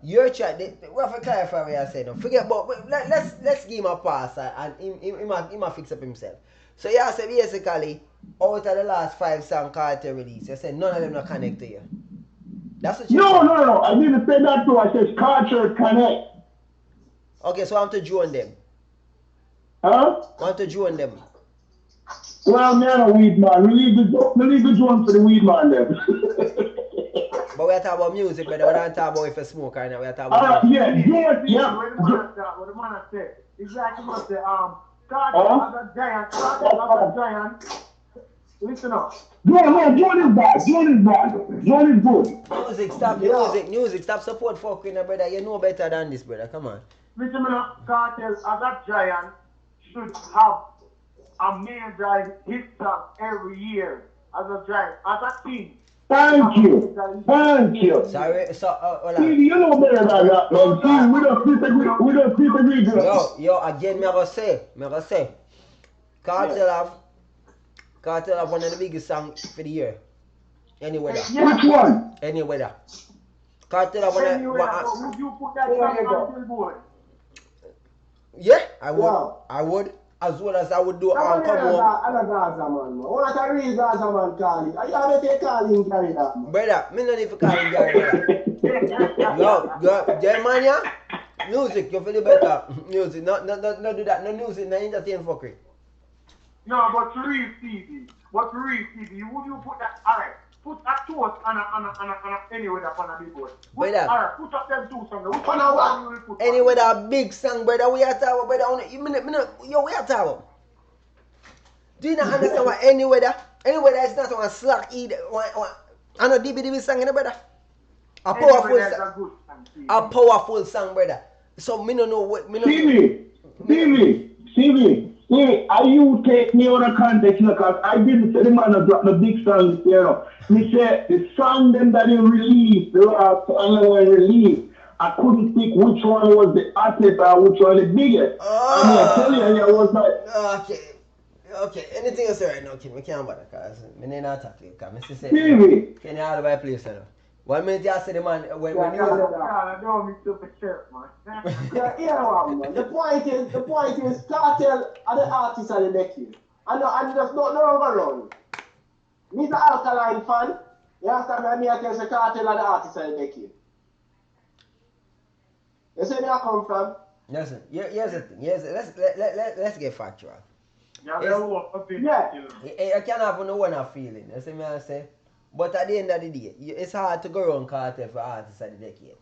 you're trying to, we have to clarify what you're saying. Now. Forget about, let's give him a pass and he might fix up himself. So you say basically, out of the last 5 songs Kartel release, you say none of them not connect to you. That's what you say. No. I didn't say that too. I said Kartel connect. Okay, so I'm to join them. Huh? I want to join them. Well, man, a weed man. We leave the joint for the weed man then. But we are talking about music, but we don't talk about if you smoke or not. We are talking about music. What the man said. Exactly what the Kartel as a giant. Listen up. John is bad. John is good. Music, stop support fucking, brother. You know better than this, brother. Come on. Listen up, Kartel as a giant should have a major hit song every year as a giant, as a king. Thank you. Sorry, See, you know better than that, man. See, we don't disagree. Yo, again, me gonna say, Kartel have one of the biggest songs for the year. Any weather. Which one? Any weather. Kartel have one of. Would you put that song on Billboard? Yeah, I would. As well as I would do come home. What a real Gaza man calling. I have to call him carry that. Brother, me no need to call him carry that. Yo, man, yeah? Music, you feel better. Music, no do that. No music, no entertain fuckery. No, but to real TV, would you put that, alright, put a toast on a anyway upon a billboard. Alright, put up them 2 songs. Anyway, that big song, brother, we are talking, brother. Yo, we are talking. Do you not understand what any weather is not one slack either. And a DB song, brother. A powerful song, brother. So me no know what me no CV. Are you take me out of context because I didn't say the man that dropped the big song this year. Me say the song them that he released, the last song that he released, I couldn't pick which one was the artist or which one the biggest. I tell you, I was like, okay. Okay, anything else right now, Ken? We can't bother because I need not talk to you. Because Mr. Say, TV. Can you all over the place, you know? 1 minute you say the man, when you... I don't mean to be chirp, man. Yeah, man. The point is, Kartel are the artists of the decade. And just don't go around. Me the Alkaline fan. You understand me? I tell you, Kartel are the artists of the decade. You see where I come from? Listen, here's the thing. Let's get factual. Yeah. I can't have no one feeling. You see me I say? But at the end of the day, it's hard to go around Kartel for artists of the decade.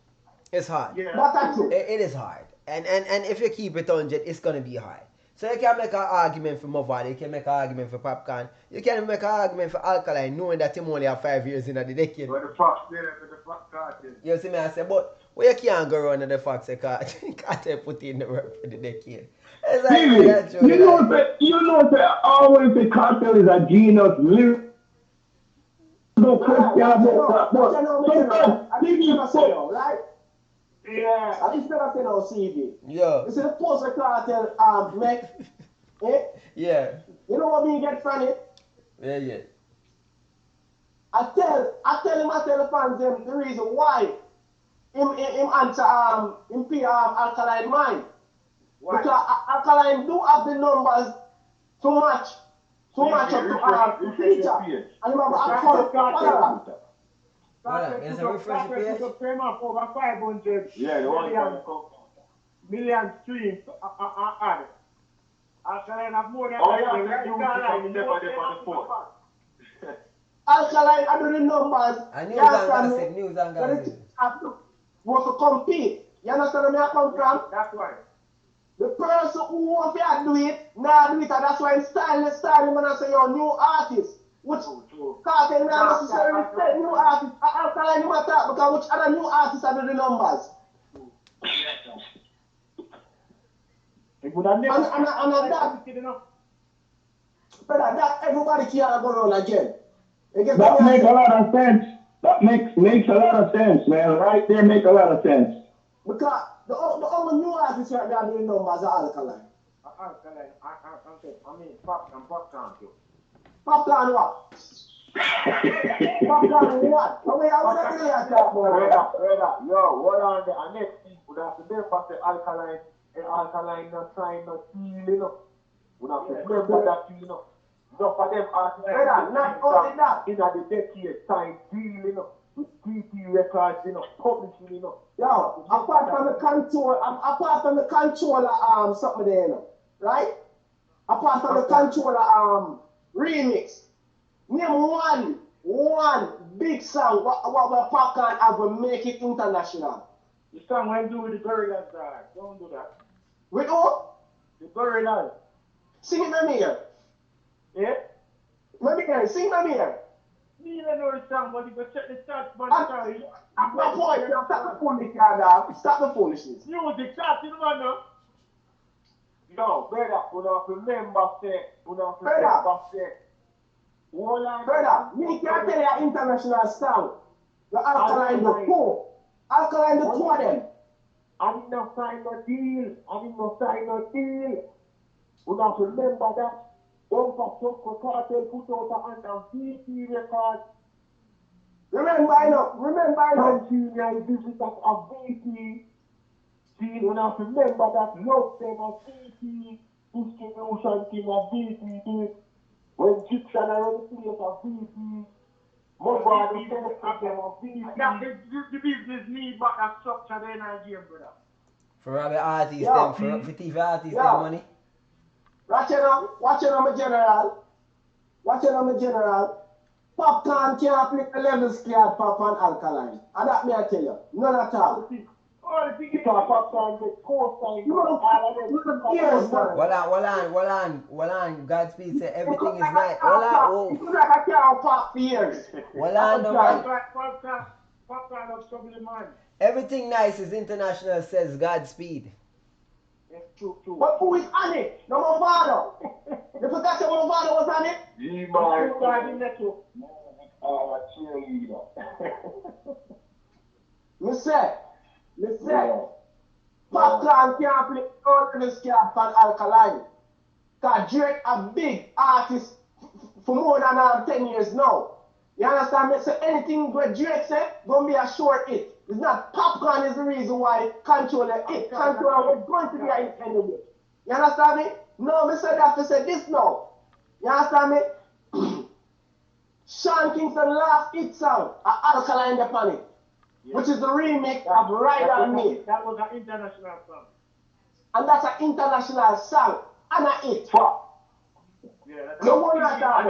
It's hard. Yeah. That's true. It is hard. And if you keep it 100, it's going to be hard. So you can make an argument for Mavado, you can make an argument for Popcaan, you can make an argument for Alkaline, knowing that him only have 5 years in the decade. But the fuck, yeah, but the fuck Kartel. You see me I say, but you can't go around the fact that Kartel put in the work for the decade. It's like, TV, you know that always the Kartel is a genius lyric. No question about that. But sometimes TV, right? Yeah. I just never say no CV. Yeah. You see the post the Kartel make, eh? Yeah. You know what me get from it? Yeah. I tell the fans them the reason why him answer him pay Alkaline mine. Why? Because Alkaline do have the numbers to match up to feature. And remember I There's a refresh page. Came up over 500 yeah, the one million streams added. Alkaline have more than Alkaline I do the numbers. News and gossip. Have to work to compete. You understand where I come from? That's why. The person who wants to do it, now do it, and that's why I'm styling when I say you're a new artist. Which Kartel not necessarily say new artist. Alkaline you matter because which other new artists are doing the numbers. And that, brother, that everybody can't go on again. That makes a lot of sense. That makes a lot of sense, man. Right there make a lot of sense. Because the only new artists right now doing numbers are Alkaline. Alkaline, I mean, Popcaan too. Popcaan what? Popcaan what? I mean, I was not really at that, boy. Yo, what on the next week would have to be for the Alkaline and Alkaline not trying not steal, you know. Would have to remember that, you know. Enough of them artists, not only that. In the decade, signed deal, you know. With DP records, you know, publishing, you know. Yo, apart from the controller, something there, you know, right? Apart from the controller, remix. Name one big song what Popcaan have will make it international. The song when do with the Gorillas, don't do that. With who? The Gorillas. Sing it, let me hear. Yeah? Let me hear. Sing it, let me hear. Me don't know the song, but you go check the stats, but sorry. At no point, stop the foolishness, Stop the foolishness. Music, chat, you don't know. No, brother, you don't remember, Brother, me can't tell you international song. The Alkaline the two. Alkaline the two of them. I did not sign no deal. You don't remember that. Don't for Kartel put out an VP record. Remember I know. Continually visit a VP. See, you don't remember that. Love them a VP. Distribution team a VP. When Gypsy around the place a VP. Mavado first them a VP. The business need back a structure there in Nigeria, brother. For Robbie artists, them, for TV artists, them money. Watch it on my general. Popcaan can't play the level scared Pop and Alkaline. And that me I tell you. None at all. All the things Popcaan get co-signed. Hold on. Godspeed say everything is nice. Hold on. Like I can't pop for years. Hold on, Popcaan of trouble the man. Everything nice is international, says Godspeed. Yes, true. But who is on it? No Mavado. You forgot your Mavado was on it? Yeah, man. Cheerleader. Me say. Popcaan can't play all the scared for Alkaline. Because Drake a big artist for more than 10 years now. You understand me? So anything what Drake said, gonna be a short hit. It's not Popcaan is the reason why Control a hit. Control was going to be a hit anyway. You understand me? No, me said that to say this now. You understand me? Sean Kingston last hit song, Alkaline upon it, which is the remix of Ride On Me. That was an international song. And that's an international song and a hit. Yeah, No one like that.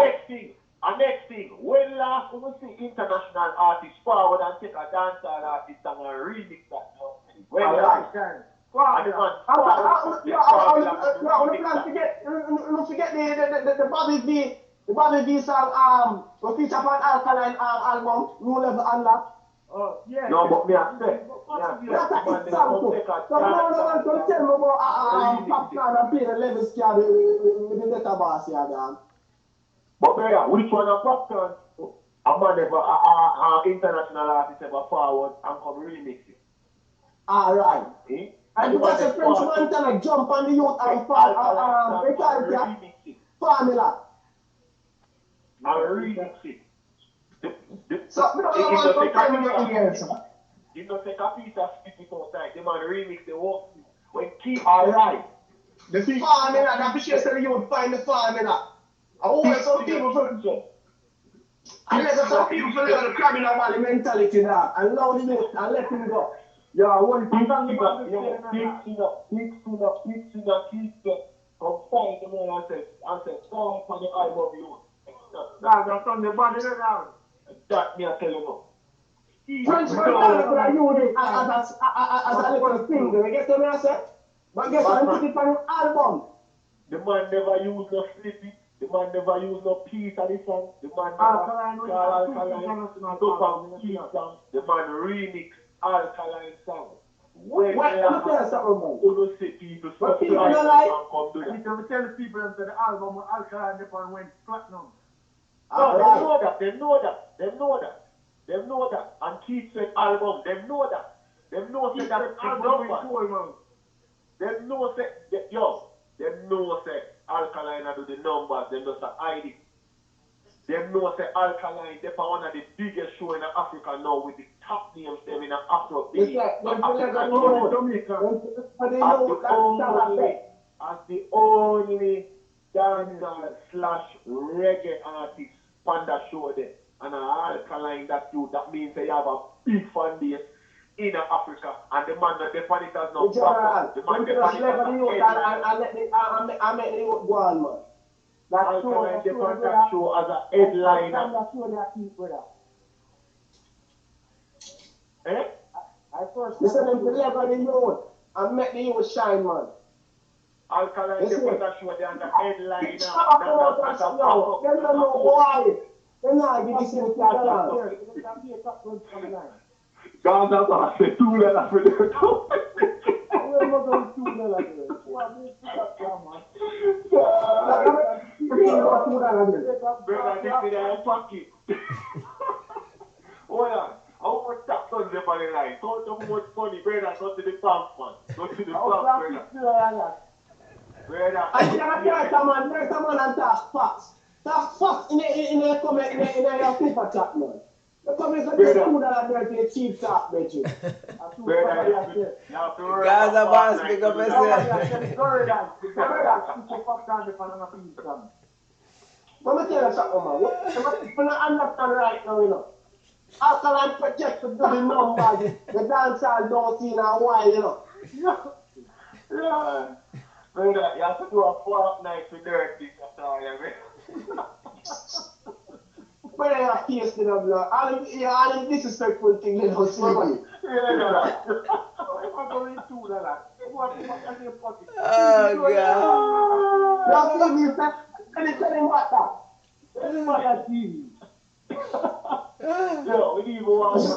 Next thing, when last we see international artists forward and take a dancehall artist and remix that now? When last? Don't forget the Bobby V song we feature on Alkaline album, Rule Level Unlock. Oh, yeah. No, but me I say. That's a hit song too. So no, don't tell me about Popcaan and play the levels card with the database here, man. But brother, which one of Popcaan? A man ever, international artist ever forward and come remix it. Alright. Eh? And because the French man can jump on the youth and formula. And remix it. So, we don't want to compare with Indians. You don't take a piece of spit outside, the man remix the work. When keep alright. The formula, that for sure you would find the formula. I want some people from unless some people from the criminal valley mentality now and allow the youth and let him go. Yeah, I want to keep come find the man and say, come up on the album you. That's on the body now. That me I tell you now. French man can use it as a little finger, you get what I say? But guess what, put it on your album. The man never use no slippy. The man never use no piece of the song. The man never Alkaline, the man remix Alkaline song. When let me tell you something, man. You don't see people but people don't like. You can tell the people that the album with Alkaline upon went platinum. No, they know that. And Keith said album, they know that. They know that album. They know say Alkaline do the numbers, they just hide it. They know say Alkaline, they're one of the biggest show in Africa now with the top names them in Afro. As the only dancehall / reggae artist on that show there. And Alkaline that means they have a big fan base in Africa, and the man that defend it as no back. The man defend it as no I make the youth go on, man. That show as a headliner. Eh? Listen them to level the youth and make the youth shine, man. Alkaline defend that show there and the headliner. They don't know why. They're not giving this in the God, that's what I said, $2 for them. Hold on. I want to stop on the line. Don't talk about funny, brother. Go to the pump, man. Go to the pump, brother. Brother. I can't come on and talk facts. Talk facts in a comment in a super chat, man. The comments are just $2 there to cheap talk, bet you. Guys are boss, pick up yourself. Let me tell you something, man. People don't understand right now, you know. Alkaline project to do the numbers. The dancehall don't see in a while, you know. Yeah. Brother, you have to do a 4 night with dirty after all, yeah, man. But I have taste in them, blood. All them disrespectful thing they don't see, man. Oh, God. Now, tell me, tell him what that. Yo, we need more water.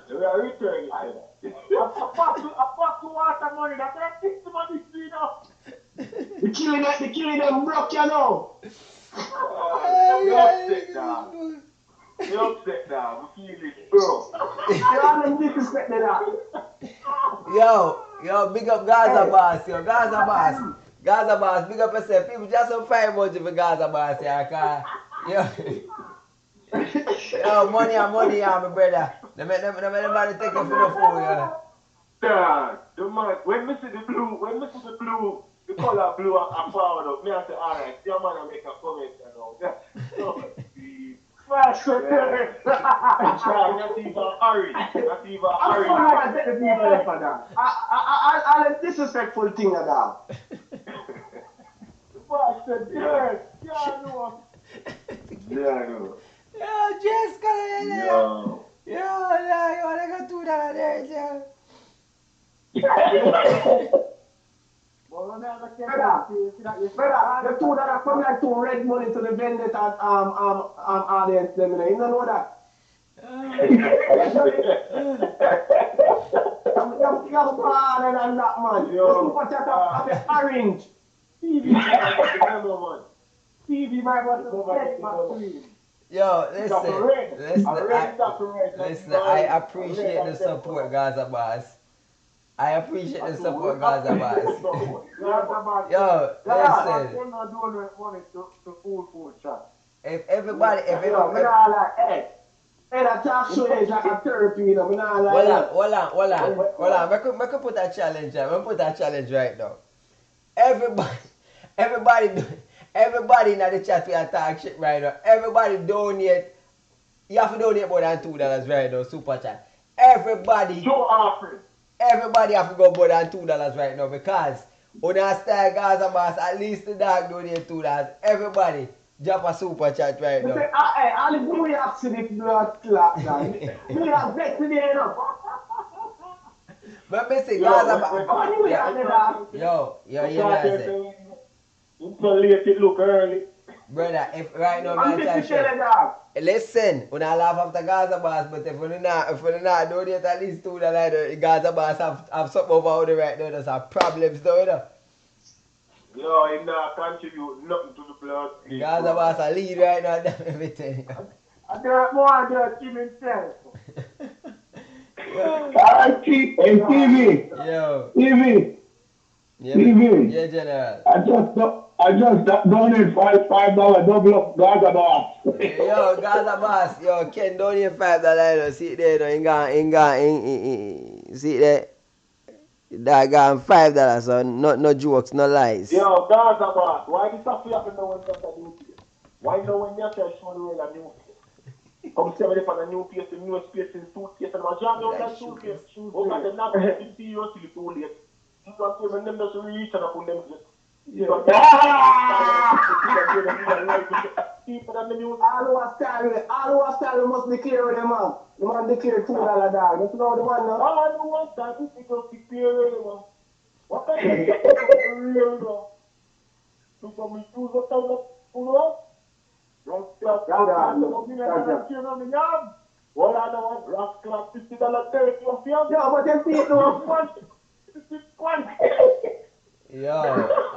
We are returning. I pass to water money. That's like 60 money street up. The killing them broke, you know. We're upset now. We feel it, bro. Yo, big up Gaza boss, yo. Gaza boss. Gaza Boss, big up yourself. People just some fire emoji for Gaza Boss here, cause yo, money, my brother. Them nobody take it for no fool, yeah. Yeah, the man, when me see the blue, the color blue, I found up. Me I say, alright, your man I make a comment, you know. Yeah. So, flash there. Not even orange. Not even orange. I take the people for that. I disrespectful thing of that. Flash there. Yeah, I know. Yeah, I know. Yo, Jessica, Yo. Yo, you wanna go do that there, Joe? Brother, the two that are from like two red money to the vendetta audience, them, you know that. You have harder than that, man. You put that up the orange. TV, my boy. Yo, listen, I appreciate the support, Gaza Boss. I appreciate the support, Gaza Boss. Yo, listen. If everybody, Hey, that talk show is like a therapy, you know. Hold on. I could put that challenge on. I'm put that challenge right now. Everybody in the chat we are talk shit right now. Everybody donate. You have to donate more than $2 right now, super chat. Everybody have to go more than $2 right now because when I start Gaza Boss, at least the dog donate $2. Everybody drop a super chat right now. I'll do the accident blood clot, man. We have bet today, you know. But listen, Gaza Boss. Yo, it's so late, it look early. Brother, if right now I'm listen, when I laugh after Gaza Boss, but if we're not donate at least $2, Gaza Boss have something over there right now. There's some problems though, you know. Yo, he not contribute nothing to the blood. Gaza Boss a lead right now and everything. I do it more than the team himself. Alright, TV. Yo. TV. Yeah, General. I just donated $5 double up Gaza Boss. Yo, Gaza Boss. Yo, Ken donate $5. See there, see there. That got $5, so no jokes, no lies. Yo, Gaza Boss, why this stuff happen now when you're new place? Why now when you're show the world a new place? Come see me for a new place, the newest place in suitcase, and my job don't like suitcase. Oh, but they're not going to see you till it's too late. You don't see when them just reach and put them just. All who are style must declare with them, man. The man declared $2 dog. That's not the one, no? I don't want that. This is just declare with them. What kind of stuff is real, though? Look at me, use what kind of food, huh? Rough well, I don't want rough club $50 therapy of you. Yeah, but them people one. Yo,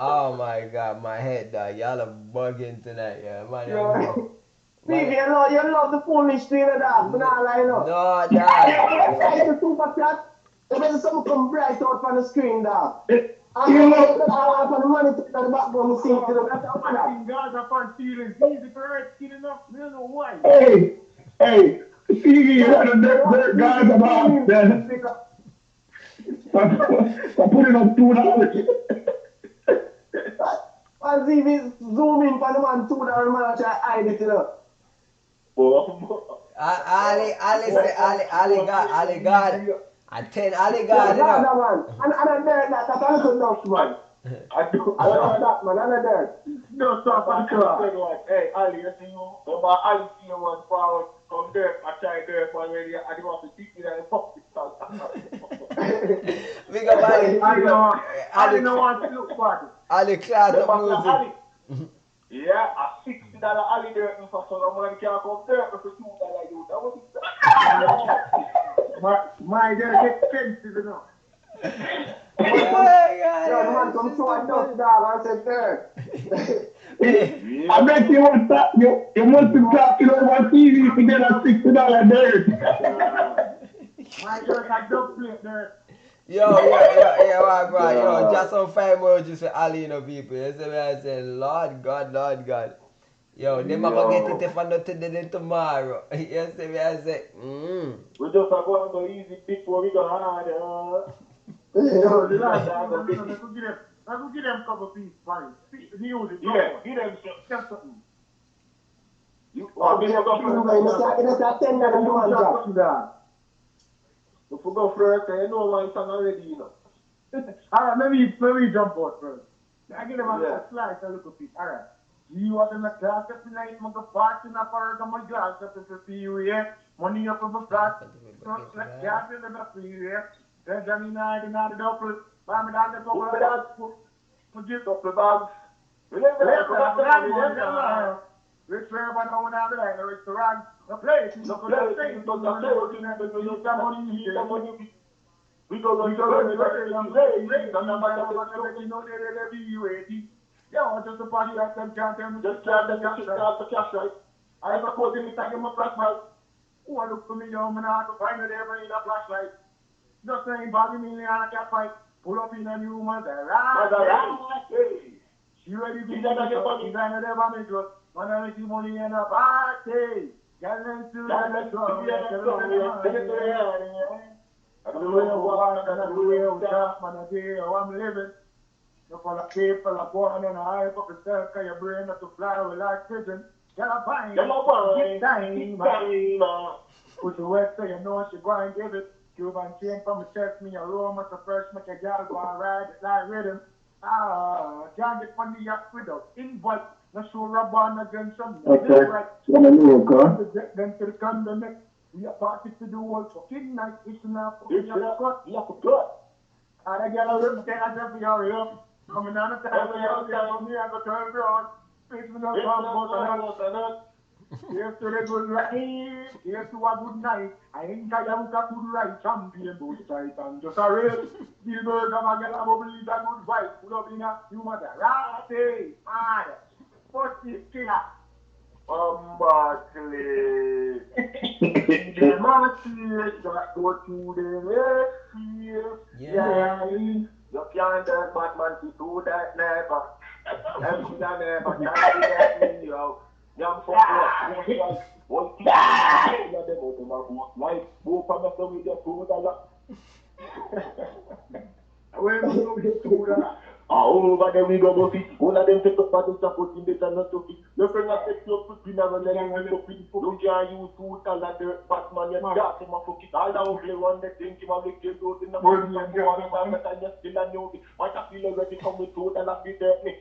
oh my God, my head, dog. Y'all are bugging tonight, yeah, man. Stevie, you love the foolish thing of that, but not like no. No, dog. The super chat, there's something come bright out from the screen, dog. I want the money to the background to see to the rest of the guys are fun feelings. Easy for her skin enough. We don't know why. Hey, Stevie, you know the guys about then. I'm putting up $2. As if it's zooming for the man $2 man try hide it, you know. Ali God. I tell Ali God, you know. And I there that's a little nuts, man. I don't know that, man. I'm there. No, stop on the car. Hey, Ali, you see you. But Ali see you one forward. Come there. I try there for already. I didn't want to teach you that in public. Big up Ali. I don't want to look for it. Ali class up music. Yeah, a $60 Ali there for some man can't come there for $2 you. That was my they're expensive enough. Oh my God. Yo, the man come to a dust dog and said there. I bet you must be talking over TV to get a $60 there. My girl got dub plate there. Right. Yo, just some 5 emojis for Ali, people. You see me, I say, Lord God. Yo, them are going to get it for not today then tomorrow. You see me, I say, We just are going to go easy before we go hard. Yo, relax. I could give them a couple of pieces, fine. Music, give them just something. You It's a 10 that you want to if we go first, you know my song already, you know. Alright, let me jump out first. I give them a slice, a little piece. Alright. You are in the class of tonight, mother party, not for my glass, up to see you here. Money up of a flat, not like gas in the free here. Then Johnny Night and not a double. Bam down the couple of that. Forget up the bags. Rich fair by now and down the line, the restaurant, the place, the place, the money. We go to yeah, just a party like them can't tell me. Just can't tell me the cash right. I suppose in the time of a flashlight. Who I look for me, yo, man, I have to find it ever in a flashlight. Just saying, body me in a cat fight. Pull up in a new Maserati. She ready to be like a funny guy that ever made us. Man, I make you money in a party. Get into the song. I don't know what I'm doing, man, I do how I'm living. You for the people are born and I hype up yourself, cause your brain not to fly with like prison. Get a fine, get time, put the wet so you know she go and give it. Cuban chain from my chest, me a room at the first, make a gal go and ride it like rhythm. Can't get money up without invite. No show rub on against some. Right. Then to the condom. We are party to do all fucking night. It's enough. You have to cut. And I get a little thing I said for you. Coming down the time, I go turn around. Face me up, about here's to the good right. Here's to a good night. I ain't got a good right. Champion both sides and just a real. Spielberg, I'm a girl, I'm a believe a good vibe. Pull up in a few Maserati. Mad. What's this killer? Barkley. The mountains that go to the field. Yeah. You can't tell Batman to do that never. Everything never can get me, yo. Young fuck up. One thing, why both of us with the $2? Where do you get $2? Over there we go, Buffy. One of them take up for the put in the tunnel to be. Your friend has take your foot in and then you go pretty. You can't use $2 Batman, you got him a fucking. All the only one that think him a make you go in the morning and you still a new. What I feel already come with $2 be there.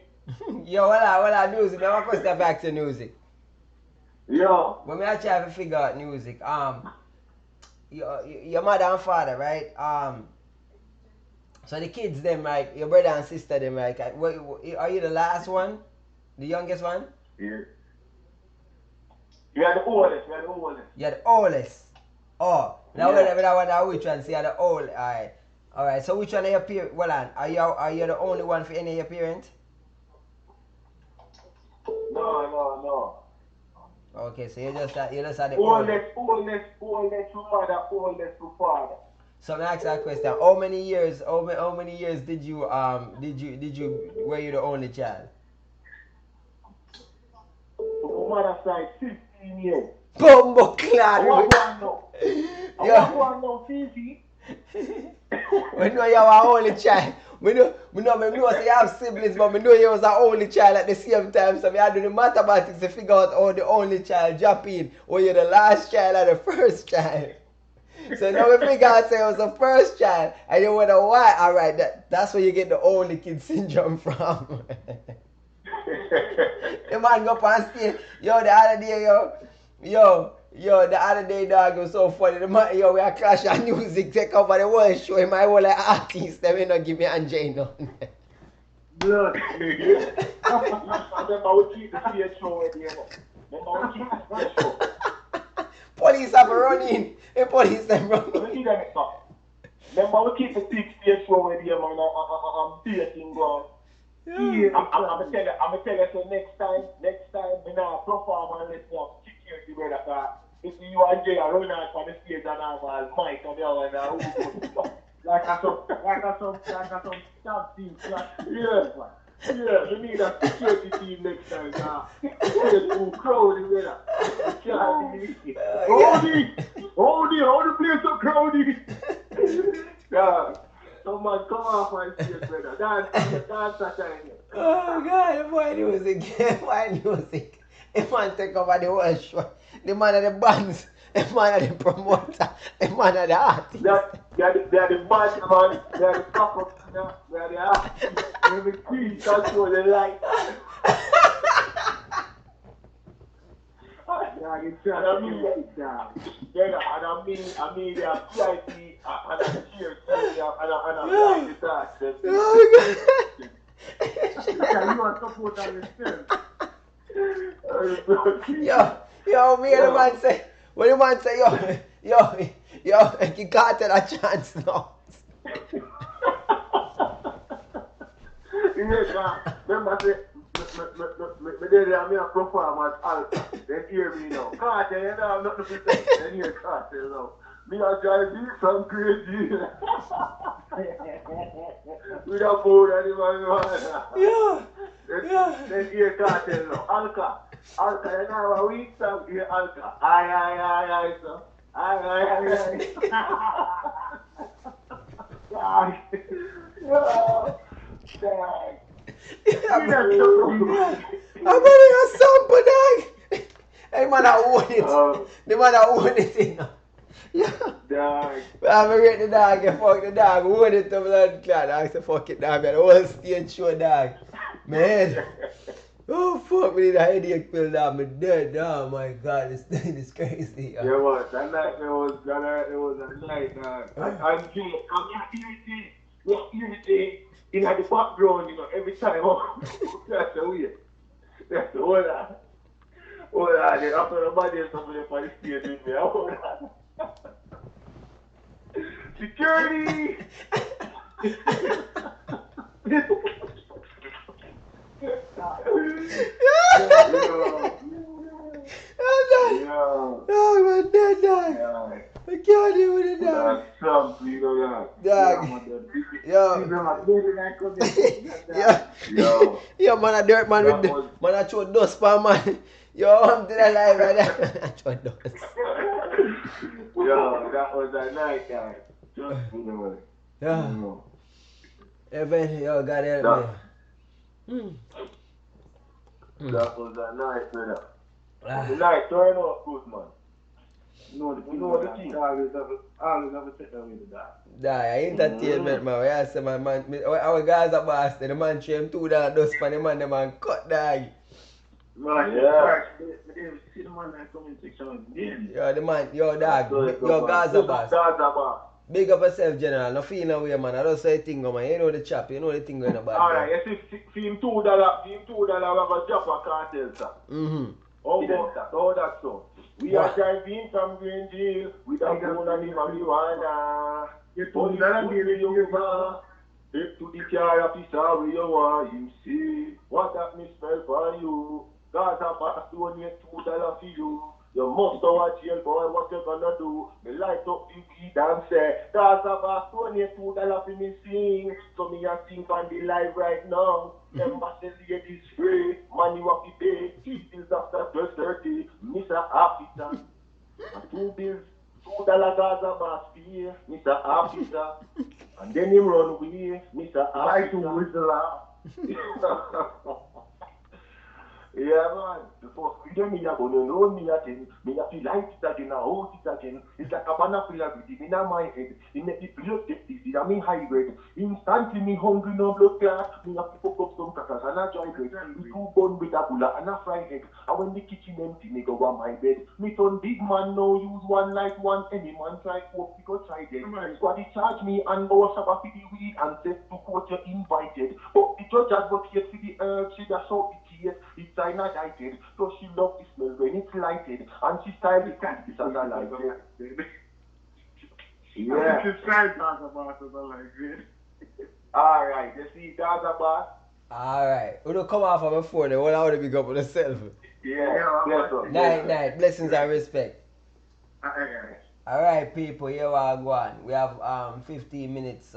Yo, well, music. I want to step back to music. Yeah. When me actually have to figure out music, your mother and father, right? So the kids them, right? Your brother and sister them, right? Are you the last one? The youngest one? Yeah. You are the oldest. You're the oldest. Oh, now yeah. Which one? So you're the old. Alright. So which one are your parents? Well, are you the only one for any of your parents? No. Okay, so you just are the oldest to mother, oldest to father. So let me ask that question. How many years did you were you the only child? On mother's side, 15 years. Bumbo clad. I want no Fifi. We know you are only child. We know say you have siblings, but we know you was the only child at the same time. So we had to do the mathematics to figure out how the only child jump in. Or you're the last child or the first child. So now we figure out say it was the first child, and you wonder why. Alright, that's where you get the only kid syndrome from. The man go up on stage, the other day, the other day, dog, it was so funny. The man, we are clash and music take over the whole show. Him, I was like artist, they may not give me Angelo. Blood. Remember we keep the stage show with you. Police have run in. The police have run in. Remember we keep the stage show with you, man. I'm dating God. I'm tell you, so next time, we now perform and let's security, brother. If you and Jay are running out on the stage and I'm all Mike and the other, like a some stab team flash. Yeah. Yeah, we need a security team next time. We're too crowded with that. Hold the place so crowded. Yeah. Someone come off my stage, brother. Dance that time. Oh God, why music? Why music? The man take over the whole show. The man of the bands, the man of the promoter, the man of the artist. They are the band, man. They are the pop-up, they are the artist. They are the queen, control the light. Yeah, you try to get it down. Yeah, and I mean, they are VIP, and a cheer, and a blind dance. Yeah, you are supporting yourself. Yo, me and the man say, when the man say, yo, you can't tell a chance now. Remember, me a perform as Alka. Then hear me now. Kartel, you know, I'm not the present. Then hear Kartel now. Me a drive this some crazy. With a board and the man. Yeah. Then hear Kartel now. Alka, you know how we song hear Alka. Aye, so. Aye. I'm running a sample, dog. Hey, man, I own it. The man, I own it, you know. Yeah. Dog. I'm going to the dog, you fuck the dog. Own it to blood clot. I said, fuck it, dog. The whole stage show, dog. Man. Oh, fuck me, the headache pill, dog. I'm dead, dog. Oh, my God. This thing is crazy. Yeah, man. That night, it was a night, dog. I'm irritated. In the background, you know, every time. That's the way. That's the whole lot. Then after the body or somebody for the stage with me, hold on. Security! Oh, my dead dog. I can't deal with it, dog. Yo, man, a dirt man with the man, I throw dust for man. Yo, I'm still alive, brother. I throw dust. Yo, that was a night, guys. Just me, yeah. Evan, yo, God help me. That was a night, brother. The night turn out good, man. You know the thing. Always have to take away the dog. Entertainment, man. I say, man, our guys are boss. The man train $2 dust for the man cut, dog. Man, yeah. See the man that come in section again. Yo, the man, yo, dog. Yo, Gaza boss. Big up yourself, General. No feel no way, man. I don't say a thing, man. You know the chap. You know the thing going about. Alright, you see him $2, we have a drop a Kartel, sir. How about that? How that so? We are driving from Green Jail with a gun and the marijuana. Police put me over. Take to the car officer where you want. You see what that me smell for you. Gaza pass donate $2 for you. You must go to jail, boy, what you gonna do? Me light up the weed and say, Gaza pass donate $2 for me sing. So me a sing on the live right now. Embassy ladies free, money what we pay. 2 bills after 12:30, Mr. Officer. And 2 bills, $2 Gaza pass pay, Mr. Officer. And then him run away, Mr. Officer. I to whistle. Yeah, man. The first video me a gonna know me again. Me a feel like it again, I hold it again. It's like a banana with it in my head. It make it feel like this is a me hybrid. Instantly me hungry no blood clot. Me a pick up some crackers and a dry bread. Me 2 bun with a bullet and a fried egg. And when the kitchen empty, me go on my bed. Me turn big man now use one like one. Any man try coke, we go try dead. Squaddy charge me and go shabba for the weed and say to court you invited. But the judge advocate for the herb, she just out the case. It's cyanided, so she loves the smell when it's lighted, and she styled the cat as a light. Yeah. It's right, Gaza boss, as I like it. Alright, you see Gaza boss? Alright, we don't come off of my phone, what I want to be up with yourself. Yeah, night, blessings and respect. Alright, people, here we are going. We have 15 minutes.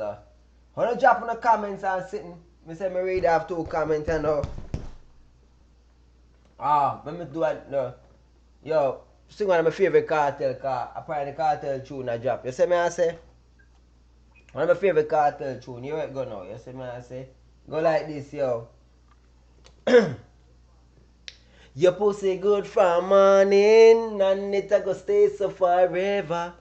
Wanna drop in the comments and sitting. Me say me read have 2 comments and let me do it. No. Yo, sing one of my favorite Kartel car. Apparently Kartel tune I drop. You see me I say? One of my favorite Kartel tune. You right go now. You see me I say? Go like this, yo. Your pussy good from morning and it a go stay so forever.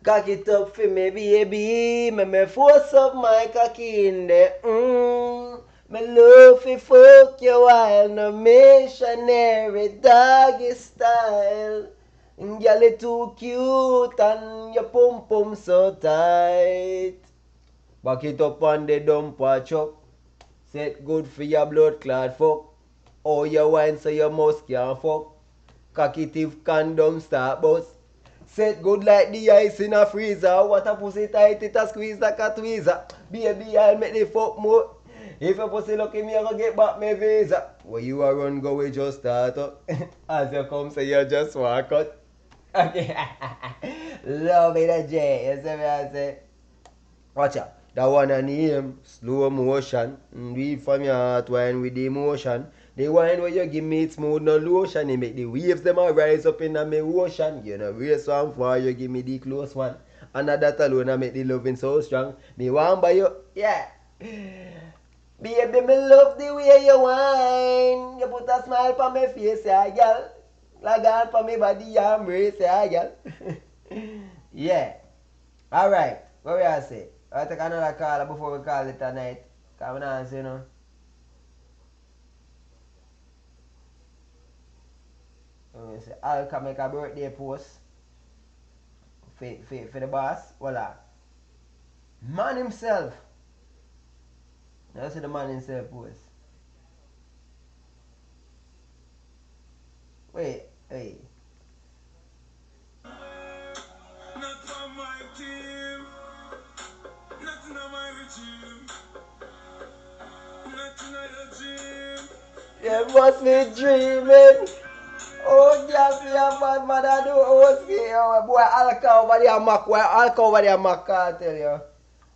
Cock it up for me, baby. Me force up my cocky in there. Me love fi fuck you while no missionary doggy style. Girl, you too cute and your pum pum so tight. Back it up on the dumper chuck. Set good for your blood clot fuck. Oh, you wine so your mouth can't fuck. Cocky thief condom start bust. Set good like the ice in a freezer. What a pussy tight, it a squeeze like a tweezer. Baby, I'll make the fuck more. If your pussy lucky, me I go get back my visa. Where you a run go, we just start up. As you come, say you just walk out. Okay. Love it, a J. You see me I say? Watch out. That one a name, slow motion. Read from your heart, wine with the emotion. The wine where you give me it smooth, no lotion. You make the waves them a rise up in my ocean. You know, race one for you give me the close one. And that alone I make the loving so strong. Me want by you, yeah. Baby, me love the way you whine. You put a smile on my face, yeah, girl. Like on for me body, you embrace, yeah, girl. Yeah. Alright, what we I say? I'll take another call before we call it tonight. Come on, you know. Alka make a birthday post for the boss. Voila. Man himself. Now see the man himself post. Wait. Not on my team, nothing on my regime, nothing on your dream. You must be dreaming. Oh, yeah, yeah, bad man, I do oh, boy, Alka over there, Alka over there, Kartel, yo.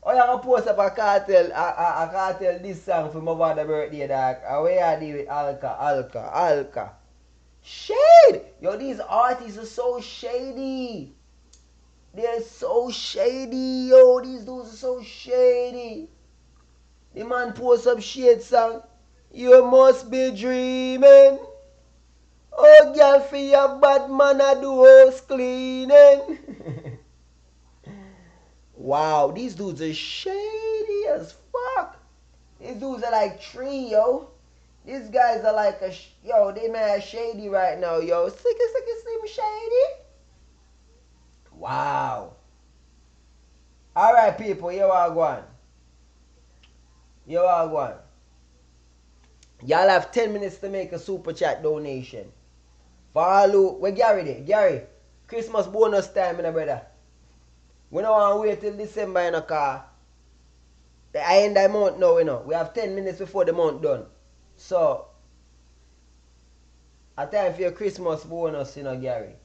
Oh, you gonna post up a Kartel this song for Mavado birthday, dog. Where I deal with Alka. Shade! Yo, these artists are so shady. They're so shady, yo. These dudes are so shady. The man posts up shade song. You must be dreaming. Oh, girl, for your bad man, I do house cleaning. Wow, these dudes are shady as fuck. These dudes are like 3, yo. These guys are like yo, they mad shady right now, yo. Sicky, slim shady. Wow. Alright, people, here we go. Y'all have 10 minutes to make a super chat donation. Follow, where Gary there? Gary, Christmas bonus time, my brother. We don't want to wait till December in a car. I end the month now, you know. We have 10 minutes before the month done. So, a time for your Christmas bonus, you know, Gary.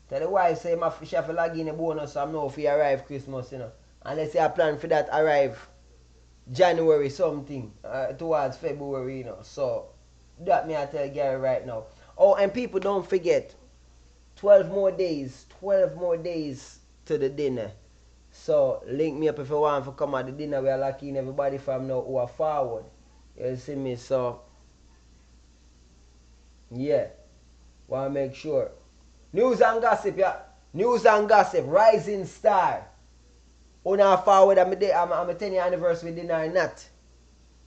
Tell the wife, say, she have to log in the bonus, so I know if you arrive Christmas, you know. Unless you have plan for that arrive January something, towards February, you know. So, that me I tell Gary right now. Oh, and people don't forget, 12 more days to the dinner. So, link me up if you want to come at the dinner. We are locking everybody from now who are forward. You see me? So, yeah. Want to make sure. News and gossip, yeah. News and gossip. Rising Star. Una forward, I'm a 10-year anniversary dinner or not.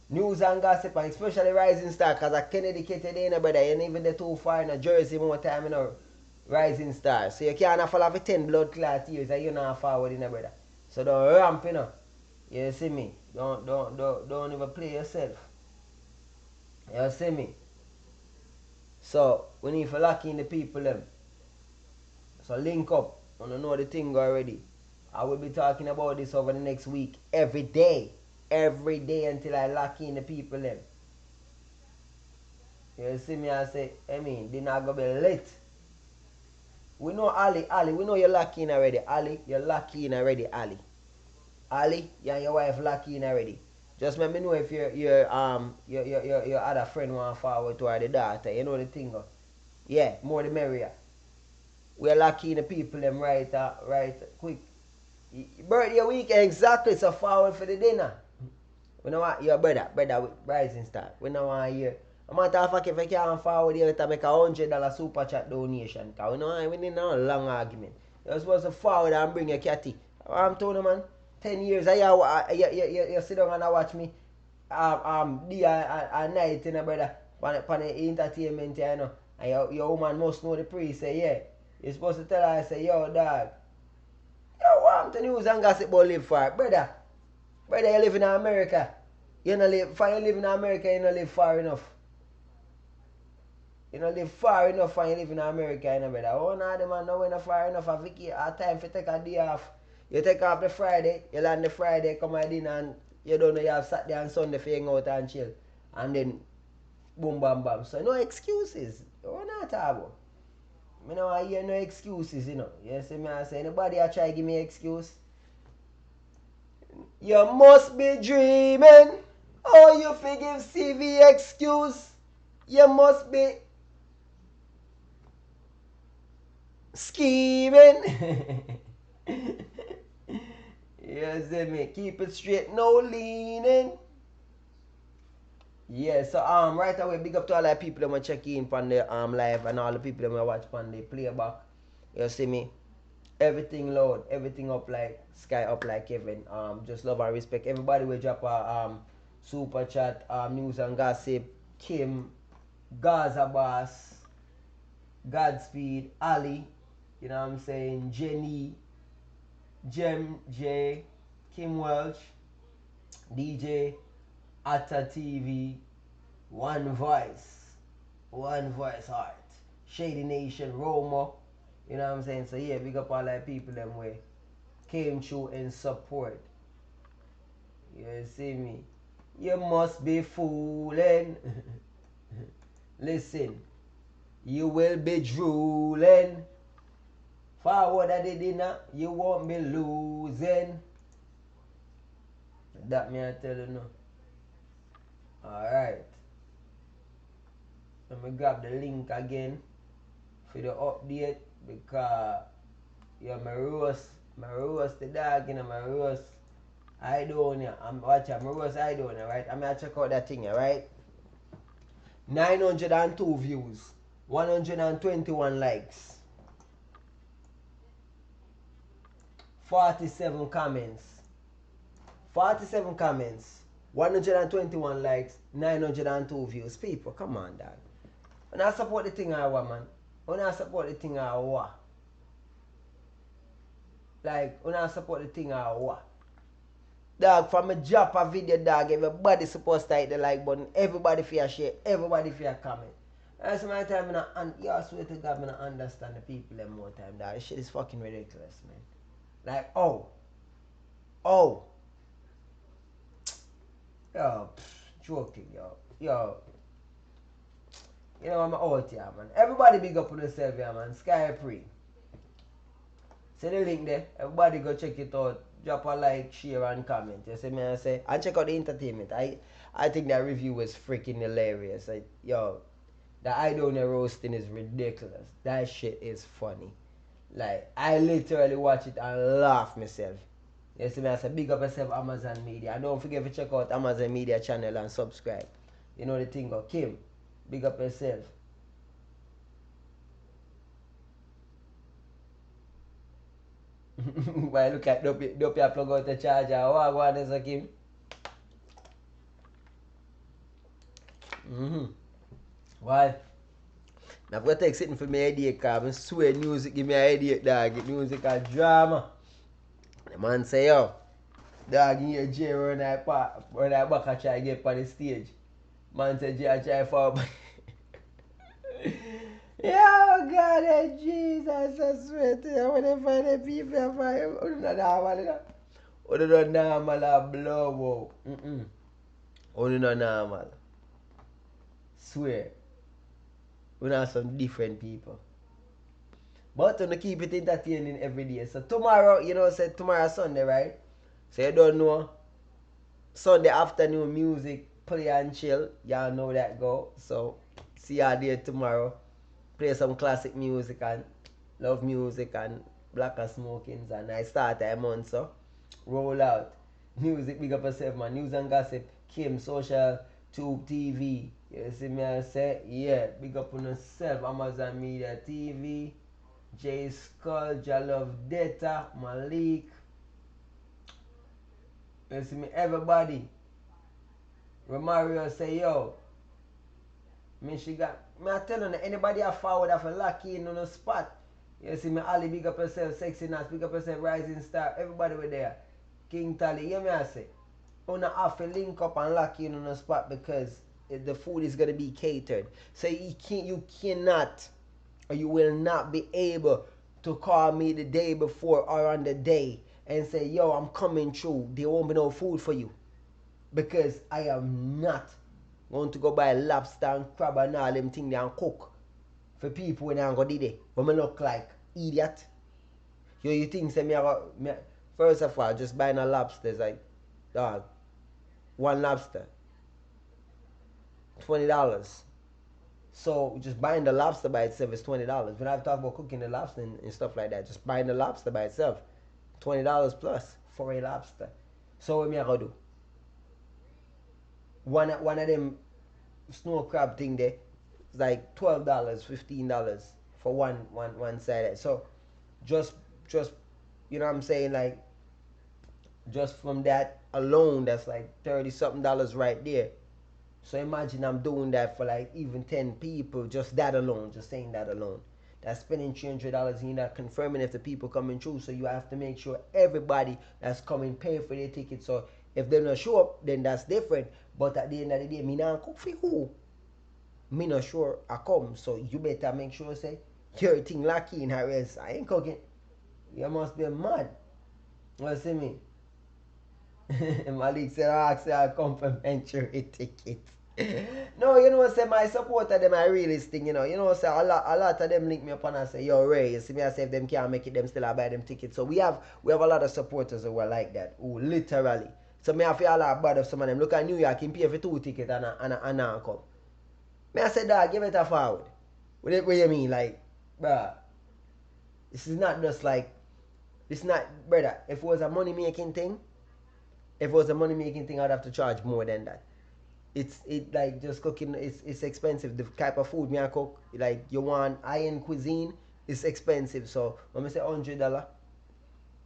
News and gossip, and especially Rising Star, because I can't dedicate it in, brother. You ain't even there too far in a Jersey more time, you know. Rising Star. So you can't follow for 10 blood clot years and you're not forward in, brother. So don't ramp, you know. You see me? Don't even play yourself. You see me? So we need to lock in the people them. So link up. I don't know the thing already. I will be talking about this over the next week. Every day until I lock in the people them. You see me? I say, I mean, they're not gonna be lit. We know Ali, we know you're locked in already. Ali, you're locked in already, Ali. Ali, you and your wife locked in already. Just let me know if your other friend want to forward to her the daughter. You know the thing. Yeah, more the merrier. We're lucky the people them right quick. Birthday week exactly, so forward for the dinner. We don't want your brother with Rising Star. We don't want to hear. A matter of fact, if I can't forward here to make $100 super chat donation, because we don't want no long argument. You're supposed to forward and bring your catty. I'm telling you, man, 10 years, you sit down and watch me day and night, you know, brother, on the entertainment, you know, and your woman must know the priest, say, yeah. You're supposed to tell her, say, yo, dog, yo, what the news and gossip about live for, brother? Brother, you live in America. You don't live, for you live in America, you don't live far enough. You don't live far enough and you live in America, you know, brother. Oh, no, the man, no, we're not far enough. A time for take a day off. You take off the Friday, you land the Friday, come at dinner, and you don't know you have Saturday and Sunday for hang out and chill. And then, boom, bam, bam. So, no excuses. What not about? I don't want to hear no excuses, you know. You see me, I say, anybody I try to give me an excuse? You must be dreaming. Oh, you forgive CV excuse. You must be scheming. You see me? Keep it straight, no leaning. Yeah, so right away, big up to all the people that want to check in on the live and all the people that want to watch on the playback. You see me? Everything loud, everything up like sky up like Kevin. Just love and respect everybody. We drop a super chat, news and gossip. Kim, Gaza Boss, Godspeed, Ali. You know what I'm saying? Jenny, Jem J, Kim Welch, DJ, Atta TV, One Voice Heart, Shady Nation, Roma. You know what I'm saying? So yeah, big up all that people them way came through in support. You see me? You must be fooling. Listen, you will be drooling. Forward at the dinner, you won't be losing. That me I tell you now. Alright. Let me grab the link again for the update because yeah, my roast the dog, you know, my roast I don't know. I'm watching my roast I don't know, right? I'm gonna check out that thing, right? 902 views, 121 likes, 47 comments, 121 likes, 902 views. People, come on, dog. When I support the thing I want, man. When I support the thing I want. Like, when I support the thing I want. Dog, from a drop a video, dog, everybody supposed to hit the like button. Everybody fear share. Everybody fear comment. That's my time, and you swear to God, I don't understand the people them more time, dog. This shit is fucking ridiculous, man. Like, oh. Yo, joking, yo. You know, I'm out here, man. Everybody big up on yourself here, man. Sky Free. See the link there. Everybody go check it out. Drop a like, share, and comment. You see me? I say, and check out the entertainment. I think that review was freaking hilarious. Like, yo, the I don't know roasting is ridiculous. That shit is funny. Like, I literally watch it and laugh myself. You see me? I say, big up yourself, Amazon Media. And don't forget to check out Amazon Media channel and subscribe. You know the thing, go Kim. Big up yourself. Why look at Dopey plug out the charger. What is a Kim? Why? Now I'm going to take something for my headache, because I swear music give me a headache, dog. Music a drama. The man say, yo, dog, you hear Jay run that back and try to get on the stage. Man say, Jay, I try for Yo, God, Jesus, I swear to you, when I find the people, I find them, only not normal, I blow, only not normal. Swear. We are some different people. But to keep it entertaining every day. So tomorrow, you know, say tomorrow Sunday, right? So you don't know. Sunday afternoon music, play and chill. Y'all know that go. So see y'all there tomorrow. Play some classic music and love music and black and smokings, and I start a month, so roll out. Music, big up yourself, man. News and gossip, Kim, social, Tube TV. You see me, I say, yeah, big up on yourself. Amazon Media TV, J Skull, Jalove Data, Malik. You see me, everybody. Romario say, yo, me she got, me I tell you, anybody I forward have a lucky in on the spot. You see me, Ali, big up yourself, Sexy Nas, big up yourself, Rising Star, everybody were there. King Tally, hear me I say. Una have to link up and lock in on the spot because the food is gonna be catered. So you cannot or you will not be able to call me the day before or on the day and say, yo, I'm coming through. There won't be no food for you. Because I am not going to go buy lobster and crab and all them things and cook for people when I go do it. But me look like idiot. You think say me first of all, just buying a lobster is like, dog, one lobster, $20. So just buying the lobster by itself is $20. When I talk about cooking the lobster and stuff like that, just buying the lobster by itself, $20 plus for a lobster. So what me I gonna do? One of them snow crab thing there, it's like $12, $15 for one side. So just you know what I'm saying, like just from that alone, that's like $30 something right there. So imagine I'm doing that for like even 10 people, just that alone, just saying that alone. That's spending $300 and you're not confirming if the people coming through. So you have to make sure everybody that's coming pay for their ticket. So if they don't show up, then that's different. But at the end of the day, me not cook for who? Me not sure I come. So you better make sure say your thing lucky in her else I ain't cooking. You must be mad. You see me? Malik said, I asked a complimentary ticket. No, you know, say my supporter them are realist thing, you know. You know, say a lot of them link me up and I say, yo, Ray, you see me, I say if them can't make it, them still I buy them tickets. So we have a lot of supporters who are like that, who literally. So me I feel a lot bad of some of them. Look at New York, he pay for 2 tickets and now come. Me I said, dog, give it a forward. What do you mean? Like, bruh, this is not just like, this is not, brother, if it was a money making thing, I'd have to charge more than that. It's like just cooking, it's expensive. The type of food me I cook, like you want high-end cuisine, it's expensive. So when I say $100,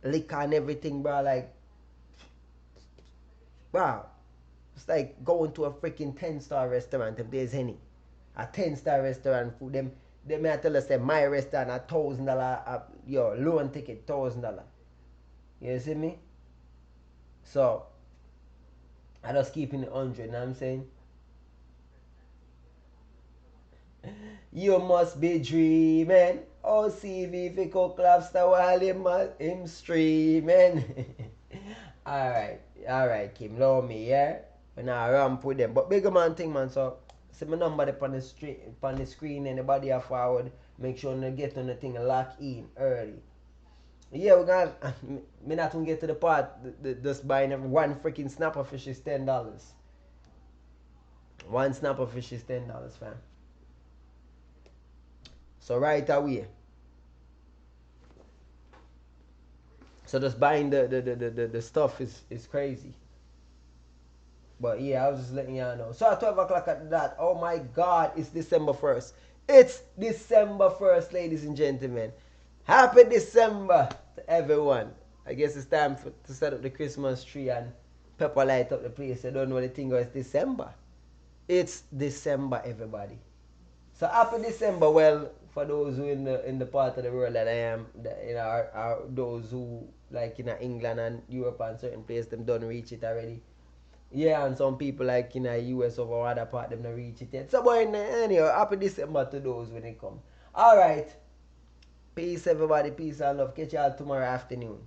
liquor and everything, bro, like, wow, it's like going to a freaking 10-star restaurant if there's any. A 10-star restaurant food, them may I tell us that my restaurant $1,000, your loan ticket $1,000. You see me? So I just keeping it 100, you know what I'm saying? You must be dreaming. Oh, CV fi cook lobster while him streaming. Alright, Kim, love me, yeah? When I ramp with them. But bigger man thing, man, so see my number up on the screen, anybody are forward, make sure you get on the thing and lock in early. Yeah, we're gonna. Me not gonna get to the part. Just buying one freaking snapper fish is $10. One snapper fish is $10, fam. So right away. So just buying the stuff is crazy. But yeah, I was just letting y'all know. So at 12 o'clock at that, oh my God, it's December 1st. It's December 1st, ladies and gentlemen. Happy December to everyone. I guess it's time to set up the Christmas tree and pepper light up the place. I don't know the thing, it's December. It's December, everybody. So happy December. Well, for those who in the part of the world that I am, are those who like in England and Europe and certain places, them don't reach it already. Yeah, and some people like in the US or other part, them don't reach it yet. So, boy, anyhow, happy December to those when they come. Alright. Peace, everybody. Peace and love. Catch y'all tomorrow afternoon.